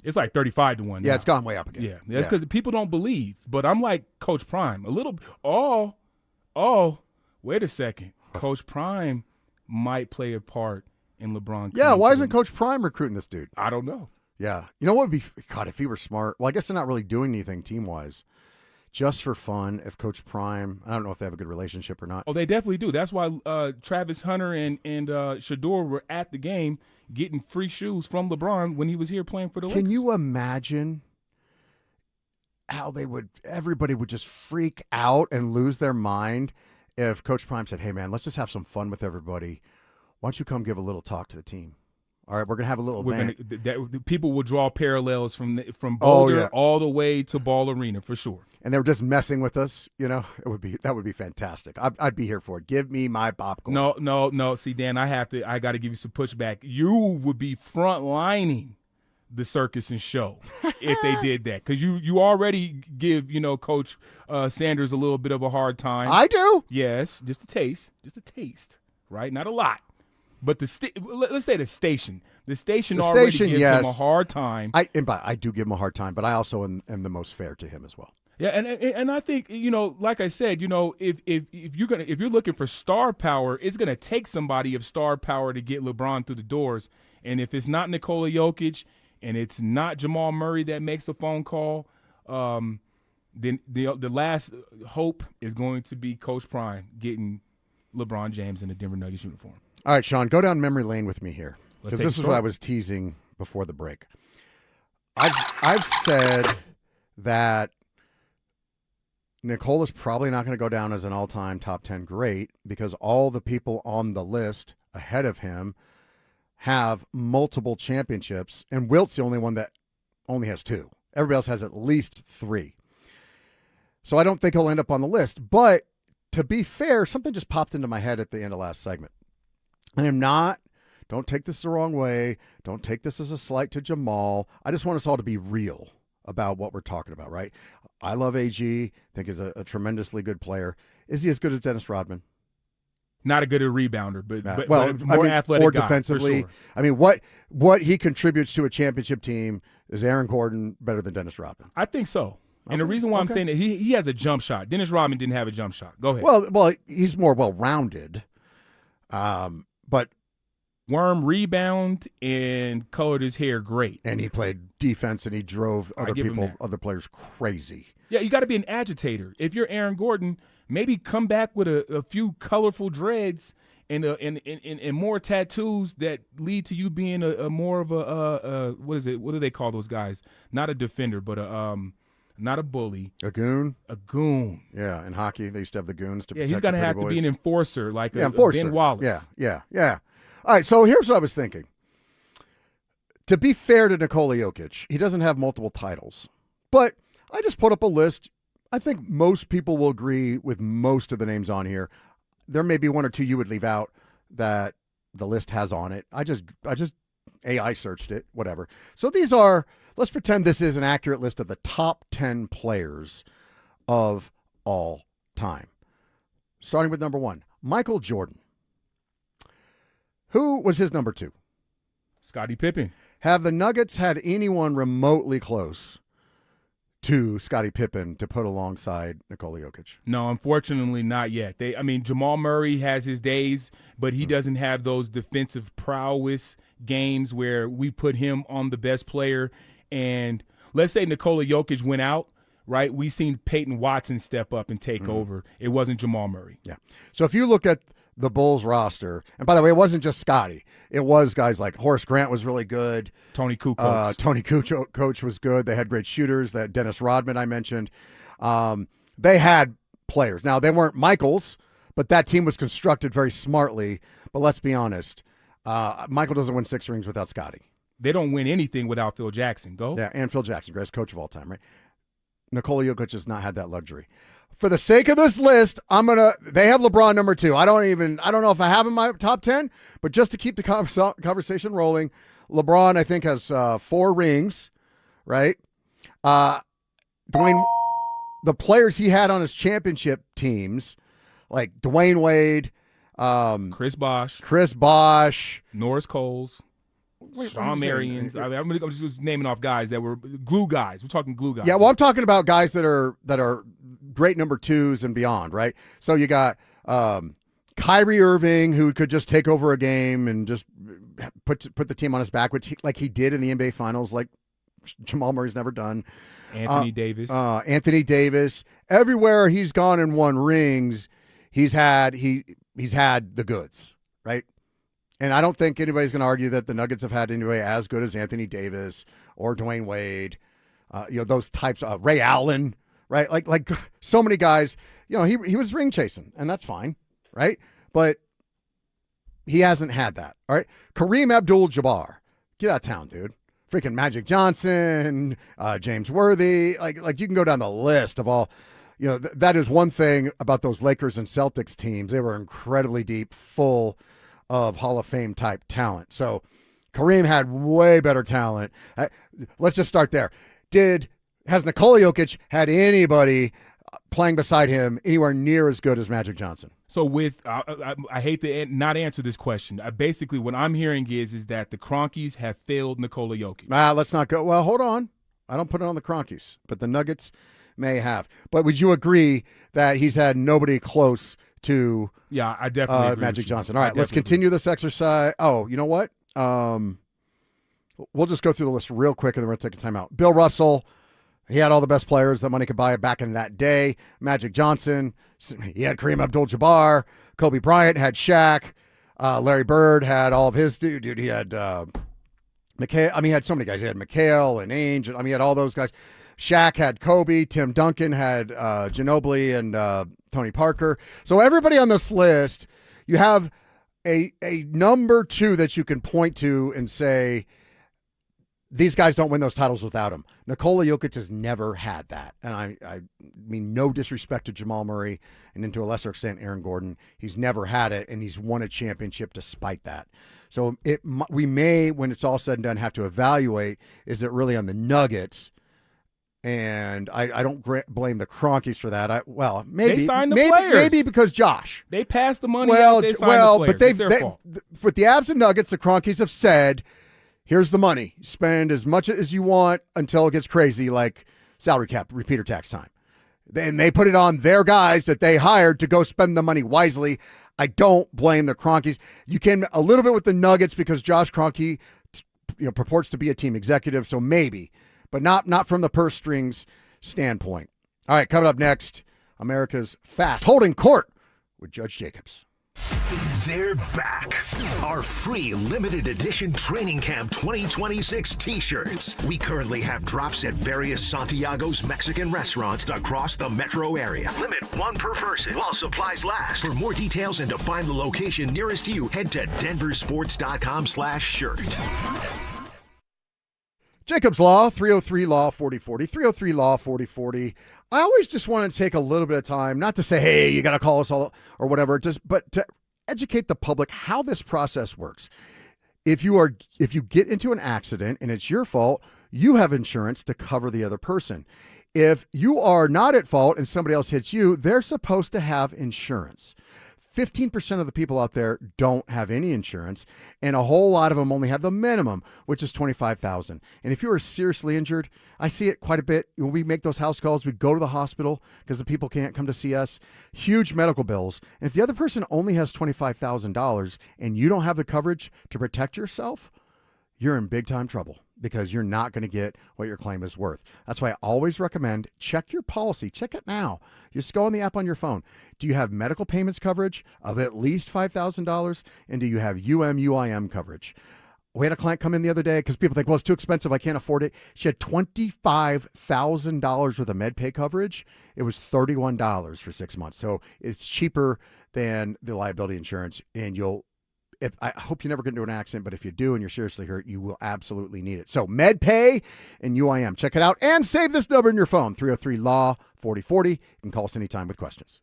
S9: it's like 35-1.
S7: Yeah, it's gone way up again.
S9: Yeah, that's because people don't believe. But I'm like Coach Prime, a little. Wait a second, Coach Prime might play a part in LeBron.
S7: Yeah, why isn't Coach Prime recruiting this dude?
S9: I don't know.
S7: Yeah, what would be God if he were smart? Well, I guess they're not really doing anything team wise. Just for fun, if Coach Prime, I don't know if they have a good relationship or not.
S9: Oh, they definitely do. That's why Travis Hunter and Shador were at the game getting free shoes from LeBron when he was here playing for the Lakers.
S7: Can you imagine how everybody would just freak out and lose their mind if Coach Prime said, hey, man, let's just have some fun with everybody. Why don't you come give a little talk to the team? All right, we're going to have a little event.
S9: People will draw parallels from Boulder all the way to Ball Arena for sure.
S7: And they were just messing with us, that would be fantastic. I'd be here for it. Give me my popcorn.
S9: No. See, Dan, I got to give you some pushback. You would be front-lining the circus and show if they did that, because you already give Coach Sanders a little bit of a hard time.
S7: I do.
S9: Yes, just a taste, right? Not a lot. But let's say the station already gives him a hard time.
S7: I do give him a hard time, but I also am the most fair to him as well.
S9: Yeah, and I think like I said, if you're looking for star power, it's gonna take somebody of star power to get LeBron through the doors. And if it's not Nikola Jokic and it's not Jamal Murray that makes a phone call, then the last hope is going to be Coach Prime getting LeBron James in a Denver Nuggets uniform.
S7: All right, Sean, go down memory lane with me here, because this is what I was teasing before the break. I've said that Nikola's probably not going to go down as an all-time top 10 great because all the people on the list ahead of him have multiple championships, and Wilt's the only one that only has 2. Everybody else has at least 3. So I don't think he'll end up on the list. But to be fair, something just popped into my head at the end of last segment. And don't take this the wrong way. Don't take this as a slight to Jamal. I just want us all to be real about what we're talking about, right? I love AG, think he's a tremendously good player. Is he as good as Dennis Rodman?
S9: Not a good rebounder, but more athletic
S7: or
S9: guy,
S7: defensively.
S9: for sure.
S7: What he contributes to a championship team, is Aaron Gordon better than Dennis Rodman?
S9: I think so. And the reason why I'm saying that, he has a jump shot. Dennis Rodman didn't have a jump shot. Go ahead.
S7: Well, he's more well-rounded. But
S9: Worm rebound and colored his hair great.
S7: And he played defense and he drove other players crazy.
S9: Yeah, you got to be an agitator. If you're Aaron Gordon, maybe come back with a few colorful dreads and more tattoos that lead to you being a more of a what is it? What do they call those guys? Not a defender, but not a bully.
S7: A goon?
S9: A goon.
S7: Yeah, in hockey, they used to have the goons to protect
S9: he's going to have
S7: boys.
S9: to be an enforcer, like a
S7: enforcer.
S9: Ben Wallace.
S7: Yeah. All right, so here's what I was thinking. To be fair to Nikola Jokic, he doesn't have multiple titles. But I just put up a list. I think most people will agree with most of the names on here. There may be 1 or 2 you would leave out that the list has on it. I just AI searched it, whatever. So these are, let's pretend this is an accurate list of the top 10 players of all time. Starting with number 1, Michael Jordan. Who was his number 2?
S9: Scottie Pippen.
S7: Have the Nuggets had anyone remotely close to Scottie Pippen to put alongside Nikola Jokic?
S9: No, unfortunately not yet. Jamal Murray has his days, but he doesn't have those defensive prowess games where we put him on the best player. And let's say Nikola Jokic went out, right? We seen Peyton Watson step up and take over. It wasn't Jamal Murray.
S7: Yeah. So if you look at the Bulls roster, and by the way, it wasn't just Scottie. It was guys like Horace Grant was really good.
S9: Tony Kukoc.
S7: Tony Kukoc was good. They had great shooters. That Dennis Rodman I mentioned. They had players. Now, they weren't Michaels, but that team was constructed very smartly. But let's be honest. Michael doesn't win 6 rings without Scottie.
S9: They don't win anything without Phil Jackson. Go.
S7: Yeah, and Phil Jackson, greatest coach of all time, right? Nikola Jokic has not had that luxury. For the sake of this list, they have LeBron number 2. I don't know if I have him in my top 10, but just to keep the conversation rolling, LeBron, I think, has 4 rings, right? Dwayne, the players he had on his championship teams, like Dwayne Wade,
S9: Chris Bosh,
S7: Norris
S9: Coles, Sean Marion. I'm just naming off guys that were glue guys. We're talking glue guys.
S7: Yeah, well, I'm talking about guys that are great number 2s and beyond, right? So you got Kyrie Irving, who could just take over a game and just put the team on his back, which he did in the NBA Finals, like Jamal Murray's never done.
S9: Anthony
S7: Davis. Everywhere he's gone and won rings, he's had the goods, right? And I don't think anybody's going to argue that the Nuggets have had anybody as good as Anthony Davis or Dwayne Wade, those types of Ray Allen, right? Like so many guys, he was ring chasing, and that's fine, right? But he hasn't had that, all right? Kareem Abdul-Jabbar, get out of town, dude. Freaking Magic Johnson, James Worthy, like you can go down the list of all. That is one thing about those Lakers and Celtics teams. They were incredibly deep, full of Hall of Fame type talent. So Kareem had way better talent. Let's just start there. Has Nikola Jokic had anybody playing beside him anywhere near as good as Magic Johnson?
S9: So I hate to not answer this question. Basically, what I'm hearing is that the Cronkies have failed Nikola Jokic.
S7: Let's not go. Well, hold on. I don't put it on the Cronkies, but the Nuggets may have. But would you agree that he's had nobody close to
S9: I definitely agree
S7: Magic
S9: with you.
S7: Johnson? All right, let's continue this exercise. Oh, you know what? We'll just go through the list real quick, and then we're going to take a timeout. Bill Russell, he had all the best players that money could buy back in that day. Magic Johnson, he had Kareem Abdul-Jabbar. Kobe Bryant had Shaq. Larry Bird had all of his dude. He had McHale. He had so many guys. He had McHale and Ainge. He had all those guys. Shaq had Kobe. Tim Duncan had Ginobili and Tony Parker. So everybody on this list, you have a number 2 that you can point to and say, these guys don't win those titles without him. Nikola Jokic has never had that. And I mean, no disrespect to Jamal Murray and to a lesser extent Aaron Gordon. He's never had it, and he's won a championship despite that. So we may, when it's all said and done, have to evaluate, is it really on the Nuggets? And I don't blame the Cronkies for that. Maybe
S9: they signed the players.
S7: Maybe because Josh.
S9: They passed the money out. They signed the players.
S7: But
S9: it's their fault.
S7: With the Avs and Nuggets, the Cronkies have said, here's the money. Spend as much as you want until it gets crazy, like salary cap, repeater tax time. Then they put it on their guys that they hired to go spend the money wisely. I don't blame the Cronkies. You can a little bit with the Nuggets because Josh Kroenke, purports to be a team executive, so maybe, but not from the purse strings standpoint. All right, coming up next, America's Fast Holding Court with Judge Jacobs.
S6: They're back. Our free limited edition training camp 2026 t-shirts. We currently have drops at various Santiago's Mexican restaurants across the metro area. Limit 1 per person while supplies last. For more details and to find the location nearest you, head to DenverSports.com/shirt.
S7: Jacobs Law, 303-LAW-4040, 303-LAW-4040. I always just want to take a little bit of time, not to say, hey, you got to call us all or whatever, but to educate the public how this process works. If you get into an accident and it's your fault, you have insurance to cover the other person. If you are not at fault and somebody else hits you, they're supposed to have insurance. 15% of the people out there don't have any insurance, and a whole lot of them only have the minimum, which is $25,000. And if you are seriously injured, I see it quite a bit. When we make those house calls, we go to the hospital because the people can't come to see us. Huge medical bills. And if the other person only has $25,000 and you don't have the coverage to protect yourself, you're in big time trouble because you're not going to get what your claim is worth. That's why I always recommend check your policy. Check it now. Just go on the app on your phone. Do you have medical payments coverage of at least $5,000? And do you have UM/UIM coverage? We had a client come in the other day because people think, well, it's too expensive. I can't afford it. She had $25,000 worth of MedPay coverage. It was $31 for 6 months. So it's cheaper than the liability insurance. And I hope you never get into an accident, but if you do and you're seriously hurt, you will absolutely need it. So MedPay and UIM. Check it out and save this number in your phone, 303-LAW-4040. You can call us anytime with questions.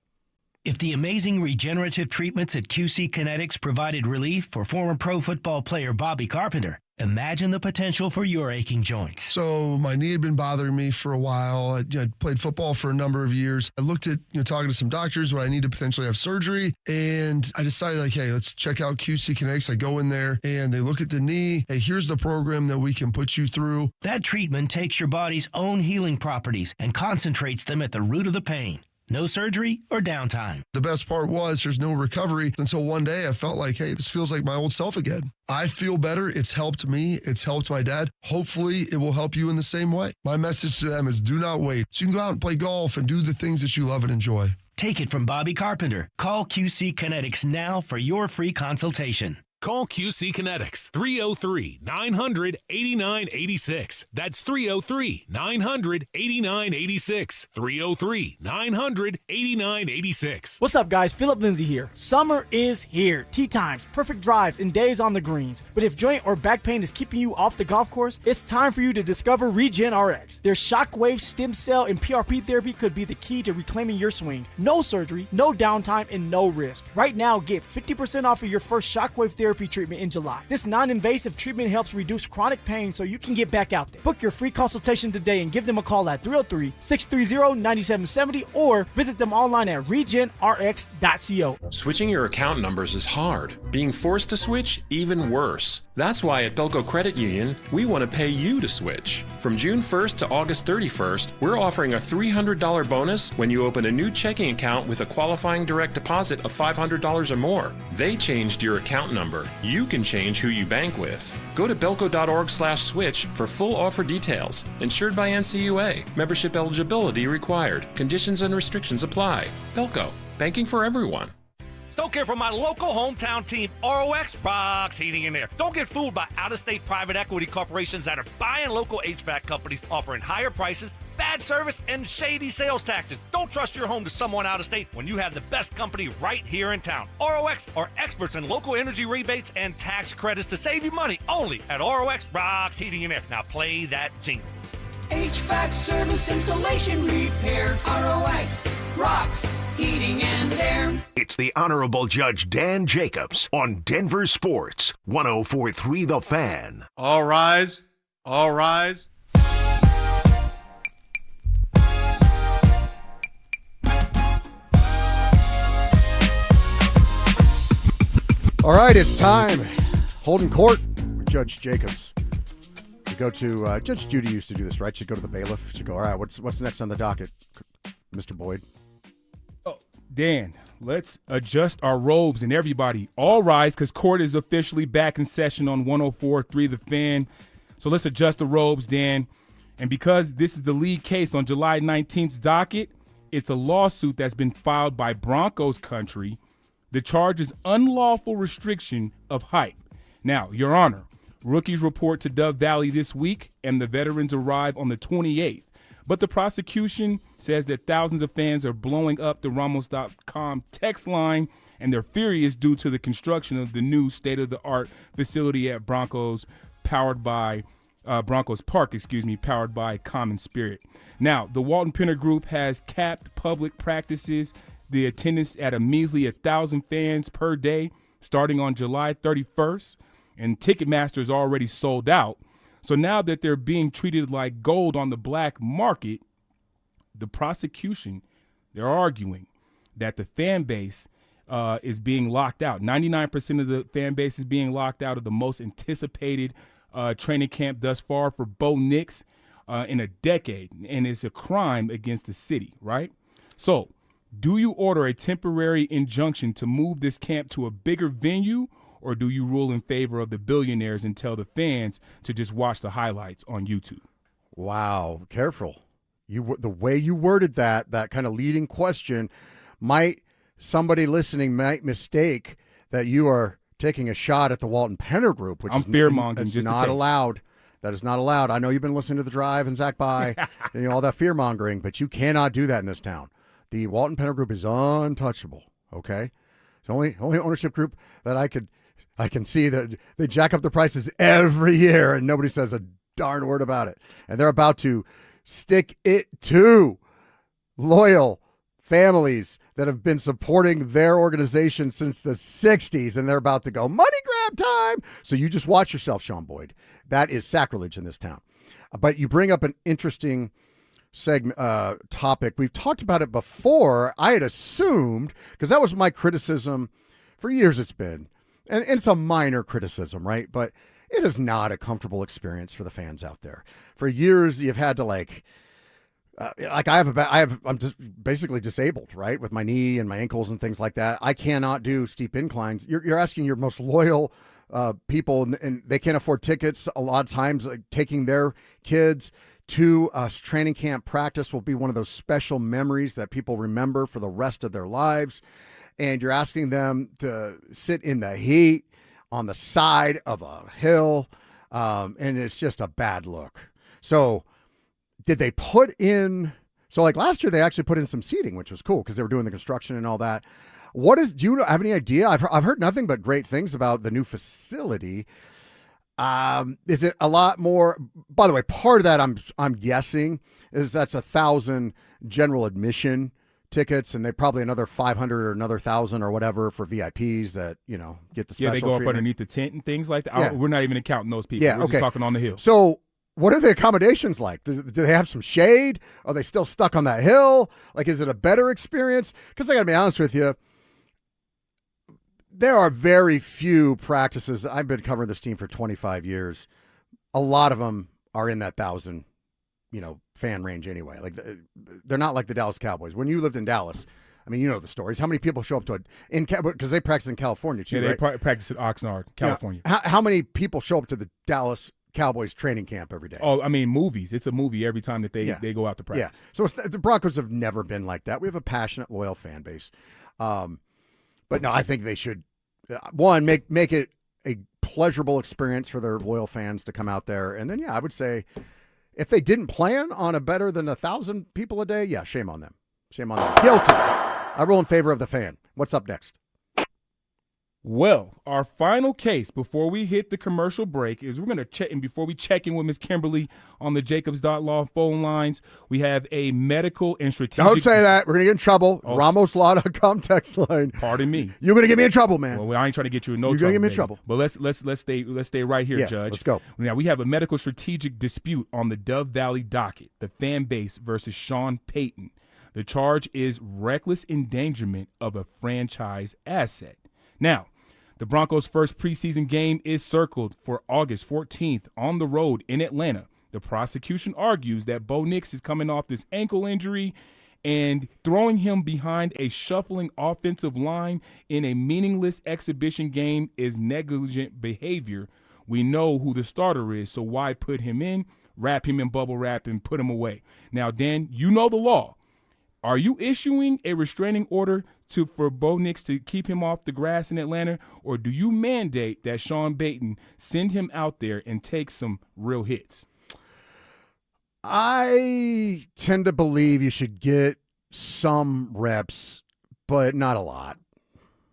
S4: If the amazing regenerative treatments at QC Kinetics provided relief for former pro football player Bobby Carpenter, imagine the potential for your aching joints.
S17: So my knee had been bothering me for a while. I played football for a number of years. I looked at talking to some doctors when I need to potentially have surgery, and I decided hey, let's check out QC Kinetics. I go in there and they look at the knee. Hey, here's the program that we can put you through.
S4: That treatment takes your body's own healing properties and concentrates them at the root of the pain. No surgery or downtime.
S17: The best part was there's no recovery until one day I felt like, hey, this feels like my old self again. I feel better. It's helped me. It's helped my dad. Hopefully it will help you in the same way. My message to them is do not wait. So you can go out and play golf and do the things that you love and enjoy.
S4: Take it from Bobby Carpenter. Call QC Kinetics now for your free consultation.
S13: Call QC Kinetics, 303-900-8986. That's 303-900-8986. 303-900-8986.
S19: What's up, guys? Philip Lindsay here. Summer is here. Tee times, perfect drives, and days on the greens. But if joint or back pain is keeping you off the golf course, it's time for you to discover Regen RX. Their shockwave, stem cell, and PRP therapy could be the key to reclaiming your swing. No surgery, no downtime, and no risk. Right now, get 50% off of your first shockwave therapy treatment in July. This non-invasive treatment helps reduce chronic pain so you can get back out there. Book your free consultation today and give them a call at 303-630-9770 or visit them online at regenrx.co.
S20: Switching your account numbers is hard. Being forced to switch, even worse. That's why at Belco Credit Union, we want to pay you to switch. From June 1st to August 31st, we're offering a $300 bonus when you open a new checking account with a qualifying direct deposit of $500 or more. They changed your account number. You can change who you bank with. Go to belco.org/switch for full offer details. Insured by NCUA. Membership eligibility required. Conditions and restrictions apply. Belco. Banking for everyone.
S18: Don't care for my local hometown team, ROX rocks heating and air. Don't get fooled by out-of-state private equity corporations that are buying local HVAC companies, offering higher prices, bad service, and shady sales tactics. Don't trust your home to someone out of state when you have the best company right here in town. ROX are experts in local energy rebates and tax credits to save you money only at ROX rocks heating and air. Now play that jingle.
S10: HVAC service, installation, repair. ROX rocks heating and air.
S6: It's the Honorable Judge Dan Jacobs on Denver Sports, 104.3 The Fan.
S21: All rise. All rise.
S7: All right, it's time. Holding court with Judge Jacobs. You go to Judge Judy used to do this, right? She'd go to the bailiff. She'd go, all right, what's next on the docket, Mr. Boyd?
S9: Oh, Dan, let's adjust our robes and everybody all rise because court is officially back in session on 104.3 The Fan. So let's adjust the robes, Dan. And because this is the lead case on July 19th's docket, it's a lawsuit that's been filed by Broncos country. The charge is unlawful restriction of height. Now, Your Honor, rookies report to Dove Valley this week, and the veterans arrive on the 28th. But the prosecution says that thousands of fans are blowing up the Ramos.com text line, and their fury is due to the construction of the new state-of-the-art facility at Broncos Park, powered by Common Spirit. Now, the Walton Penner Group has capped public practices, the attendance at a measly 1,000 fans per day, starting on July 31st. And Ticketmaster is already sold out. So now that they're being treated like gold on the black market, the prosecution, they're arguing that the fan base is being locked out. 99% of the fan base is being locked out of the most anticipated training camp thus far for Bo Nix in a decade, and it's a crime against the city, right? So do you order a temporary injunction to move this camp to a bigger venue, or do you rule in favor of the billionaires and tell the fans to just watch the highlights on YouTube?
S7: Wow, careful. The way you worded that kind of leading question, somebody listening might mistake that you are taking a shot at the Walton Penner Group, which is
S9: fear-mongering.
S7: That's not allowed. That is not allowed. I know you've been listening to The Drive and Zach By, and all that fear-mongering, but you cannot do that in this town. The Walton Penner Group is untouchable, okay? It's the only ownership group that I can see that they jack up the prices every year and nobody says a darn word about it. And they're about to stick it to loyal families that have been supporting their organization since the 60s, and they're about to go, money grab time. So you just watch yourself, Sean Boyd. That is sacrilege in this town. But you bring up an interesting topic. We've talked about it before. I had assumed, because that was my criticism for years it's been, and it's a minor criticism, right? But it is not a comfortable experience for the fans out there. For years, you've had to I'm just basically disabled, right? With my knee and my ankles and things like that. I cannot do steep inclines. You're asking your most loyal people, and they can't afford tickets. A lot of times, taking their kids to a training camp practice will be one of those special memories that people remember for the rest of their lives. And you're asking them to sit in the heat on the side of a hill, and it's just a bad look. So did they put in – so like last year they actually put in some seating, which was cool because they were doing the construction and all that. Do you have any idea? I've heard nothing but great things about the new facility. Is it a lot more – by the way, part of that I'm guessing is that's 1,000 general admission tickets, and they probably another 500 or another 1,000 or whatever for VIPs that, get the special
S9: they go
S7: treatment.
S9: up underneath the tent and things like that.
S7: Yeah.
S9: We're not even counting those people.
S7: Yeah,
S9: We're just talking on the hill.
S7: So what are the accommodations like? Do they have some shade? Are they still stuck on that hill? Like, is it a better experience? Because I got to be honest with you, there are very few practices. I've been covering this team for 25 years. A lot of them are in that 1,000 fan range anyway. Like they're not like the Dallas Cowboys. When you lived in Dallas, I mean, you know the stories. How many people show up to because they practice in California too,
S9: right?
S7: They
S9: practice at Oxnard, California.
S7: How many people show up to the Dallas Cowboys training camp every day?
S9: Oh, I mean, movies. It's a movie every time that they go out to practice.
S7: Yeah. So the Broncos have never been like that. We have a passionate, loyal fan base. But no, I think they should one make it a pleasurable experience for their loyal fans to come out there, and then I would say, if they didn't plan on a better than 1,000 people a day, shame on them. Shame on them. Guilty. I rule in favor of the fan. What's up next?
S9: Well, our final case before we hit the commercial break is we're going to check in before we check in with Ms. Kimberly on the Jacobs.law phone lines. We have a medical and strategic.
S7: Don't say that. We're going to get in trouble. RamosLaw.com text line.
S9: Pardon me.
S7: You're going to get me in trouble, man.
S9: Well, I ain't trying to get you in no
S7: trouble. You're going to get me in trouble.
S9: But let's stay right here, Judge.
S7: Let's go.
S9: Now, we have a medical strategic dispute on the Dove Valley docket, the fan base versus Sean Payton. The charge is reckless endangerment of a franchise asset. Now, the Broncos' first preseason game is circled for August 14th on the road in Atlanta. The prosecution argues that Bo Nix is coming off this ankle injury, and throwing him behind a shuffling offensive line in a meaningless exhibition game is negligent behavior. We know who the starter is, so why put him in, wrap him in bubble wrap, and put him away? Now, Dan, you know the law. Are you issuing a restraining order for Bo Nix to keep him off the grass in Atlanta, or do you mandate that Sean Payton send him out there and take some real hits?
S7: I tend to believe you should get some reps, but not a lot.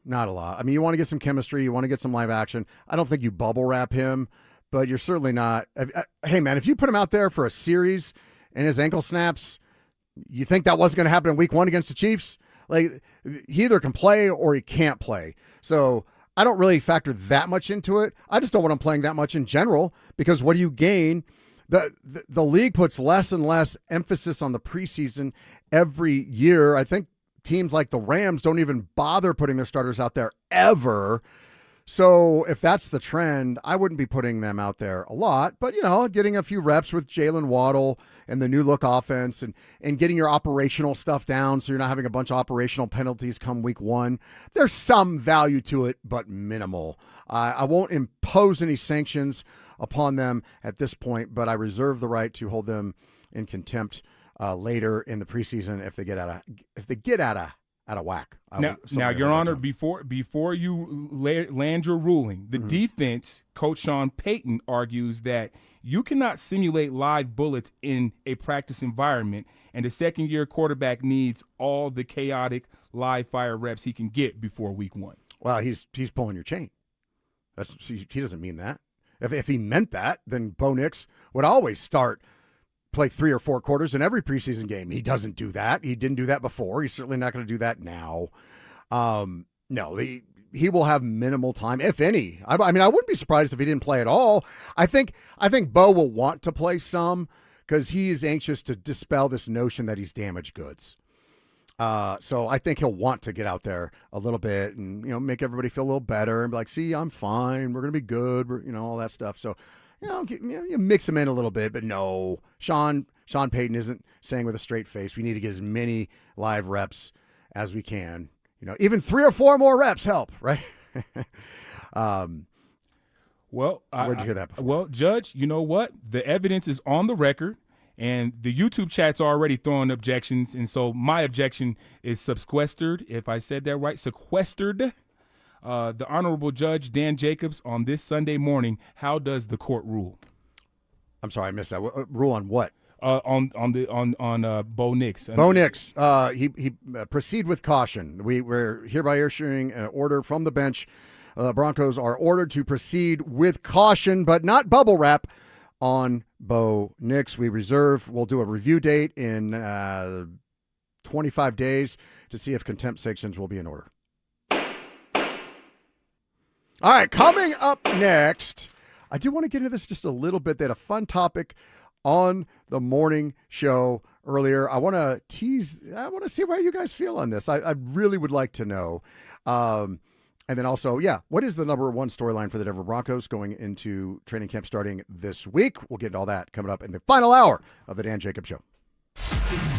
S7: Not a lot. I mean, you want to get some chemistry. You want to get some live action. I don't think you bubble wrap him, but you're certainly not. Hey, man, if you put him out there for a series and his ankle snaps, you think that wasn't going to happen in week 1 against the Chiefs? Like, he either can play or he can't play. So I don't really factor that much into it. I just don't want him playing that much in general, because what do you gain? The league puts less and less emphasis on the preseason every year. I think teams like the Rams don't even bother putting their starters out there ever. So if that's the trend, I wouldn't be putting them out there a lot. But, getting a few reps with Jalen Waddle and the new look offense and getting your operational stuff down so you're not having a bunch of operational penalties come week 1. There's some value to it, but minimal. I won't impose any sanctions upon them at this point, but I reserve the right to hold them in contempt later in the preseason if they get out of whack.
S9: Now, Your Honor, before you land your ruling, the defense, Coach Sean Payton, argues that you cannot simulate live bullets in a practice environment, and the second-year quarterback needs all the chaotic live-fire reps he can get before week 1.
S7: Well, he's pulling your chain. He doesn't mean that. If he meant that, then Bo Nix would always play 3 or 4 quarters in every preseason game. He doesn't do that. He didn't do that before. He's certainly not going to do that now. No, he will have minimal time, if any. I mean, I wouldn't be surprised if he didn't play at all. I think Bo will want to play some because he is anxious to dispel this notion that he's damaged goods. So I think he'll want to get out there a little bit and, make everybody feel a little better and be like, see, I'm fine. We're going to be good. All that stuff. So, you mix them in a little bit, but no, Sean Payton isn't saying with a straight face, we need to get as many live reps as we can. Even 3 or 4 more reps help, right? Where'd you hear that before?
S9: Well, Judge, you know what? The evidence is on the record. And the YouTube chat's already throwing objections, and so my objection is sequestered, if I said that right, sequestered. The Honorable Judge Dan Jacobs on this Sunday morning, how does the court rule?
S7: I'm sorry, I missed that. Rule on what?
S9: On Bo Nix.
S7: Bo Nix, he proceed with caution. We're hereby issuing an order from the bench. Broncos are ordered to proceed with caution, but not bubble wrap on Bo Nix. We'll do a review date in 25 days to see if contempt sanctions will be in order. All right, coming up next, I do want to get into this just a little bit. They had a fun topic on the morning show earlier. I want to see how you guys feel on this. I really would like to know. And then also, what is the number 1 storyline for the Denver Broncos going into training camp starting this week? We'll get into all that coming up in the final hour of the Dan Jacobs Show.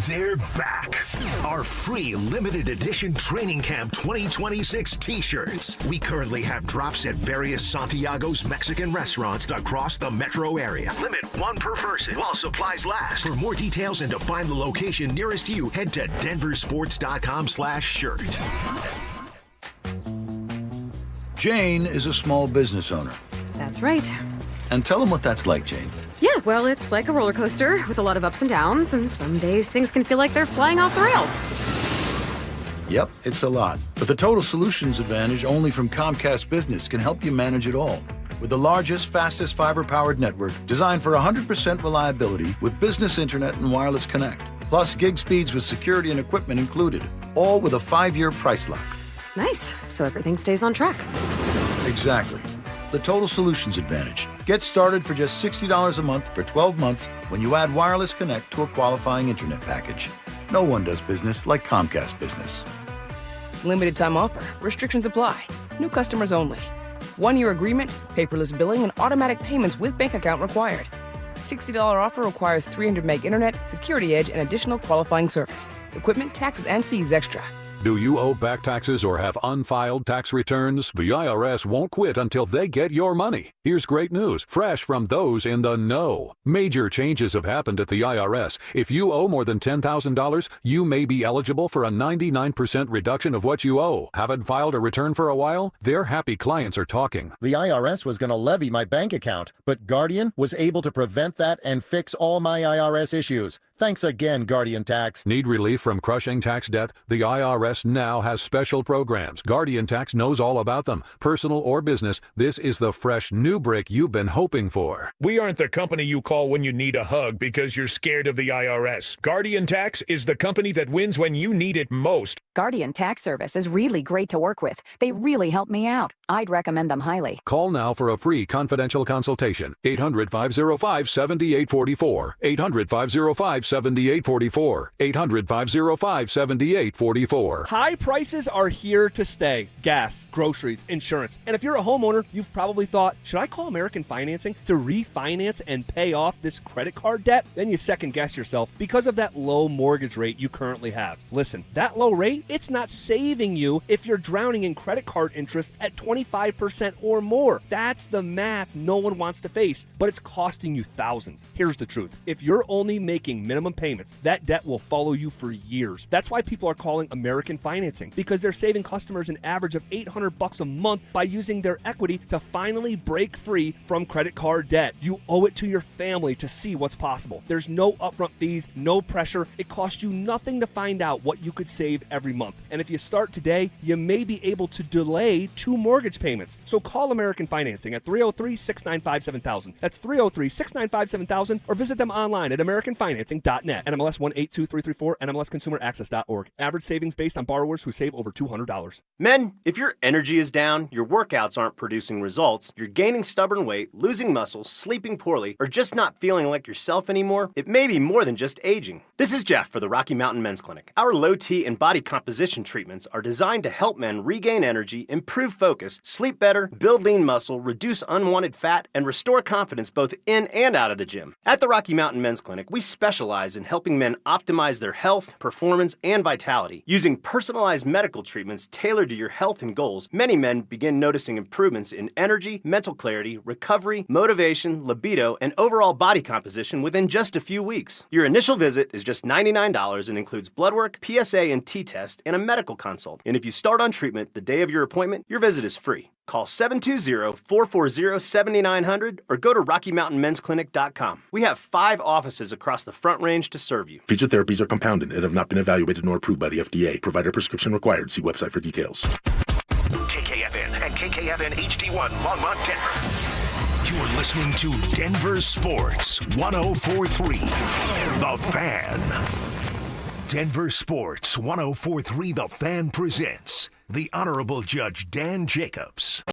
S6: They're back. Our free limited edition training camp 2026 t-shirts. We currently have drops at various Santiago's Mexican restaurants across the metro area. Limit 1 per person while supplies last. For more details and to find the location nearest you, head to DenverSports.com/shirt.
S2: Jane is a small business owner.
S3: That's right.
S2: And tell them what that's like, Jane.
S3: Yeah, well, it's like a roller coaster with a lot of ups and downs, and some days things can feel like they're flying off the rails.
S2: Yep, it's a lot. But the Total Solutions Advantage only from Comcast Business can help you manage it all. With the largest, fastest fiber-powered network designed for 100% reliability with business internet and wireless connect. Plus gig speeds with security and equipment included. All with a 5-year price lock.
S3: Nice. So everything stays on track.
S2: Exactly. The Total Solutions Advantage. Get started for just $60 a month for 12 months when you add wireless connect to a qualifying internet package. No one does business like Comcast Business.
S15: Limited time offer. Restrictions apply. New customers only. 1-year agreement, paperless billing, and automatic payments with bank account required. $60 offer requires 300 meg internet, security edge, and additional qualifying service. Equipment, taxes, and fees extra.
S11: Do you owe back taxes or have unfiled tax returns? The IRS won't quit until they get your money. Here's great news, fresh from those in the know. Major changes have happened at the IRS. If you owe more than $10,000, you may be eligible for a 99% reduction of what you owe. Haven't filed a return for a while? Their happy clients are talking.
S12: The IRS was going to levy my bank account, but Guardian was able to prevent that and fix all my IRS issues. Thanks again, Guardian Tax.
S11: Need relief from crushing tax debt? The IRS now has special programs. Guardian Tax knows all about them. Personal or business, this is the fresh new break you've been hoping for.
S13: We aren't the company you call when you need a hug because you're scared of the IRS. Guardian Tax is the company that wins when you need it most.
S14: Guardian Tax Service is really great to work with. They really help me out. I'd recommend them highly.
S11: Call now for a free confidential consultation. 800-505-7844. 800-505-7844. 800-505-7844.
S1: High prices are here to stay. Gas, groceries, insurance. And if you're a homeowner, you've probably thought, should I call American Financing to refinance and pay off this credit card debt? Then you second guess yourself because of that low mortgage rate you currently have. Listen, that low rate, it's not saving you if you're drowning in credit card interest at 25% or more. That's the math no one wants to face, but it's costing you thousands. Here's the truth. If you're only making minimum payments, that debt will follow you for years. That's why people are calling American Financing, because they're saving customers an average of $800 a month by using their equity to finally break free from credit card debt. You owe it to your family to see what's possible. There's no upfront fees, no pressure. It costs you nothing to find out what you could save every month. And if you start today, you may be able to delay 2 mortgage payments. So call American Financing at 303-695-7000. That's 303-695-7000, or visit them online at americanfinancing.net. NMLS 182334, NMLSconsumeraccess.org. Average savings based on borrowers who save over $200.
S5: Men, if your energy is down, your workouts aren't producing results, you're gaining stubborn weight, losing muscle, sleeping poorly, or just not feeling like yourself anymore, it may be more than just aging. This is Jeff for the Rocky Mountain Men's Clinic. Our low T and body composition treatments are designed to help men regain energy, improve focus, sleep better, build lean muscle, reduce unwanted fat, and restore confidence both in and out of the gym. At the Rocky Mountain Men's Clinic, we specialize in helping men optimize their health, performance, and vitality. Using personalized medical treatments tailored to your health and goals, many men begin noticing improvements in energy, mental clarity, recovery, motivation, libido, and overall body composition within just a few weeks. Your initial visit is just $99 and includes blood work, PSA and T-test, and a medical consult. And if you start on treatment the day of your appointment, your visit is free. Call 720-440-7900 or go to RockyMountainMen'sClinic.com. We have 5 offices across the Front Range to serve you.
S22: Featured therapies are compounded and have not been evaluated nor approved by the FDA. Provider prescription required. See website for details.
S6: KKFN and KKFN HD1 Longmont, Denver. You're listening to Denver Sports 104.3. The Fan. Denver Sports 104.3 The Fan presents the Honorable Judge Dan Jacobs.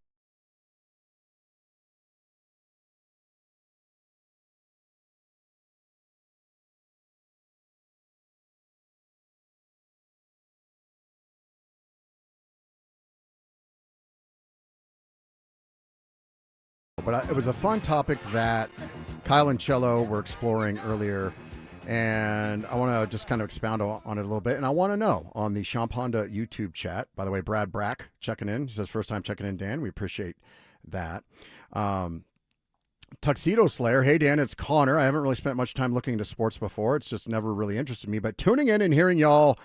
S7: But it was a fun topic that Kyle and Cello were exploring earlier, and I want to just kind of expound on it a little bit. And I want to know on the Champ Honda YouTube chat, by the way, Brad Brack checking in. He says, first time checking in, Dan. We appreciate that. Tuxedo Slayer, hey, Dan, it's Connor. I haven't really spent much time looking into sports before. It's just never really interested me. But tuning in and hearing y'all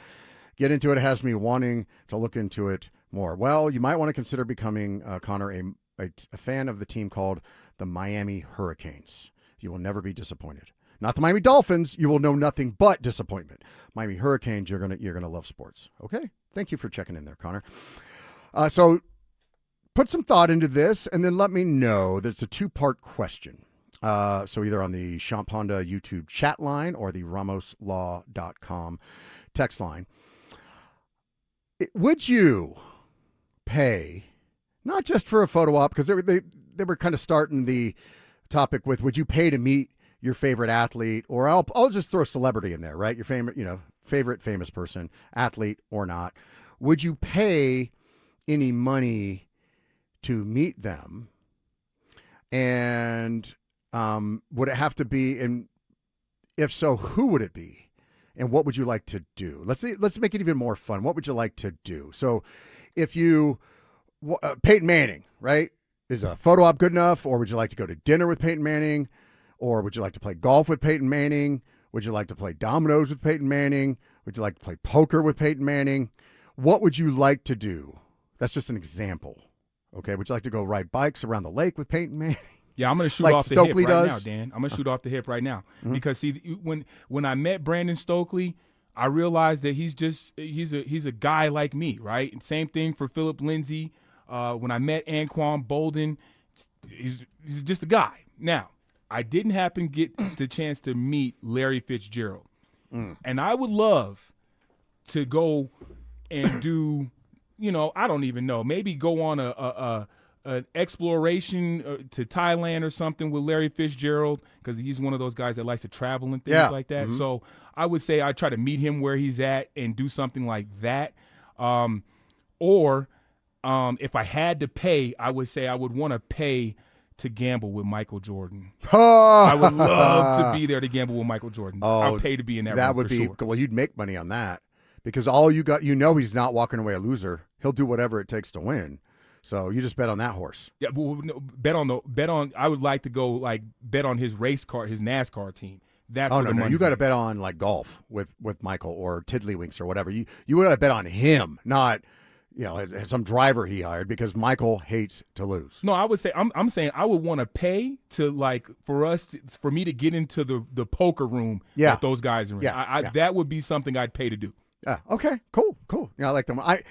S7: get into it has me wanting to look into it more. Well, you might want to consider becoming, Connor, a fan of the team called the Miami Hurricanes. You will never be disappointed. Not the Miami Dolphins. You will know nothing but disappointment. Miami Hurricanes, you're gonna love sports. Okay? Thank you for checking in there, Connor. So put some thought into this, and then let me know that it's a 2-part question. So either on the Champ Honda YouTube chat line or the RamosLaw.com text line. Would you pay, not just for a photo op, because they were kind of starting the topic with, would you pay to meet your favorite athlete, or I'll just throw celebrity in there, right? Your favorite famous person, athlete or not. Would you pay any money to meet them? And would it have to be, and if so, who would it be? And what would you like to do? Let's make it even more fun. What would you like to do? So if you, Peyton Manning, right? Is a photo op good enough? Or would you like to go to dinner with Peyton Manning? Or would you like to play golf with Peyton Manning? Would you like to play dominoes with Peyton Manning? Would you like to play poker with Peyton Manning? What would you like to do? That's just an example. Okay. Would you like to go ride bikes around the lake with Peyton Manning?
S9: Yeah, I'm going to shoot
S7: like
S9: off the
S7: Stokely
S9: hip right
S7: does?
S9: now, Dan. I'm going to shoot off the hip right now. Mm-hmm. Because, see, when I met Brandon Stokely, I realized that he's a guy like me, right? And same thing for Philip Lindsay. When I met Anquan Bolden, he's just a guy. Now, I didn't happen to get the chance to meet Larry Fitzgerald. And I would love to go and do, I don't even know, maybe go on an exploration to Thailand or something with Larry Fitzgerald, because he's one of those guys that likes to travel and things like that.
S7: Mm-hmm.
S9: So I would say I try to meet him where he's at and do something like that. Or if I had to pay, I would say I would want to pay to gamble with Michael Jordan. I would love to be there to gamble with Michael Jordan. I'll pay to be in that room.
S7: That would be, well, you'd make money on that, because all you got, he's not walking away a loser. He'll do whatever it takes to win. So you just bet on that horse.
S9: Yeah, bet on. I would like to go bet on his race car, his NASCAR team. That's
S7: no. You got to bet on golf with Michael or Tiddlywinks or whatever. You got to bet on him, not some driver he hired, because Michael hates to lose.
S9: No, I would say I'm saying I would want to pay to for me to get into the poker room that those guys are in.
S7: Yeah,
S9: that would be something I'd pay to do.
S7: Yeah. Okay. Cool. I like them. I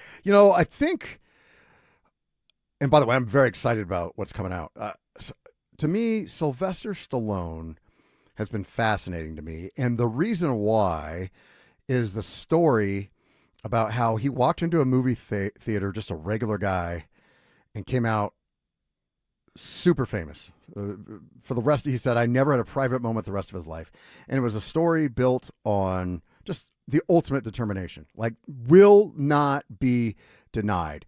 S7: think. And by the way, I'm very excited about what's coming out. To me, Sylvester Stallone has been fascinating to me. And the reason why is the story about how he walked into a movie theater, just a regular guy, and came out super famous. For the rest, he said, I never had a private moment the rest of his life. And it was a story built on just the ultimate determination, will not be denied.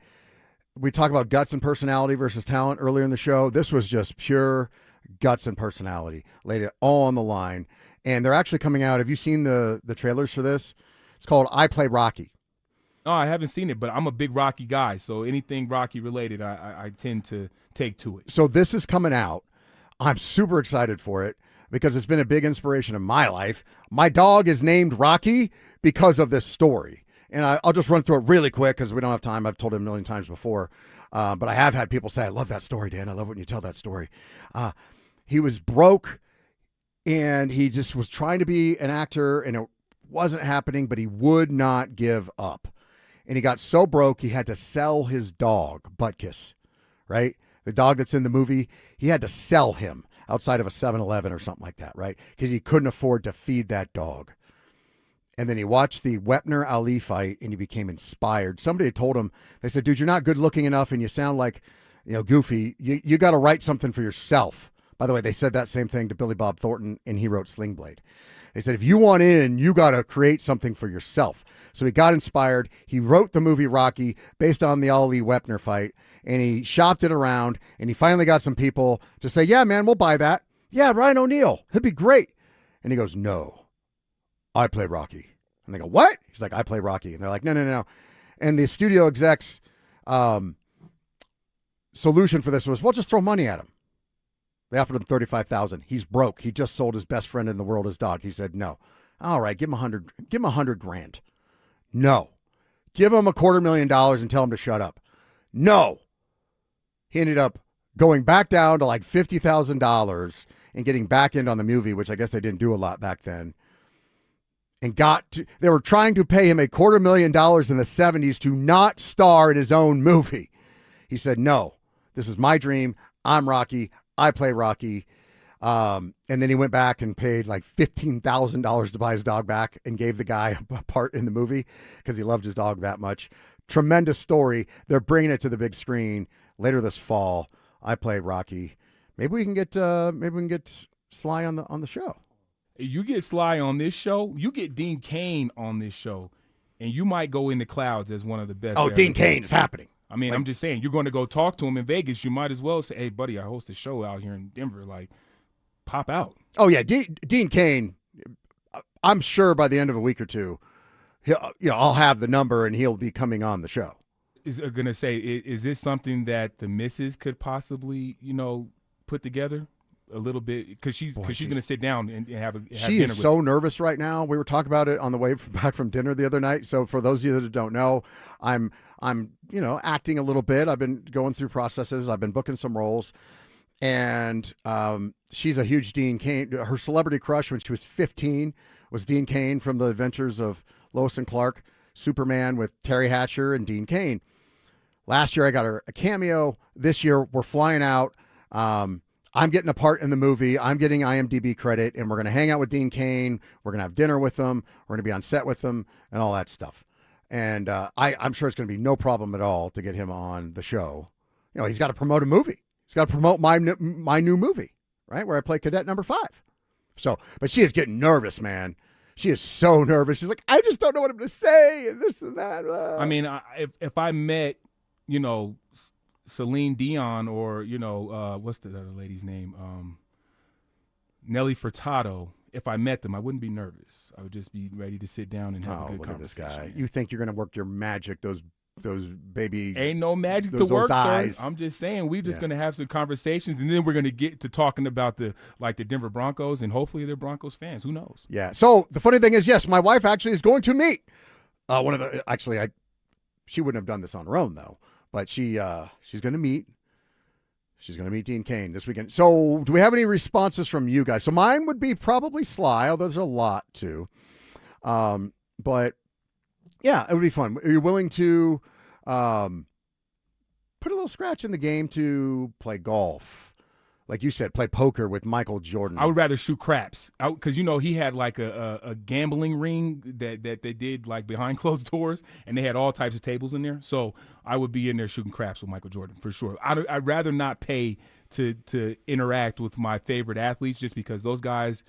S7: We talk about guts and personality versus talent earlier in the show. This was just pure guts and personality. Laid it all on the line. And they're actually coming out. Have you seen the trailers for this? It's called I Play Rocky.
S9: No, I haven't seen it, but I'm a big Rocky guy. So anything Rocky related, I tend to take to it.
S7: So this is coming out. I'm super excited for it because it's been a big inspiration in my life. My dog is named Rocky because of this story. And I'll just run through it really quick because we don't have time. I've told it a million times before. But I have had people say, I love that story, Dan. I love when you tell that story. He was broke, and he just was trying to be an actor, and it wasn't happening, but he would not give up. And he got so broke, he had to sell his dog, Butkus, right? The dog that's in the movie, he had to sell him outside of a 7-Eleven or something like that, right? Because he couldn't afford to feed that dog. And then he watched the Wepner-Ali fight, and he became inspired. Somebody had told him, they said, dude, you're not good looking enough, and you sound like, goofy. You got to write something for yourself. By the way, they said that same thing to Billy Bob Thornton, and he wrote Sling Blade. They said, if you want in, you got to create something for yourself. So he got inspired. He wrote the movie Rocky based on the Ali Wepner fight, and he shopped it around, and he finally got some people to say, yeah, man, we'll buy that. Yeah, Ryan O'Neal, it'd be great. And he goes, no. I play Rocky. And they go, what? He's like, I play Rocky. And they're like, no. And the studio exec's solution for this was, well, just throw money at him. They offered him $35,000. He's broke. He just sold his best friend in the world, his dog. He said, no. All right, give him $100,000. No. Give him $250,000 and tell him to shut up. No. He ended up going back down to like $50,000 and getting back in on the movie, which I guess they didn't do a lot back then. And they were trying to pay him $250,000 in the 70s to not star in his own movie. He said, no, this is my dream. I'm Rocky. I play Rocky. And then he went back and paid like $15,000 to buy his dog back and gave the guy a part in the movie because he loved his dog that much. Tremendous story. They're bringing it to the big screen later this fall. I play Rocky. Maybe we can get Sly on the show.
S9: You get Sly on this show, you get Dean Cain on this show, and you might go in the clouds as one of the best.
S7: Oh, Dean Cain is happening.
S9: I mean, I'm just saying, you're going to go talk to him in Vegas. You might as well say, hey, buddy, I host a show out here in Denver. Like, pop out.
S7: Oh, yeah. Dean Cain, I'm sure by the end of a week or two, I'll have the number and he'll be coming on the show.
S9: Is going to say, is this something that the missus could possibly, put together? A little bit because she's going to sit down and have dinner.
S7: She is so nervous right now. We were talking about it on the way back from dinner the other night. So for those of you that don't know, I'm acting a little bit. I've been going through processes. I've been booking some roles, and she's a huge Dean Cain. Her celebrity crush when she was 15 was Dean Cain from The Adventures of Lois and Clark, Superman with Terry Hatcher and Dean Cain. Last year I got her a cameo. This year we're flying out. I'm getting a part in the movie. I'm getting IMDb credit, and we're going to hang out with Dean Cain. We're going to have dinner with him. We're going to be on set with him and all that stuff. And I'm sure it's going to be no problem at all to get him on the show. You know, he's got to promote a movie. He's got to promote my new movie, right, where I play Cadet number 5. So, but she is getting nervous, man. She is so nervous. She's like, I just don't know what I'm going to say, and this and that.
S9: I mean, if I met, you know, Celine Dion or, you know, what's the other lady's name? Nelly Furtado. If I met them, I wouldn't be nervous. I would just be ready to sit down and have a good
S7: look
S9: conversation.
S7: At this guy. You think you're going to work your magic, those baby.
S9: Ain't no magic to work,
S7: eyes.
S9: sir. I'm just saying we're just going to have some conversations, and then we're going to get to talking about the Denver Broncos, and hopefully they're Broncos fans. Who knows?
S7: Yeah. So the funny thing is, yes, my wife actually is going to meet one of the. Actually, she wouldn't have done this on her own though, but she's going to meet. She's going to meet Dean Cain this weekend. So do we have any responses from you guys? So mine would be probably Sly, although there's a lot too. But yeah, it would be fun. Are you willing to put a little scratch in the game to play golf? Like you said, play poker with Michael Jordan.
S9: I would rather shoot craps because, you know, he had like a gambling ring that they did like behind closed doors, and they had all types of tables in there. So I would be in there shooting craps with Michael Jordan for sure. I'd rather not pay to interact with my favorite athletes just because those guys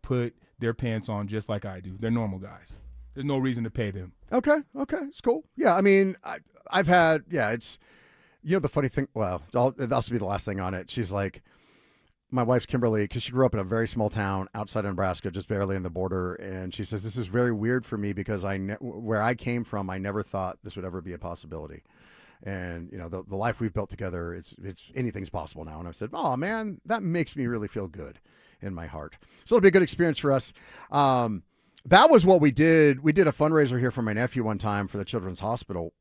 S9: put their pants on just like I do. They're normal guys. There's no reason to pay them.
S7: Okay, it's cool. Yeah, I mean, I've had, it's, you know, the funny thing, well, it'll also be the last thing on it. She's like, my wife's Kimberly, because she grew up in a very small town outside of Nebraska, just barely in the border, and she says, this is very weird for me because where I came from, I never thought this would ever be a possibility. And, you know, the life we've built together, it's anything's possible now. And I said, oh, man, that makes me really feel good in my heart. So it'll be a good experience for us. That was what we did. We did a fundraiser here for my nephew one time for the Children's Hospital.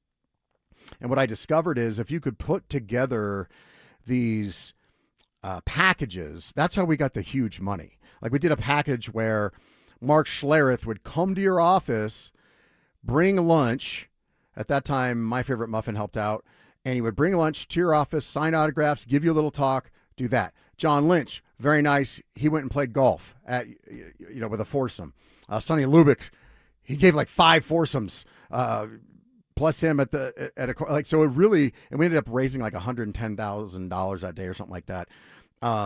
S7: And what I discovered is if you could put together these packages, that's how we got the huge money. Like we did a package where Mark Schlereth would come to your office, bring lunch. At that time, My Favorite Muffin helped out. And he would bring lunch to your office, sign autographs, give you a little talk, do that. John Lynch, very nice. He went and played golf with a foursome. Sonny Lubick, he gave like 5 foursomes, plus him so it really, and we ended up raising like $110,000 that day or something like that.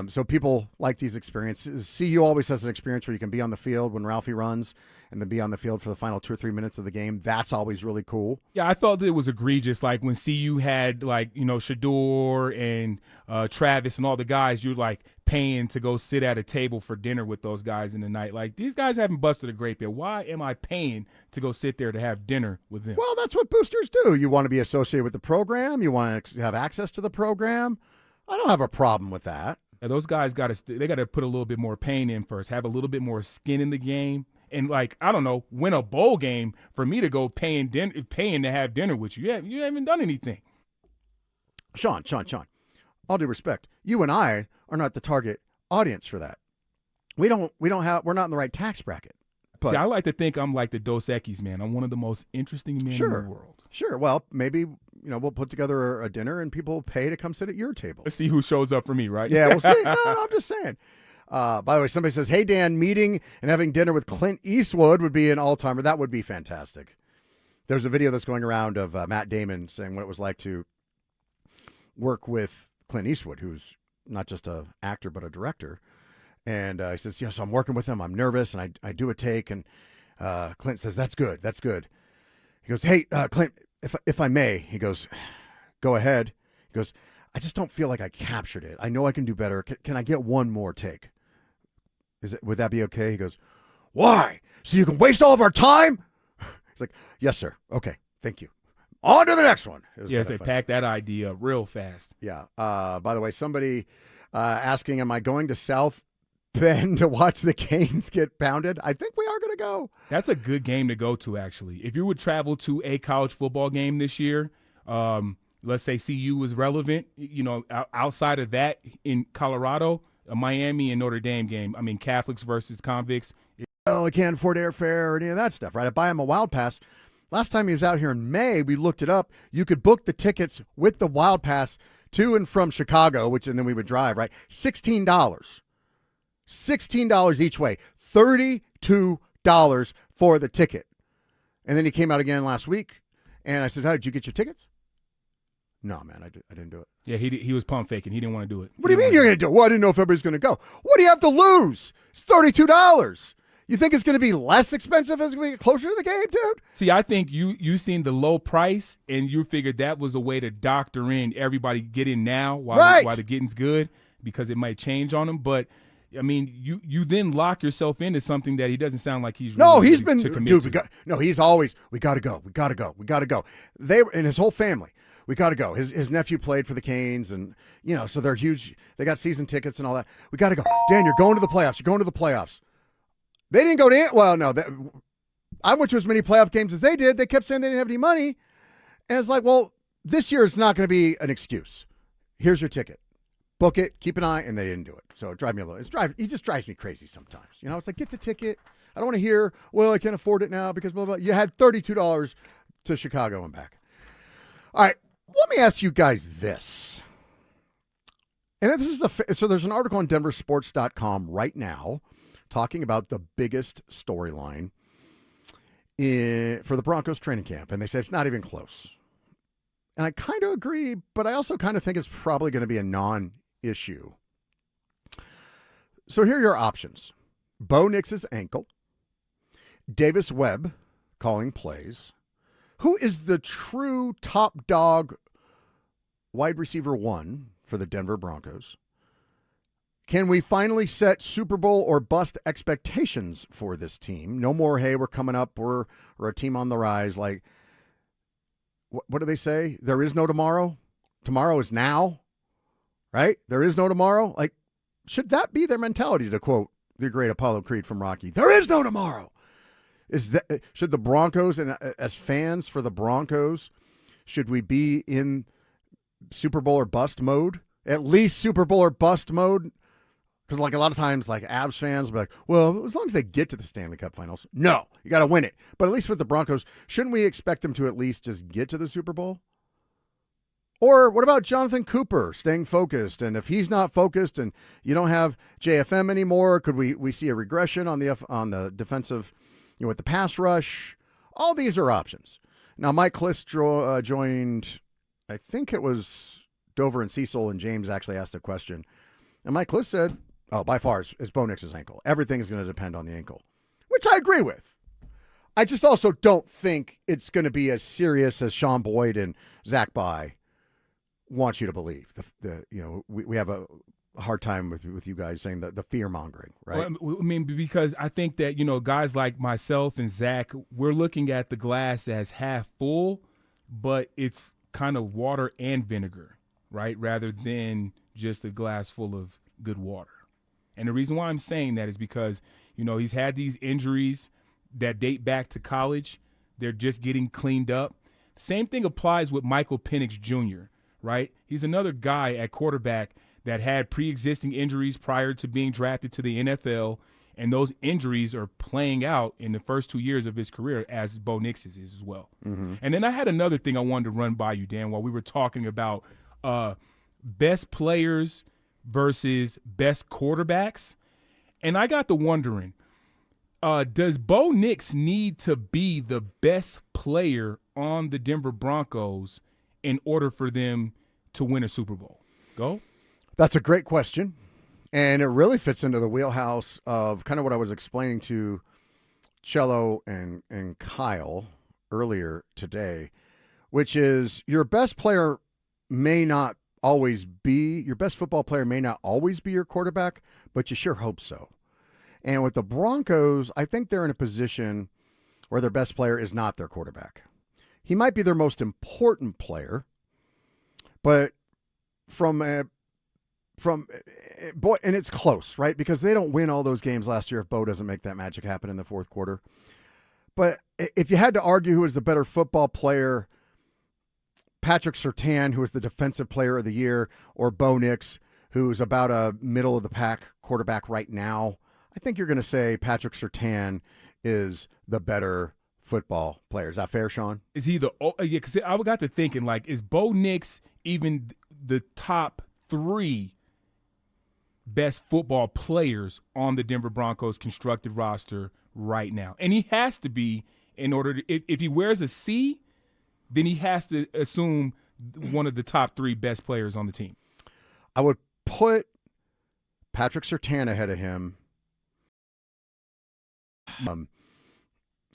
S7: So people like these experiences. CU always has an experience where you can be on the field when Ralphie runs and then be on the field for the final 2 or 3 minutes of the game. That's always really cool.
S9: Yeah, I thought that it was egregious. Like when CU had Shador and Travis and all the guys, you're like paying to go sit at a table for dinner with those guys in the night. Like these guys haven't busted a grape yet. Why am I paying to go sit there to have dinner with them?
S7: Well, that's what boosters do. You want to be associated with the program. You want to have access to the program. I don't have a problem with that.
S9: Yeah, those guys got to put a little bit more pain in first, have a little bit more skin in the game, and win a bowl game for me to go paying to have dinner with you. Yeah, you haven't done anything.
S7: Sean, all due respect, you and I are not the target audience for that. We're not in the right tax bracket. But,
S9: see, I like to think I'm like the Dos Equis, man. I'm one of the most interesting men in the world.
S7: Sure. Well, maybe we'll put together a dinner and people pay to come sit at your table.
S9: Let's see who shows up for me, right?
S7: Yeah, we'll see. No, I'm just saying. By the way, somebody says, hey, Dan, meeting and having dinner with Clint Eastwood would be an all-timer. That would be fantastic. There's a video that's going around of Matt Damon saying what it was like to work with Clint Eastwood, who's not just an actor but a director. And he says, so I'm working with him. I'm nervous, and I do a take. And Clint says, that's good. He goes, hey, Clint, if I may, he goes, go ahead. He goes, I just don't feel like I captured it. I know I can do better. Can I get one more take? Would that be okay? He goes, why? So you can waste all of our time? He's like, yes, sir. Okay, thank you. On to the next one.
S9: Yes, they packed that idea real fast.
S7: Yeah. By the way, somebody asking, am I going to South Bend to watch the Canes get pounded? I think we are going to go.
S9: That's a good game to go to, actually. If you would travel to a college football game this year, let's say CU was relevant, outside of that in Colorado, a Miami and Notre Dame game. I mean, Catholics versus convicts.
S7: I can't afford airfare or any of that stuff, right? I buy him a Wild Pass. Last time he was out here in May, we looked it up. You could book the tickets with the Wild Pass to and from Chicago, and then we would drive, right? $16. $16 each way. $32 for the ticket. And then he came out again last week, and I said, "How did you get your tickets?" No, man, I didn't do it.
S9: Yeah, he was pump faking. He didn't want to do it.
S7: What do you mean you're going to do it? Well, I didn't know if everybody's going to go. What do you have to lose? It's $32. You think it's going to be less expensive as we get closer to the game, dude?
S9: See, I think you seen the low price, and you figured that was a way to doctor in everybody get in now while the getting's good, because it might change on them. But I mean, you then lock yourself into something that he doesn't sound like he's really
S7: he's been
S9: to commit
S7: dude.
S9: to.
S7: He's always we got to go. They and his whole family. We got to go. His nephew played for the Canes, and so they're huge. They got season tickets and all that. We got to go. Dan, you're going to the playoffs. You're going to the playoffs. They didn't go to – well, no. I went to as many playoff games as they did. They kept saying they didn't have any money. And it's like, well, this year it's not going to be an excuse. Here's your ticket. Book it. Keep an eye. And they didn't do it. So it drives me a little – he just drives me crazy sometimes. It's like, get the ticket. I don't want to hear, well, I can't afford it now because blah, blah, blah. You had $32 to Chicago and back. All right. Let me ask you guys this. And this is so there's an article on DenverSports.com right now talking about the biggest storyline for the Broncos training camp. And they say it's not even close. And I kind of agree, but I also kind of think it's probably going to be a non-issue. So here are your options. Bo Nix's ankle. Davis Webb calling plays. Who is the true top dog wide receiver 1 for the Denver Broncos? Can we finally set Super Bowl or bust expectations for this team? No more, hey, we're coming up, we're a team on the rise. Like, what do they say? There is no tomorrow. Tomorrow is now, right? There is no tomorrow. Like, should that be their mentality, to quote the great Apollo Creed from Rocky? There is no tomorrow. Should the Broncos, and as fans for the Broncos, should we be in Super Bowl or bust mode? At least Super Bowl or bust mode? Because like a lot of times, like Avs fans will be like, well, as long as they get to the Stanley Cup Finals. No, you got to win it. But at least with the Broncos, shouldn't we expect them to at least just get to the Super Bowl? Or what about Jonathan Cooper staying focused? And if he's not focused and you don't have JFM anymore, could we see a regression on the defensive, with the pass rush? All these are options. Now, Mike Kliss joined, I think it was Dover and Cecil, and James actually asked a question. And Mike Kliss said, by far, it's Bo Nix's ankle. Everything is going to depend on the ankle, which I agree with. I just also don't think it's going to be as serious as Sean Boyd and Zach Bye want you to believe. We have a hard time with you guys saying the fear mongering, right?
S9: Well, I mean, because I think that, guys like myself and Zach, we're looking at the glass as half full, but it's kind of water and vinegar, right? Rather than just a glass full of good water. And the reason why I'm saying that is because, he's had these injuries that date back to college. They're just getting cleaned up. Same thing applies with Michael Penix Jr., right? He's another guy at quarterback that had pre-existing injuries prior to being drafted to the NFL, and those injuries are playing out in the first 2 years of his career, as Bo Nix's is as well. Mm-hmm. And then I had another thing I wanted to run by you, Dan, while we were talking about best players versus best quarterbacks. And I got to wondering, does Bo Nix need to be the best player on the Denver Broncos in order for them to win a Super Bowl? Go.
S7: That's a great question. And it really fits into the wheelhouse of kind of what I was explaining to Cello and Kyle earlier today, which is your best player may not always be, your best football player may not always be your quarterback, but you sure hope so. And with the Broncos, I think they're in a position where their best player is not their quarterback. He might be their most important player, but and it's close, right? Because they don't win all those games last year if Bo doesn't make that magic happen in the fourth quarter. But if you had to argue who is the better football player, Patrick Surtain, who is the defensive player of the year, or Bo Nix, who's about a middle-of-the-pack quarterback right now, I think you're going to say Patrick Surtain is the better football player. Is that fair, Sean?
S9: Is he because I got to thinking, like, is Bo Nix even the top 3 best football players on the Denver Broncos constructed roster right now? And he has to be in order to if he wears a C, then he has to assume one of the top 3 best players on the team.
S7: I would put Patrick Surtain ahead of him.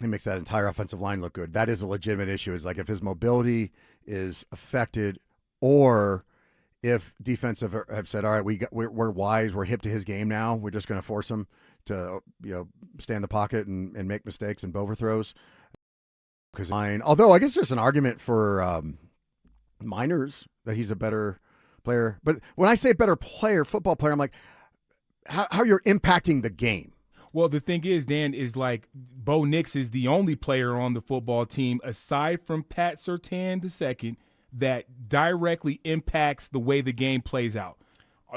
S7: He makes that entire offensive line look good. That is a legitimate issue. Is like if his mobility is affected, or if defense have said, all right, we're wise, we're hip to his game now. We're just going to force him to stay in the pocket and make mistakes and overthrows. Because although I guess there's an argument for Miners that he's a better player. But when I say better player, football player, I'm like, how you're impacting the game.
S9: Well, the thing is, Dan, is like Bo Nix is the only player on the football team aside from Pat Surtain II that directly impacts the way the game plays out.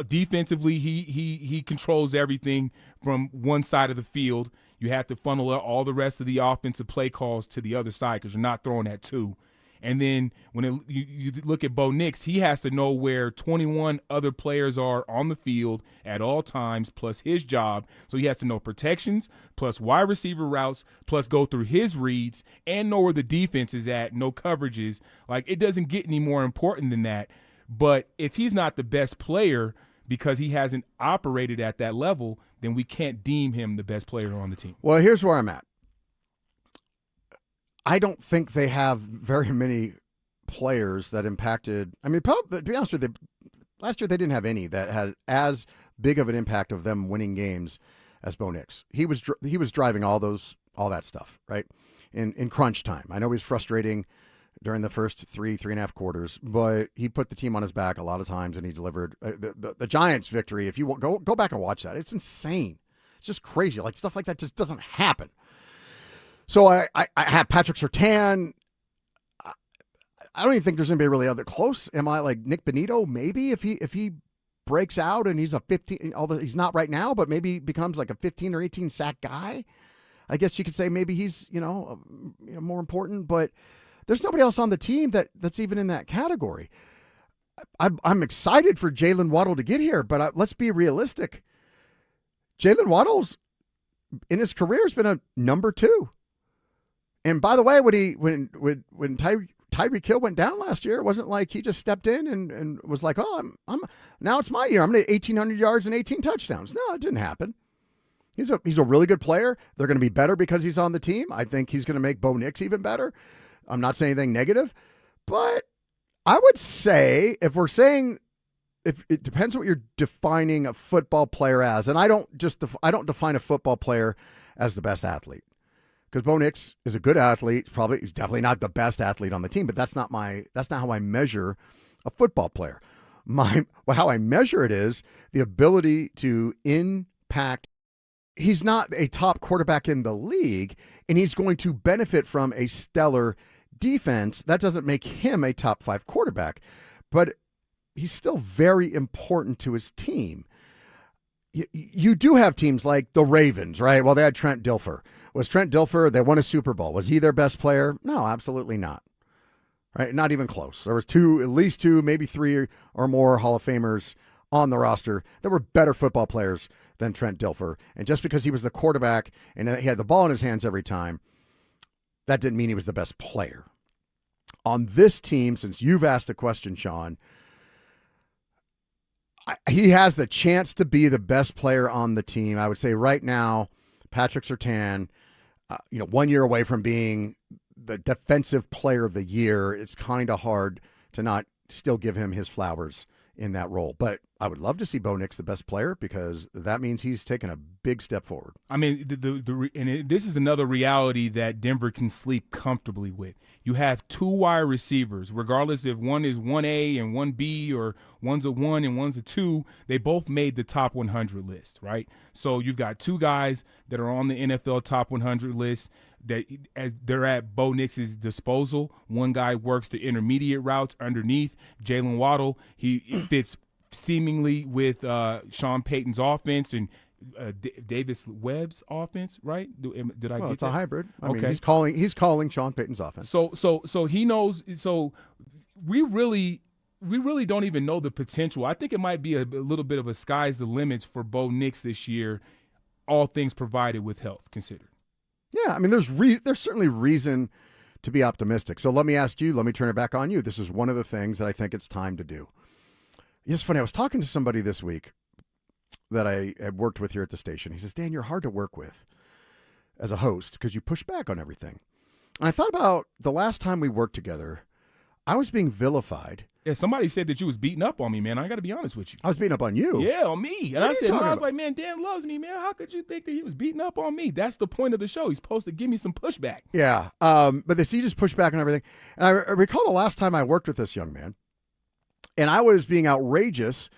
S9: Defensively, he controls everything from one side of the field. You have to funnel all the rest of the offensive play calls to the other side because you're not throwing at 2. And then when you look at Bo Nix, he has to know where 21 other players are on the field at all times, plus his job. So he has to know protections, plus wide receiver routes, plus go through his reads and know where the defense is at, no coverages. Like, it doesn't get any more important than that. But if he's not the best player because he hasn't operated at that level, then we can't deem him the best player on the team.
S7: Well, here's where I'm at. I don't think they have very many players that impacted. I mean, probably, to be honest with you, last year they didn't have any that had as big of an impact of them winning games as Bo Nix. He was driving all that stuff, right? In crunch time. I know he was frustrating during the first 3.5 quarters, but he put the team on his back a lot of times, and he delivered. The Giants' victory, if you go back and watch that, it's insane. It's just crazy. Like, stuff like that just doesn't happen. So I have Patrick Surtain. I don't even think there's anybody really other close. Am I like Nick Bonito? Maybe if he breaks out and he's a 15, although he's not right now, but maybe becomes like a 15 or 18 sack guy. I guess you could say maybe he's more important. But there's nobody else on the team that's even in that category. I'm excited for Jalen Waddle to get here, but let's be realistic. Jalen Waddle's in his career has been a number 2. And by the way, when Tyreek Hill went down last year, it wasn't like he just stepped in and was like, oh, I'm now it's my year. I'm going to 1,800 yards and 18 touchdowns. No, it didn't happen. He's a really good player. They're going to be better because he's on the team. I think he's going to make Bo Nix even better. I'm not saying anything negative, but I would say if it depends what you're defining a football player as, and I don't define a football player as the best athlete. Because Bo Nix is a good athlete, he's definitely not the best athlete on the team, but that's not how I measure a football player. How I measure it is the ability to impact. He's not a top quarterback in the league, and he's going to benefit from a stellar defense. That doesn't make him a top 5 quarterback, but he's still very important to his team. You do have teams like the Ravens, right? Well, they had Trent Dilfer. Was Trent Dilfer, they won a Super Bowl. Was he their best player? No, absolutely not. Right? Not even close. There was at least 2, maybe 3 or more Hall of Famers on the roster that were better football players than Trent Dilfer. And just because he was the quarterback and he had the ball in his hands every time, that didn't mean he was the best player. On this team, since you've asked the question, Sean, he has the chance to be the best player on the team. I would say right now, Patrick Surtain, 1 year away from being the defensive player of the year. It's kind of hard to not still give him his flowers in that role. But I would love to see Bo Nix the best player because that means he's taken a big step forward.
S9: I mean, this is another reality that Denver can sleep comfortably with. You have 2 wide receivers, regardless if one is 1A and 1B or one's a 1 and one's a 2, they both made the top 100 list, right? So you've got 2 guys that are on the NFL top 100 list that they're at Bo Nix's disposal. One guy works the intermediate routes underneath. Jalen Waddle, he fits seemingly with Sean Payton's offense and Davis Webb's offense, right? Did I get
S7: it's
S9: that?
S7: A hybrid. I
S9: okay.
S7: mean, he's calling Sean Payton's offense.
S9: So he knows. So we really don't even know the potential. I think it might be a little bit of a sky's the limits for Bo Nix this year, all things provided with health considered.
S7: Yeah, I mean, there's certainly reason to be optimistic. So let me ask you, let me turn it back on you. This is one of the things that I think it's time to do. It's funny, I was talking to somebody this week that I had worked with here at the station. He says, Dan, you're hard to work with as a host because you push back on everything. And I thought about the last time we worked together, I was being vilified.
S9: Yeah, somebody said that you was beating up on me, man. I got to be honest with you.
S7: I was beating up on you?
S9: Yeah, on me. And
S7: What
S9: I
S7: are you
S9: said,
S7: talking
S9: I was
S7: about?
S9: like, man, Dan loves me, man. How could you think that he was beating up on me? That's the point of the show. He's supposed to give me some pushback.
S7: Yeah, but they see you just push back on everything. And I recall the last time I worked with this young man, and I was being outrageous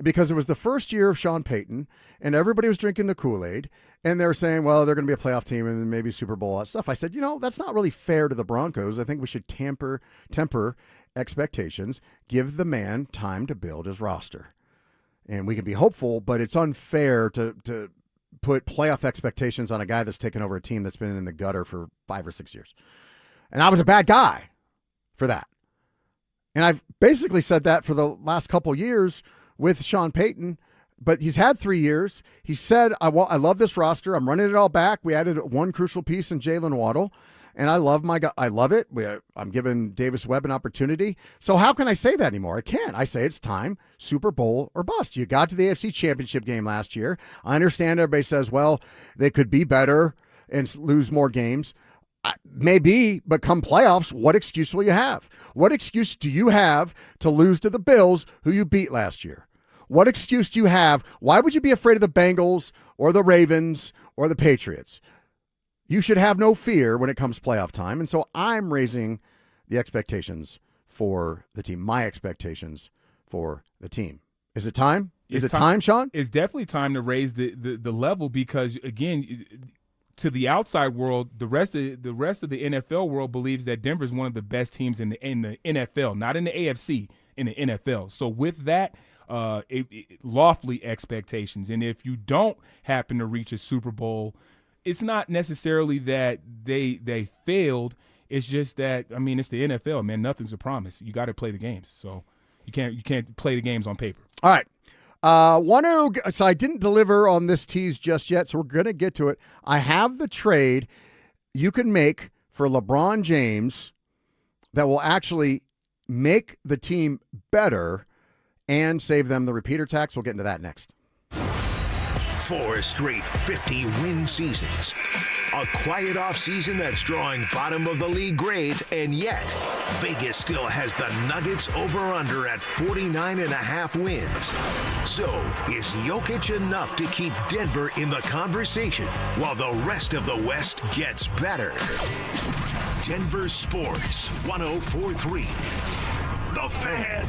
S7: because it was the first year of Sean Payton, and everybody was drinking the Kool-Aid, and they were saying, well, they're going to be a playoff team and maybe Super Bowl, all that stuff. I said, that's not really fair to the Broncos. I think we should temper expectations, give the man time to build his roster. And we can be hopeful, but it's unfair to put playoff expectations on a guy that's taken over a team that's been in the gutter for 5 or 6 years. And I was a bad guy for that. And I've basically said that for the last couple years with Sean Payton, but he's had 3 years. He said, I love this roster. I'm running it all back. We added one crucial piece in Jalen Waddle, and I love my guy. I love it. I'm giving Davis Webb an opportunity. So how can I say that anymore? I can't. I say it's time, Super Bowl or bust. You got to the AFC Championship game last year. I understand everybody says, well, they could be better and lose more games. Maybe, but come playoffs, what excuse will you have? What excuse do you have to lose to the Bills, who you beat last year? What excuse do you have? Why would you be afraid of the Bengals or the Ravens or the Patriots? You should have no fear when it comes playoff time. And so I'm raising the expectations for the team, my expectations for the team. Is it time? Is it time, Sean?
S9: It's definitely time to raise the level because, again, to the outside world, the rest of the NFL world believes that Denver is one of the best teams in the NFL, not in the AFC, in the NFL. So with that, lofty expectations. And if you don't happen to reach a Super Bowl, it's not necessarily that they failed. It's just that, I mean, it's the NFL, man. Nothing's a promise. You got to play the games. So you can't play the games on paper.
S7: All right. So I didn't deliver on this tease just yet, so we're going to get to it. I have the trade you can make for LeBron James that will actually make the team better and save them the repeater tax. We'll get into that next.
S6: 4 straight 50-win seasons. A quiet offseason that's drawing bottom-of-the-league grades, and yet Vegas still has the Nuggets over-under at 49.5 wins. So, is Jokic enough to keep Denver in the conversation while the rest of the West gets better? Denver Sports 104.3. The Fan.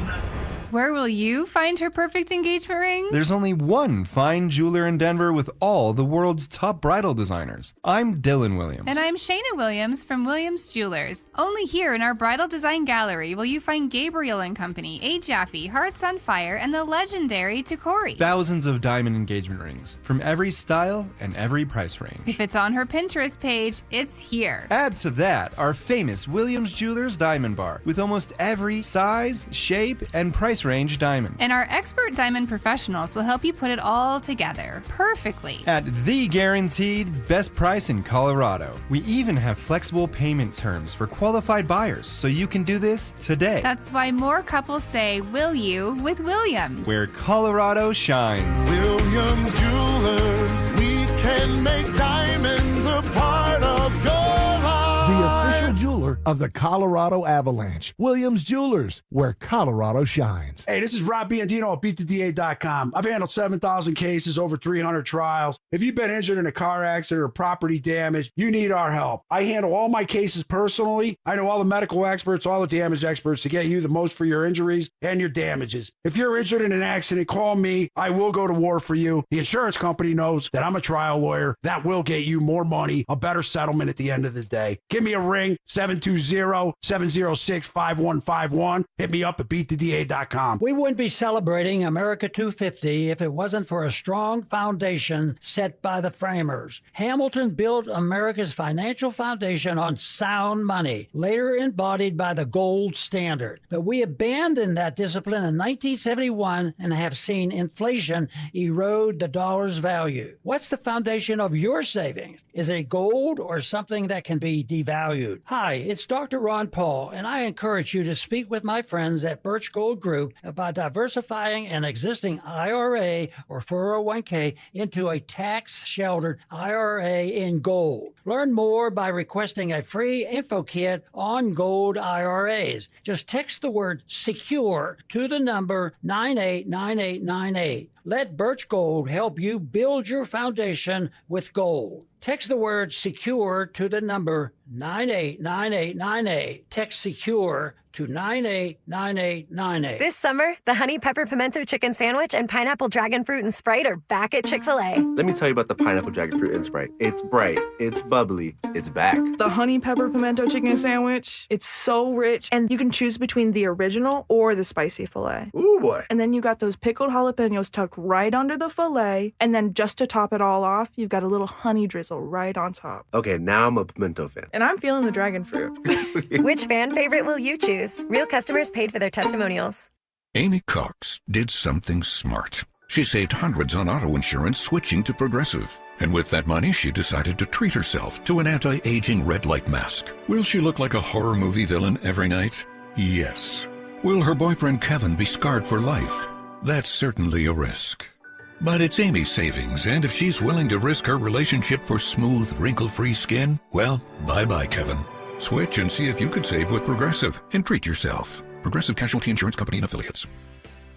S8: Where will you find her perfect engagement ring?
S16: There's only one fine jeweler in Denver with all the world's top bridal designers. I'm Dylan Williams.
S8: And I'm Shayna Williams from Williams Jewelers. Only here in our Bridal Design Gallery will you find Gabriel & Company, A. Jaffe, Hearts on Fire, and the legendary Tacori.
S16: Thousands of diamond engagement rings from every style and every price range.
S8: If it's on her Pinterest page, it's here.
S16: Add to that our famous Williams Jewelers Diamond Bar with almost every size, shape, and price range diamond.
S8: And our expert diamond professionals will help you put it all together perfectly.
S16: At the guaranteed best price in Colorado. We even have flexible payment terms for qualified buyers, so you can do this today.
S8: That's why more couples say, will you, with Williams.
S16: Where Colorado shines.
S23: Williams Jewelers, we can make diamonds a part of your life.
S24: The official jeweler of the Colorado Avalanche. Williams Jewelers, where Colorado shines.
S25: Hey, this is Rob Biandino at BeatTheDA.com. I've handled 7,000 cases, over 300 trials. If you've been injured in a car accident or property damage, you need our help. I handle all my cases personally. I know all the medical experts, all the damage experts to get you the most for your injuries and your damages. If you're injured in an accident, call me. I will go to war for you. The insurance company knows that I'm a trial lawyer. That will get you more money, a better settlement at the end of the day. Give me a ring, 720 520-706-5151. Hit me up at beattheda.com.
S4: We wouldn't be celebrating America 250 if it wasn't for a strong foundation set by the framers. Hamilton built America's financial foundation on sound money, later embodied by the gold standard. But we abandoned that discipline in 1971 and have seen inflation erode the dollar's value. What's the foundation of your savings? Is it gold or something that can be devalued? Hi, it's Dr. Ron Paul, and I encourage you to speak with my friends at Birch Gold Group about diversifying an existing IRA or 401k into a tax-sheltered IRA in gold. Learn more by requesting a free info kit on gold IRAs. Just text the word SECURE to the number 989898. Let Birch Gold help you build your foundation with gold. Text the word SECURE to the number 989898. Text SECURE to 989898.
S17: This summer, the Honey Pepper Pimento Chicken Sandwich and Pineapple Dragon Fruit and Sprite are back at Chick-fil-A.
S18: Let me tell you about the Pineapple Dragon Fruit and Sprite. It's bright, it's bubbly, it's back.
S19: The Honey Pepper Pimento Chicken Sandwich, it's so rich, and you can choose between the original or the spicy filet.
S18: Ooh, boy.
S19: And then you got those pickled jalapenos tucked right under the filet, and then just to top it all off, you've got a little honey drizzle right on top.
S18: Okay, now I'm a pimento fan.
S19: And I'm feeling the dragon fruit.
S17: Which fan favorite will you choose? Real customers paid for their testimonials.
S20: Amy Cox did something smart. She saved hundreds on auto insurance switching to Progressive. And with that money, she decided to treat herself to an anti-aging red light mask. Will she look like a horror movie villain every night? Yes. Will her boyfriend Kevin be scarred for life? That's certainly a risk. But it's Amy's savings, and if she's willing to risk her relationship for smooth, wrinkle-free skin, well, bye-bye, Kevin. Switch and see if you could save with Progressive and treat yourself. Progressive Casualty Insurance Company and Affiliates.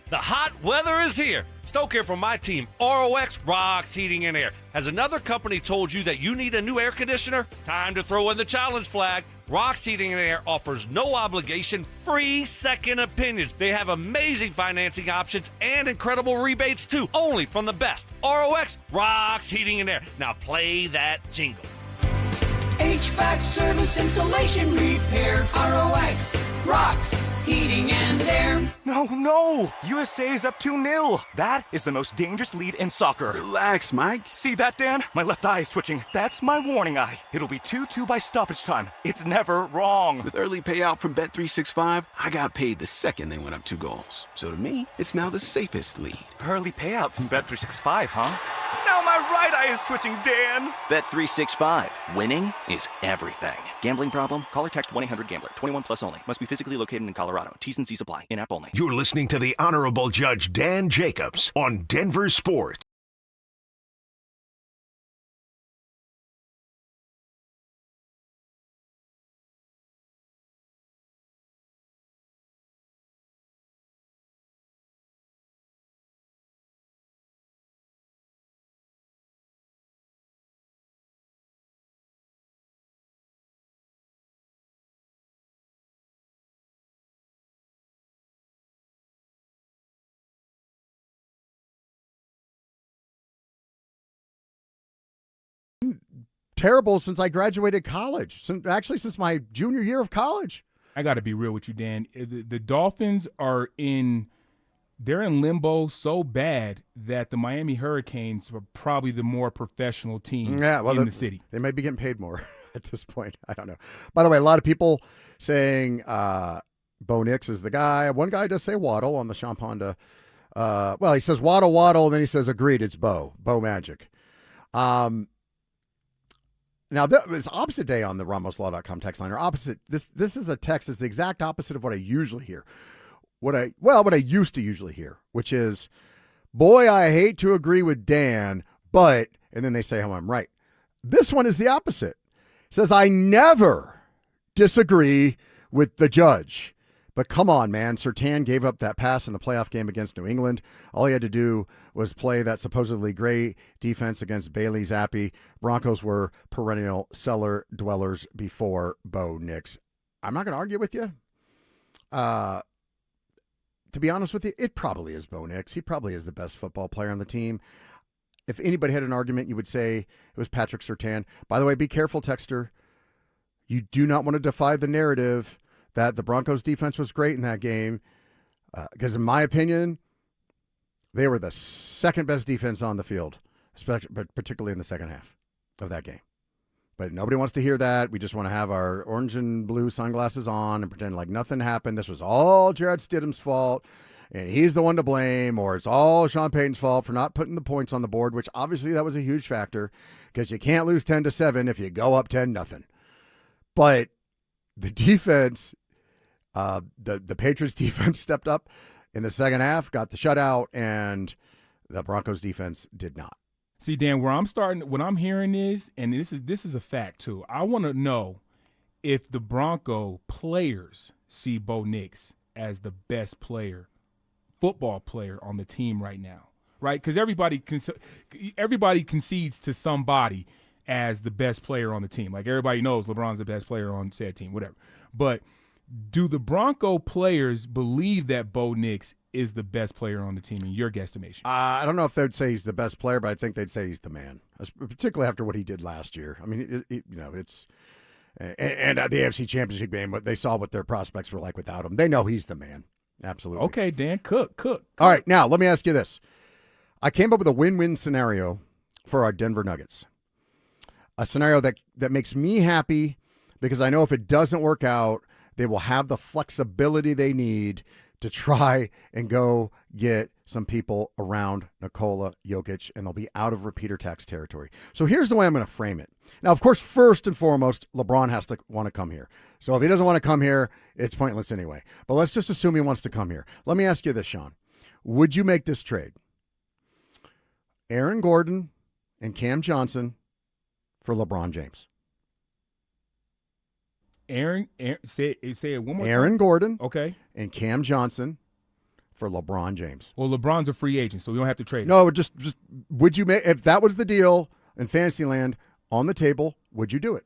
S26: The hot weather is here. Stoke here from my team, ROX Rocks Heating and Air. Has another company told you that you need a new air conditioner? Time to throw in the challenge flag. Rocks Heating and Air offers no obligation, free second opinions. They have amazing financing options and incredible rebates too, only from the best. ROX Rocks Heating and Air. Now play that jingle.
S10: HVAC service, installation, repair. ROX Rocks Heating and Air.
S27: No! USA is up 2-0. That is the most dangerous lead in soccer.
S28: Relax, Mike.
S27: See that, Dan? My left eye is twitching. That's my warning eye. It'll be 2-2 by stoppage time. It's never wrong.
S28: With early payout from Bet365, I got paid the second they went up 2 goals. So to me, it's now the safest lead.
S27: Early payout from Bet365, huh? Now my right eye is twitching, Dan.
S29: Bet365. Winning is everything. Gambling problem? Call or text 1-800-GAMBLER. 21 plus only. Must be physically located in Colorado. T's and C's apply. In-app only.
S6: You're listening to the Honorable Judge Dan Jacobs on Denver Sports.
S7: Terrible since I graduated college. Since my junior year of college.
S9: I got to be real with you, Dan. The Dolphins are they're in limbo so bad that the Miami Hurricanes are probably the more professional team in the city.
S7: They might be getting paid more at this point. I don't know. By the way, a lot of people saying Bo Nix is the guy. One guy does say Waddle on the Sean Ponda. He says Waddle, and then he says agreed, it's Bo Magic. Now, that was opposite day on the RamosLaw.com text line. Or opposite. This is a text that's the exact opposite of what I usually hear. What I used to usually hear, which is, boy, I hate to agree with Dan, but, and then they say how I'm right. This one is the opposite. It says, I never disagree with the judge. But come on, man. Surtain gave up that pass in the playoff game against New England. All he had to do was play that supposedly great defense against Bailey Zappi. Broncos were perennial cellar dwellers before Bo Nix. I'm not going to argue with you. To be honest with you, it probably is Bo Nix. He probably is the best football player on the team. If anybody had an argument, you would say it was Patrick Surtain. By the way, be careful, texter. You do not want to defy the narrative that the Broncos defense was great in that game, because in my opinion, they were the second best defense on the field, particularly in the second half of that game. But nobody wants to hear that. We just want to have our orange and blue sunglasses on and pretend like nothing happened. This was all Jarrett Stidham's fault, and he's the one to blame, or it's all Sean Payton's fault for not putting the points on the board, which obviously that was a huge factor because you can't lose 10-7 if you go up 10-0. But the defense, the Patriots defense stepped up in the second half, got the shutout, and the Broncos defense did not.
S9: See, Dan, what I'm hearing is, and this is a fact too. I want to know if the Bronco players see Bo Nix as the best football player on the team right now, right? Because everybody concedes to somebody as the best player on the team. Like everybody knows LeBron's the best player on said team, whatever. But do the Bronco players believe that Bo Nix is the best player on the team in your guesstimation?
S7: I don't know if they'd say he's the best player, but I think they'd say he's the man, particularly after what he did last year. I mean, it's and at the AFC Championship game, but they saw what their prospects were like without him. They know he's the man. Absolutely.
S9: Okay, Dan, cook.
S7: All right, now let me ask you this. I came up with a win-win scenario for our Denver Nuggets, a scenario that makes me happy because I know if it doesn't work out, they will have the flexibility they need to try and go get some people around Nikola Jokic, and they'll be out of repeater tax territory. So here's the way I'm going to frame it. Now, of course, first and foremost, LeBron has to want to come here. So if he doesn't want to come here, it's pointless anyway. But let's just assume he wants to come here. Let me ask you this, Sean. Would you make this trade? Aaron Gordon and Cam Johnson for LeBron James.
S9: Aaron say it one more time.
S7: Aaron Gordon,
S9: okay,
S7: and Cam Johnson for LeBron James.
S9: Well, LeBron's a free agent, so we don't have to trade him.
S7: No, just would you make, if that was the deal in Fantasyland on the table, would you do it?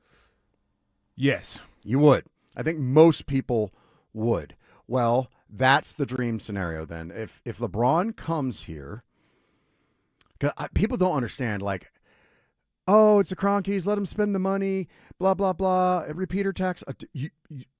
S9: Yes.
S7: You would. I think most people would. Well, that's the dream scenario then. If LeBron comes here, because people don't understand, like, oh, it's the Cronkies, let them spend the money, blah, blah, blah, repeater tax.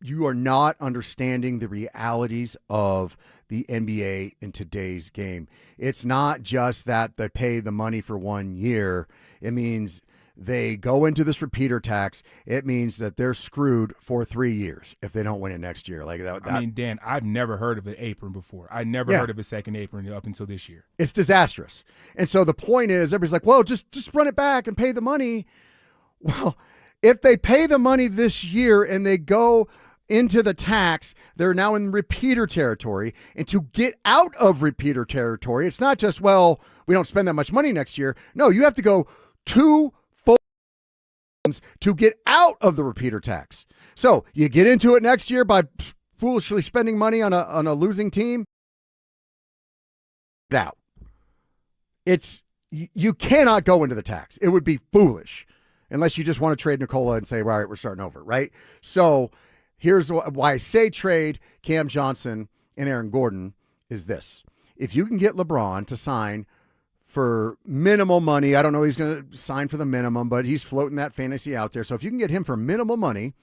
S7: You are not understanding the realities of the NBA in today's game. It's not just that they pay the money for 1 year. It means they go into this repeater tax. It means that they're screwed for 3 years if they don't win it next year. Like that.
S9: I mean, Dan, I've never heard of an apron before. I never heard of a second apron up until this year.
S7: It's disastrous. And so the point is, everybody's like, well, just run it back and pay the money. Well, if they pay the money this year and they go into the tax, they're now in repeater territory. And to get out of repeater territory, it's not just, well, we don't spend that much money next year. No, you have to go 2 full to get out of the repeater tax. So you get into it next year by foolishly spending money on a losing team. Out. You cannot go into the tax. It would be foolish unless you just want to trade Nikola and say, all right, we're starting over, right? So here's why I say trade Cam Johnson and Aaron Gordon is this. If you can get LeBron to sign for minimal money, I don't know he's going to sign for the minimum, but he's floating that fantasy out there. So if you can get him for minimal money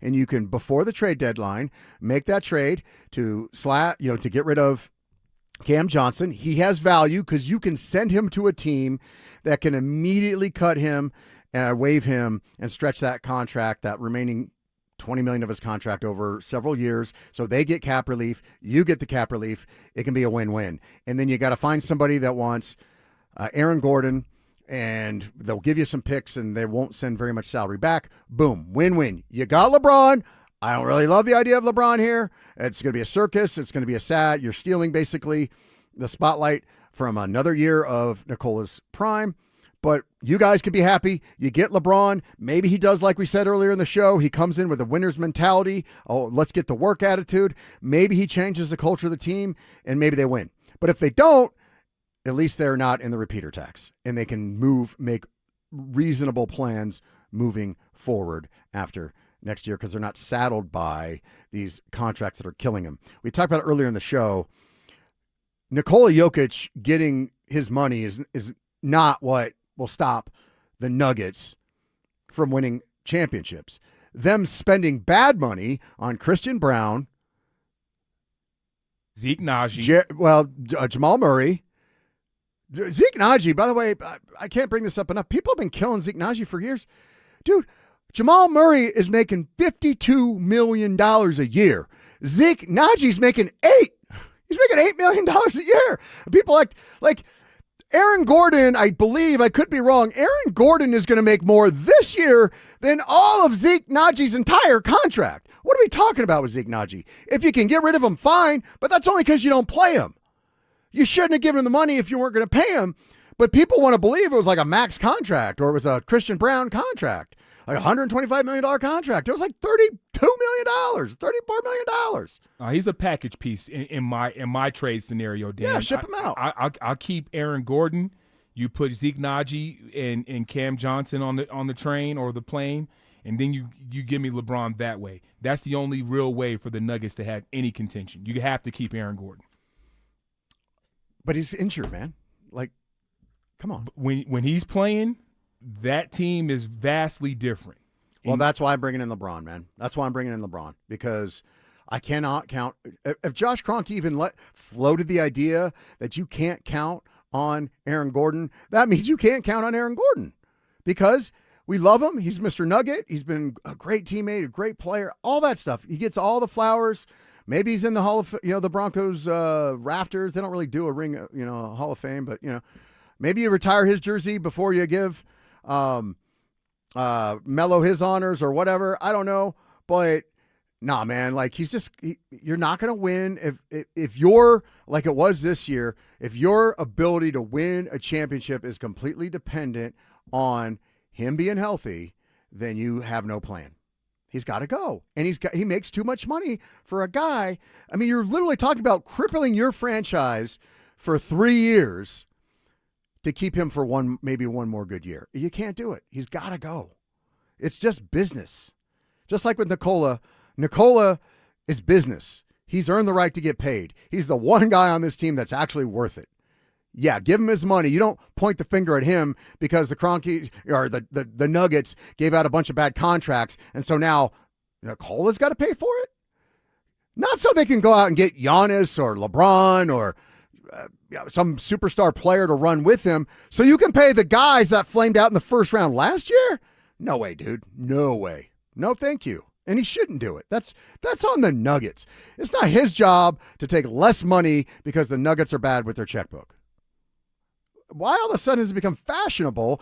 S7: and you can, before the trade deadline, make that trade to to get rid of Cam Johnson, he has value because you can send him to a team that can immediately cut him, waive him, and stretch that contract, that remaining $20 million of his contract over several years. So they get cap relief. You get the cap relief. It can be a win-win. And then you got to find somebody that wants Aaron Gordon, and they'll give you some picks, and they won't send very much salary back. Boom, win-win. You got LeBron. I don't really love the idea of LeBron here. It's going to be a circus. It's going to be a sad. You're stealing basically the spotlight from another year of Nikola's prime. But you guys could be happy. You get LeBron. Maybe he does like we said earlier in the show. He comes in with a winner's mentality. Oh, let's get the work attitude. Maybe he changes the culture of the team, and maybe they win. But if they don't, at least they're not in the repeater tax, and they can make reasonable plans moving forward after next year because they're not saddled by these contracts that are killing them. We talked about it earlier in the show. Nikola Jokic getting his money is not what will stop the Nuggets from winning championships. them spending bad money on Christian Brown,
S9: Zeke Naji.
S7: Jamal Murray. Zeke Naji, by the way, I can't bring this up enough. People have been killing Zeke Naji for years. Dude, Jamal Murray is making $52 million a year. Zeke Naji's making $8. He's making $8 million a year. People like Aaron Gordon, I believe, I could be wrong, Aaron Gordon is going to make more this year than all of Zeke Naji's entire contract. What are we talking about with Zeke Naji? If you can get rid of him, fine, but that's only because you don't play him. You shouldn't have given him the money if you weren't going to pay him, but people want to believe it was like a max contract or it was a Christian Brown contract, like a $125 million contract. It was like $32 million, $34 million.
S9: He's a package piece in my trade scenario, Dan.
S7: Yeah, ship him out.
S9: I'll keep Aaron Gordon. You put Zeke Naji and Cam Johnson on the train or the plane, and then you give me LeBron that way. That's the only real way for the Nuggets to have any contention. You have to keep Aaron Gordon.
S7: But he's injured, man. Like, come on.
S9: When he's playing, that team is vastly different.
S7: Well, that's why I'm bringing in LeBron, man. That's why I'm bringing in LeBron, because I cannot count. If Josh Kroenke even floated the idea that you can't count on Aaron Gordon, that means you can't count on Aaron Gordon, because we love him. He's Mr. Nugget. He's been a great teammate, a great player, all that stuff. He gets all the flowers. Maybe he's in the Hall of, the Broncos rafters. They don't really do a ring, Hall of Fame, but maybe you retire his jersey before you give Melo his honors or whatever. I don't know, but nah, man. Like you're not gonna win if you're like it was this year. If your ability to win a championship is completely dependent on him being healthy, then you have no plan. He's got to go. And he makes too much money for a guy. I mean, you're literally talking about crippling your franchise for 3 years to keep him for maybe one more good year. You can't do it. He's got to go. It's just business. Just like with Nikola. Nikola is business. He's earned the right to get paid. He's the one guy on this team that's actually worth it. Yeah, give him his money. You don't point the finger at him because the Kroenke or the Nuggets gave out a bunch of bad contracts, and so now Nicola's got to pay for it. Not so they can go out and get Giannis or LeBron or some superstar player to run with him, so you can pay the guys that flamed out in the first round last year. No way, dude. No way. No, thank you. And he shouldn't do it. That's on the Nuggets. It's not his job to take less money because the Nuggets are bad with their checkbook. Why all of a sudden has it become fashionable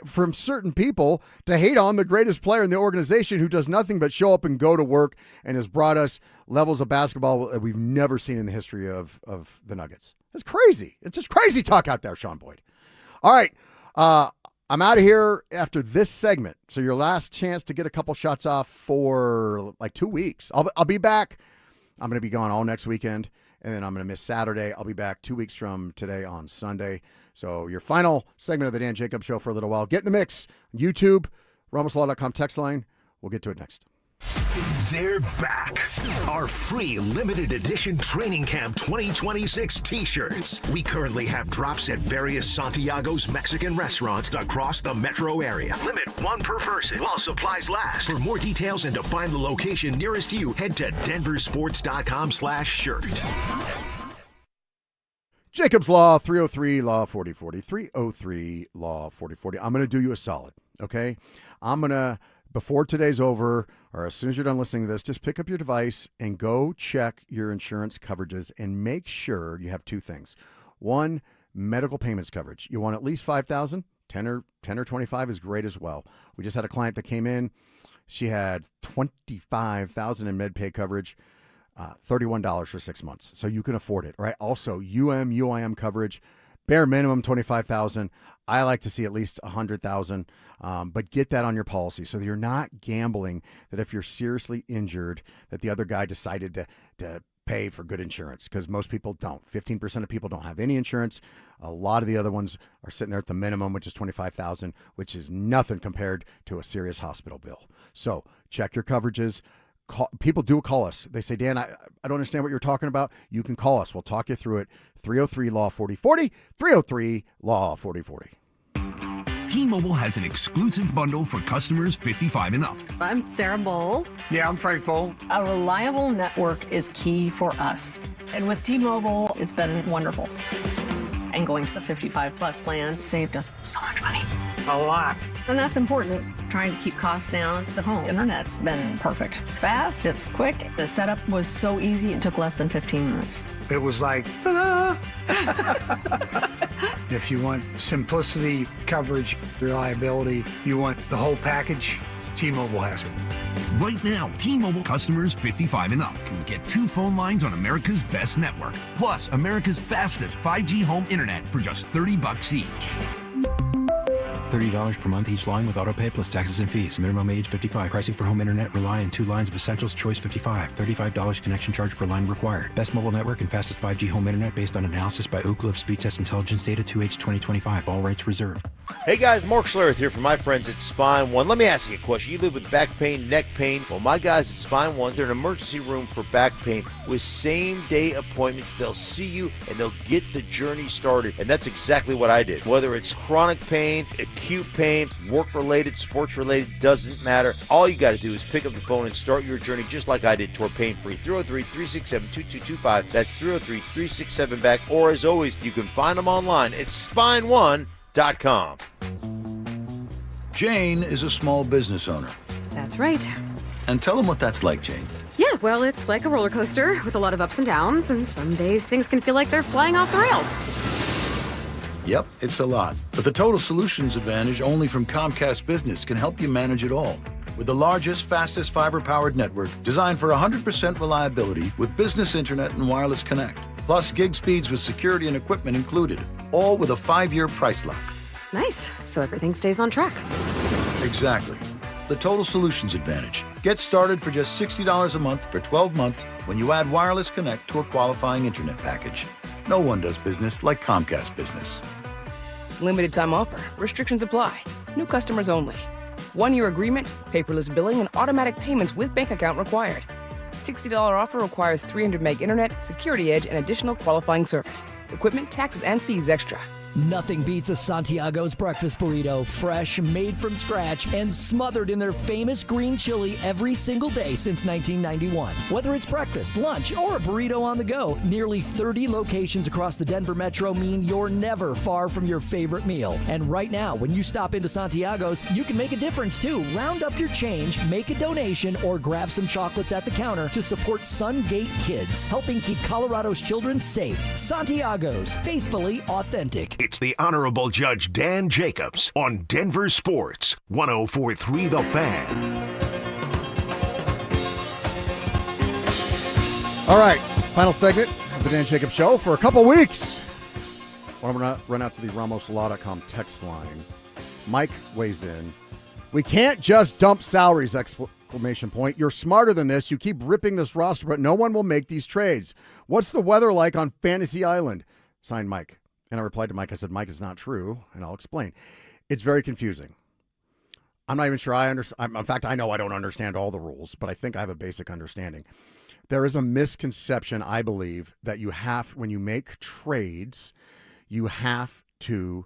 S7: from certain people to hate on the greatest player in the organization who does nothing but show up and go to work and has brought us levels of basketball that we've never seen in the history of the Nuggets? It's crazy. It's just crazy talk out there, Sean Boyd. All right. I'm out of here after this segment. So your last chance to get a couple shots off for like 2 weeks. I'll be back. I'm going to be gone all next weekend, and then I'm going to miss Saturday. I'll be back 2 weeks from today on Sunday. So your final segment of the Dan Jacobs Show for a little while. Get in the mix. YouTube, RamosLaw.com text line. We'll get to it next.
S6: They're back. Our free limited edition Training Camp 2026 t-shirts. We currently have drops at various Santiago's Mexican restaurants across the metro area. Limit 1 per person while supplies last. For more details and to find the location nearest you, head to DenverSports.com/shirt.
S7: Jacobs Law, 303 Law 4040, 303 Law 4040. I'm going to do you a solid, okay? I'm going to, before today's over, or as soon as you're done listening to this, just pick up your device and go check your insurance coverages and make sure you have 2 things. 1, medical payments coverage. You want at least $5,000. 10 or 25 is great as well. We just had a client that came in. She had $25,000 in med pay coverage. $31 for 6 months. So you can afford it, right? Also, UIM coverage, bare minimum $25,000. I like to see at least $100,000, but get that on your policy so that you're not gambling that if you're seriously injured, that the other guy decided to pay for good insurance, because most people don't. 15% of people don't have any insurance. A lot of the other ones are sitting there at the minimum, which is $25,000, which is nothing compared to a serious hospital bill. So check your coverages. People do call us. They say, Dan, I don't understand what you're talking about. You can call us. We'll talk you through it. 303 Law 4040, 303 Law 4040.
S6: T-Mobile has an exclusive bundle for customers 55 and up.
S1: I'm Sarah Bowl.
S2: Yeah, I'm Frank Bowl.
S1: A reliable network is key for us. And with T-Mobile, it's been wonderful. And going to the 55 plus plan saved us so much money.
S2: A lot.
S1: And that's important. Trying to keep costs down. The home internet's been perfect. It's fast, it's quick. The setup was so easy, it took less than 15 minutes.
S2: It was like, ta-da! If you want simplicity, coverage, reliability, you want the whole package, T-Mobile has it.
S6: Right now, T-Mobile customers 55 and up can get 2 phone lines on America's best network, plus America's fastest 5G home internet for just $30 each.
S3: $30 per month each line with autopay plus taxes and fees. Minimum age 55. Pricing for home internet rely on 2 lines of Essentials Choice 55. $35 connection charge per line required. Best mobile network and fastest 5G home internet based on analysis by Ookla of Speed Test Intelligence data 2H 2025. All rights reserved.
S11: Hey guys, Mark Schlereth here from my friends at Spine One. Let me ask you a question. You live with back pain, neck pain. Well, my guys at Spine One, they're an emergency room for back pain with same-day appointments. They'll see you and they'll get the journey started. And that's exactly what I did. Whether it's chronic pain, acute pain, work-related, sports-related, doesn't matter. All you got to do is pick up the phone and start your journey just like I did toward pain-free. 303-367-2225. That's 303-367-BACK. Or as always, you can find them online at spineone.com.
S12: Jane is a small business owner.
S13: That's right.
S12: And tell them what that's like, Jane.
S13: Yeah, well, it's like a roller coaster with a lot of ups and downs, and some days things can feel like they're flying off the rails.
S12: Yep, it's a lot. But the Total Solutions Advantage only from Comcast Business can help you manage it all. With the largest, fastest fiber-powered network designed for 100% reliability with business internet and wireless connect. Plus gig speeds with security and equipment included. All with a 5-year price lock.
S13: Nice. So everything stays on track.
S12: Exactly. The Total Solutions Advantage. Get started for just $60 a month for 12 months when you add wireless connect to a qualifying internet package. No one does business like Comcast Business.
S14: Limited time offer. Restrictions apply. New customers only. 1-year agreement, paperless billing, and automatic payments with bank account required. $60 offer requires 300 meg internet, security edge, and additional qualifying service. Equipment, taxes, and fees extra.
S15: Nothing beats a Santiago's breakfast burrito, fresh, made from scratch, and smothered in their famous green chili every single day since 1991. Whether it's breakfast, lunch, or a burrito on the go, nearly 30 locations across the Denver metro mean you're never far from your favorite meal. And right now, when you stop into Santiago's, you can make a difference too. Round up your change, make a donation, or grab some chocolates at the counter to support Sungate Kids, helping keep Colorado's children safe. Santiago's, faithfully authentic.
S6: It's the Honorable Judge Dan Jacobs on Denver Sports, 104.3 The Fan.
S7: All right, final segment of the Dan Jacobs Show for a couple weeks. I want to run out to the RamosLaw.com text line. Mike weighs in. We can't just dump salaries, exclamation point. You're smarter than this. You keep ripping this roster, but no one will make these trades. What's the weather like on Fantasy Island? Signed, Mike. And I replied to Mike, I said, Mike, it's not true, and I'll explain. It's very confusing. I'm not even sure I understand. In fact, I know I don't understand all the rules, but I think I have a basic understanding. There is a misconception, I believe, that you have, when you make trades, you have to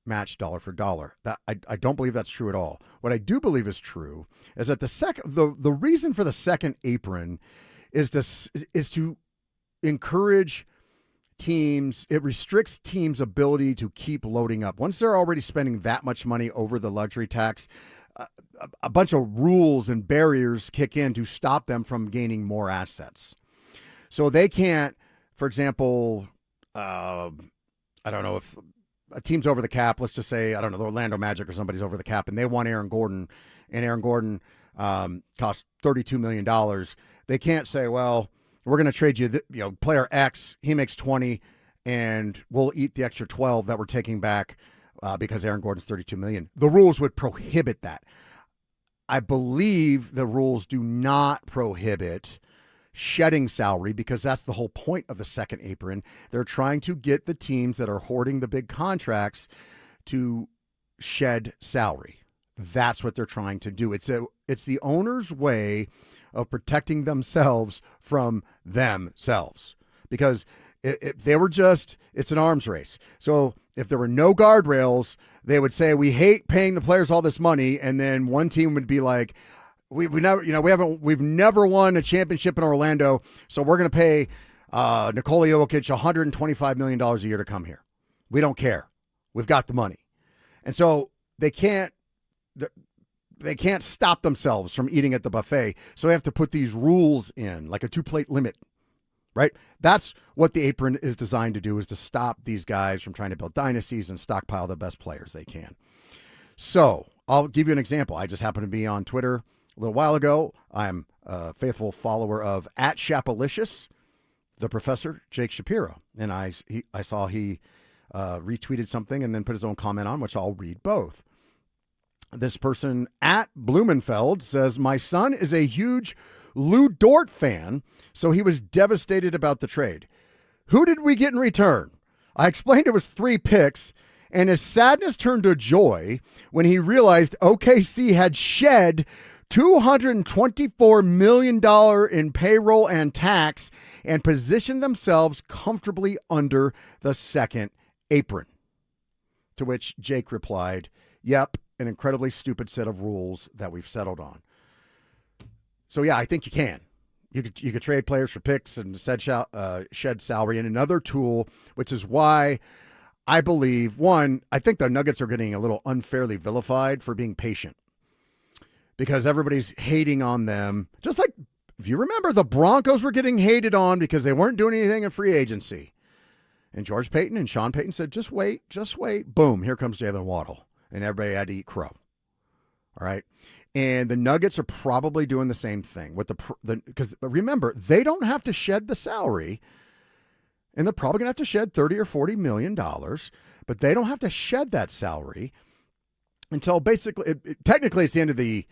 S7: match dollar for dollar. That I don't believe that's true at all. What I do believe is true is that the reason for the second apron is to encourage teams. It restricts teams' ability to keep loading up. Once they're already spending that much money over the luxury tax, a bunch of rules and barriers kick in to stop them from gaining more assets. So they can't, for example, I don't know, if a team's over the cap, let's just say, I don't know, the Orlando Magic or somebody's over the cap, and they want Aaron Gordon, and Aaron Gordon costs $32 million. They can't say, well, we're going to trade you, player X, he makes 20, and we'll eat the extra 12 that we're taking back because Aaron Gordon's $32 million. The rules would prohibit that. I believe the rules do not prohibit shedding salary because that's the whole point of the second apron. They're trying to get the teams that are hoarding the big contracts to shed salary. That's what they're trying to do. It's the owner's way of protecting themselves from themselves. Because If they were just, it's an arms race. So if there were no guardrails, they would say, we hate paying the players all this money. And then one team would be like, we've never won a championship in Orlando. So we're going to pay Nikola Jokic $125 million a year to come here. We don't care. We've got the money. And so they can't stop themselves from eating at the buffet. So they have to put these rules in, like a 2-plate limit, right? That's what the apron is designed to do, is to stop these guys from trying to build dynasties and stockpile the best players they can. So I'll give you an example. I just happened to be on Twitter a little while ago. I'm a faithful follower of @Shapalicious, the professor, Jake Shapiro. And I saw he retweeted something and then put his own comment on, which I'll read both. This person @Blumenfeld says, my son is a huge Lou Dort fan, so he was devastated about the trade. Who did we get in return? I explained it was 3 picks, and his sadness turned to joy when he realized OKC had shed $224 million in payroll and tax and positioned themselves comfortably under the second apron. To which Jake replied, yep, an incredibly stupid set of rules that we've settled on. So yeah, I think you can. You could trade players for picks and shed salary, and another tool, which is why I believe, one, I think the Nuggets are getting a little unfairly vilified for being patient, because everybody's hating on them. Just like, if you remember, the Broncos were getting hated on because they weren't doing anything in free agency. And George Payton and Sean Payton said, just wait. Boom, here comes Jalen Waddle. And everybody had to eat crow. All right. And the Nuggets are probably doing the same thing with because remember, they don't have to shed the salary, and they're probably going to have to shed $30 or $40 million, but they don't have to shed that salary until basically, technically it's the end of the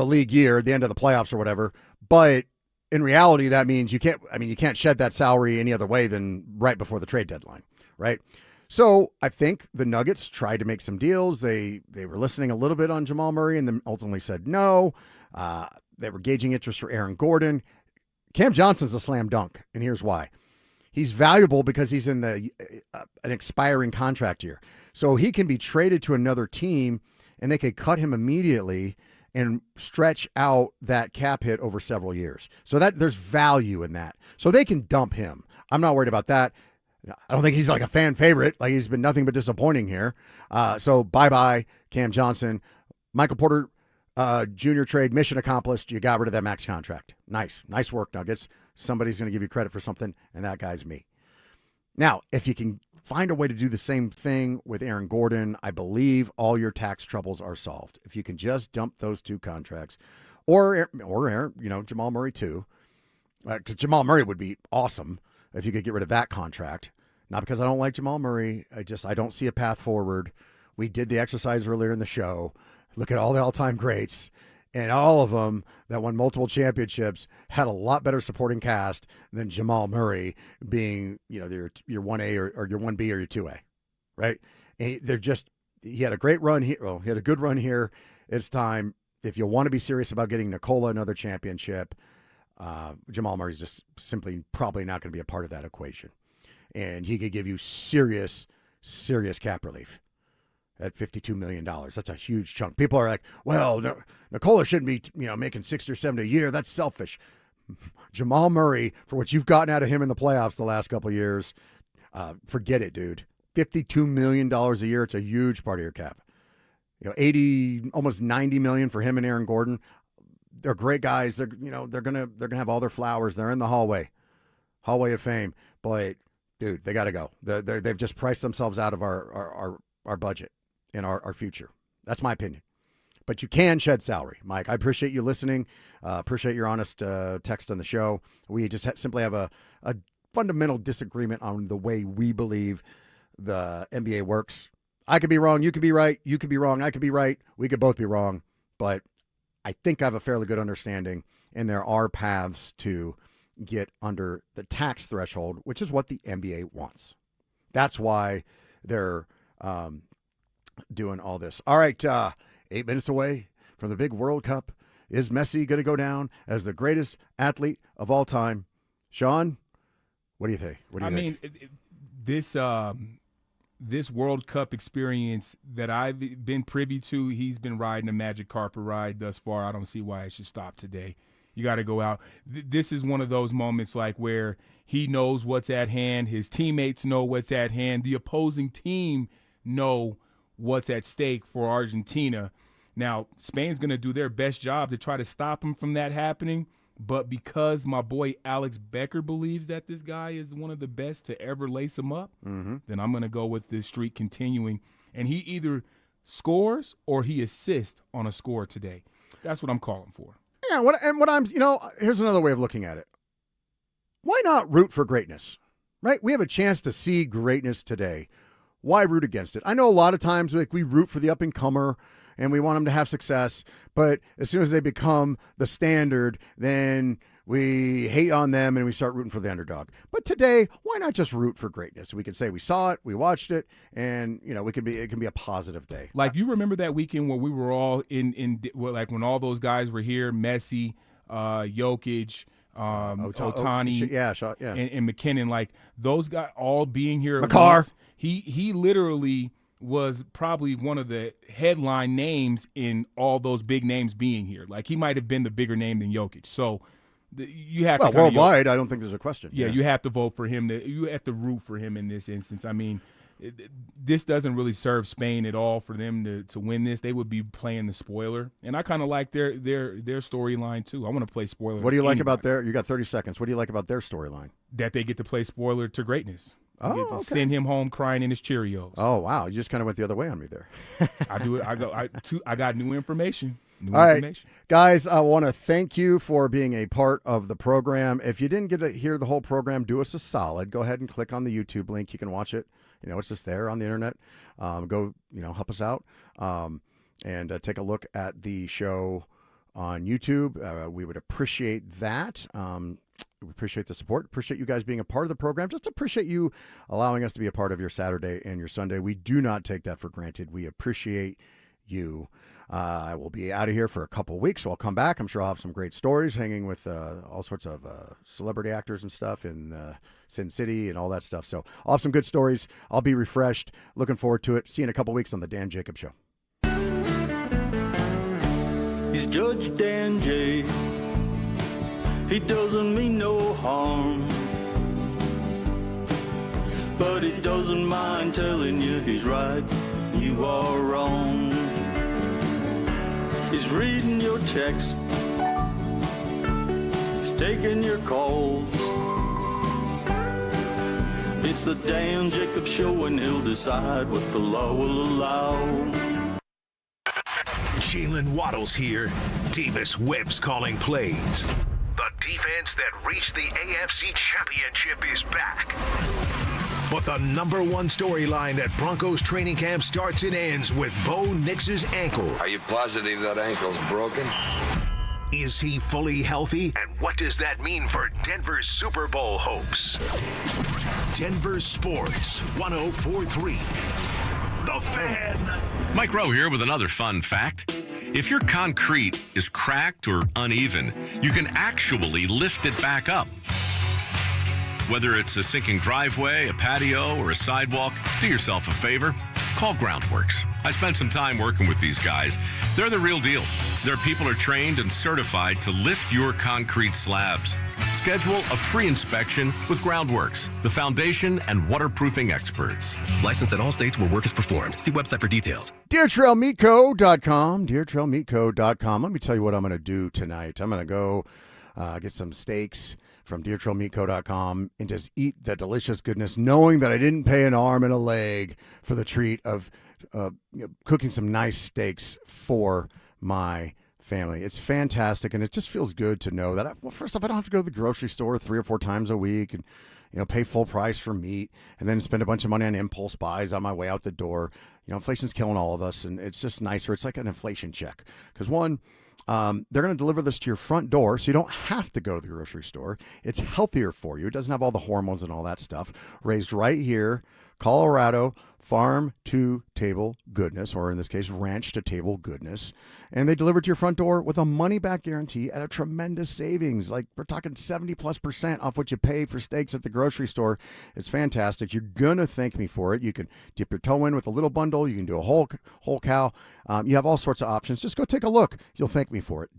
S7: league year, the end of the playoffs or whatever. But in reality, that means you can't shed that salary any other way than right before the trade deadline, right? So I think the Nuggets tried to make some deals. They were listening a little bit on Jamal Murray and then ultimately said no. They were gauging interest for Aaron Gordon. Cam Johnson's a slam dunk, and here's why. He's valuable because he's in an expiring contract year. So he can be traded to another team, and they could cut him immediately and stretch out that cap hit over several years. So that there's value in that. So they can dump him. I'm not worried about that. I don't think he's like a fan favorite. Like, he's been nothing but disappointing here. So bye-bye, Cam Johnson. Michael Porter Jr. trade, mission accomplished. You got rid of that max contract. Nice work, Nuggets. Somebody's going to give you credit for something, and that guy's me. Now, if you can find a way to do the same thing with Aaron Gordon, I believe all your tax troubles are solved. If you can just dump those 2 contracts, or Aaron, Jamal Murray too, because Jamal Murray would be awesome if you could get rid of that contract. Not because I don't like Jamal Murray. I don't see a path forward. We did the exercise earlier in the show. Look at all the all-time greats, and all of them that won multiple championships had a lot better supporting cast than Jamal Murray being, your 1A or your 1B or your 2A, right? And he had a great run here. Well, he had a good run here. It's time. If you want to be serious about getting Nikola another championship, Jamal Murray's just simply probably not going to be a part of that equation. And he could give you serious cap relief at $52 million. That's a huge chunk. People are like, well, Nikola shouldn't be, making 60 or 70 a year. That's selfish. Jamal Murray, for what you've gotten out of him in the playoffs the last couple of years, forget it, dude. $52 million a year. It's a huge part of your cap. 80, almost 90 million for him and Aaron Gordon. They're great guys. They're gonna have all their flowers. They're in the hallway of fame. But dude, they got to go. They've just priced themselves out of our budget and our future. That's my opinion. But you can shed salary, Mike. I appreciate you listening. Appreciate your honest text on the show. We just simply have a fundamental disagreement on the way we believe the NBA works. I could be wrong. You could be right. You could be wrong. I could be right. We could both be wrong. But I think I have a fairly good understanding, and there are paths to get under the tax threshold, which is what the NBA wants. That's why they're doing all this. All right, 8 minutes away from the big World Cup. Is Messi going to go down as the greatest athlete of all time? Sean, What do you think? What do you think?
S9: This World Cup experience that I've been privy to, he's been riding a magic carpet ride thus far. I don't see why it should stop today. You got to go out. This is one of those moments like where he knows what's at hand. His teammates know what's at hand. The opposing team know what's at stake for Argentina. Now, Spain's going to do their best job to try to stop him from that happening. But because my boy Alex Becker believes that this guy is one of the best to ever lace him up, then I'm going to go with this streak continuing. And he either scores or he assists on a score today. That's what I'm calling for.
S7: Yeah, here's another way of looking at it. Why not root for greatness, right? We have a chance to see greatness today. Why root against it? I know a lot of times we root for the up-and-comer, and we want them to have success, but as soon as they become the standard, then we hate on them and we start rooting for the underdog. But today, why not just root for greatness? We can say we saw it, we watched it, and it can be a positive day.
S9: Like, you remember that weekend where we were all like when all those guys were here, Messi, Jokic, Otani, and McKinnon, like those guys all being here.
S7: McCarr.
S9: He literally was probably one of the headline names in all those big names being here. Like, he might have been the bigger name than Jokic. So you have to
S7: worldwide, I don't think there's a question.
S9: Yeah, you have to vote for him. You have to root for him in this instance. I mean, this doesn't really serve Spain at all for them to win this. They would be playing the spoiler. And I kind of like their storyline too. I want to play spoiler.
S7: What do you like about you got 30 seconds. What do you like about their storyline?
S9: That they get to play spoiler to greatness.
S7: Oh, okay.
S9: Send him home crying in his Cheerios.
S7: Oh, wow. You just kind of went the other way on me there.
S9: I do it. I got new information.
S7: All right, guys, I want to thank you for being a part of the program. If you didn't get to hear the whole program, do us a solid. Go ahead and click on the YouTube link. You can watch it. It's just there on the internet. Go, help us out and take a look at the show on YouTube. We would appreciate that. We appreciate the support. Appreciate you guys being a part of the program. Just appreciate you allowing us to be a part of your Saturday and your Sunday. We do not take that for granted. We appreciate you. I will be out of here for a couple weeks, so I'll come back. I'm sure I'll have some great stories hanging with all sorts of celebrity actors and stuff in Sin City and all that stuff. So I'll have some good stories. I'll be refreshed. Looking forward to it. See you in a couple weeks on The Dan Jacobs Show.
S4: He's Judge Dan J. He doesn't mean no harm, but he doesn't mind telling you he's right, you are wrong. He's reading your text, he's taking your calls. It's the Dan Jacobs Show, and he'll decide what the law will allow.
S6: Jalen Waddle's here. Davis Webb's calling plays. The defense that reached the AFC Championship is back. But the number one storyline at Broncos training camp starts and ends with Bo Nix's ankle.
S5: Are you positive that ankle's broken?
S6: Is he fully healthy? And what does that mean for Denver's Super Bowl hopes? Denver Sports 104.3. The Fan.
S8: Mike Rowe here with another fun fact. If your concrete is cracked or uneven, you can actually lift it back up. Whether it's a sinking driveway, a patio, or a sidewalk, do yourself a favor. Call Groundworks. I spent some time working with these guys. They're the real deal. Their people are trained and certified to lift your concrete slabs. Schedule a free inspection with Groundworks, the foundation and waterproofing experts.
S16: Licensed in all states where work is performed. See website for details.
S7: DeerTrailMeatCo.com. DeerTrailMeatCo.com. Let me tell you what I'm going to do tonight. I'm going to go get some steaks from DeerTrailMeatCo.com and just eat the delicious goodness, knowing that I didn't pay an arm and a leg for the treat of cooking some nice steaks for my family. It's fantastic, and it just feels good to know that, first off, I don't have to go to the grocery store 3 or 4 times a week and pay full price for meat and then spend a bunch of money on impulse buys on my way out the door. Inflation's killing all of us, and it's just nicer. It's like an inflation check because, one, they're going to deliver this to your front door, so you don't have to go to the grocery store. It's healthier for you. It doesn't have all the hormones and all that stuff. Raised right here, Colorado farm to table goodness, or in this case, ranch to table goodness. And they deliver to your front door with a money-back guarantee at a tremendous savings. Like, we're talking 70+% off what you pay for steaks at the grocery store. It's fantastic. You're going to thank me for it. You can dip your toe in with a little bundle. You can do a whole cow. You have all sorts of options. Just go take a look. You'll thank me for it.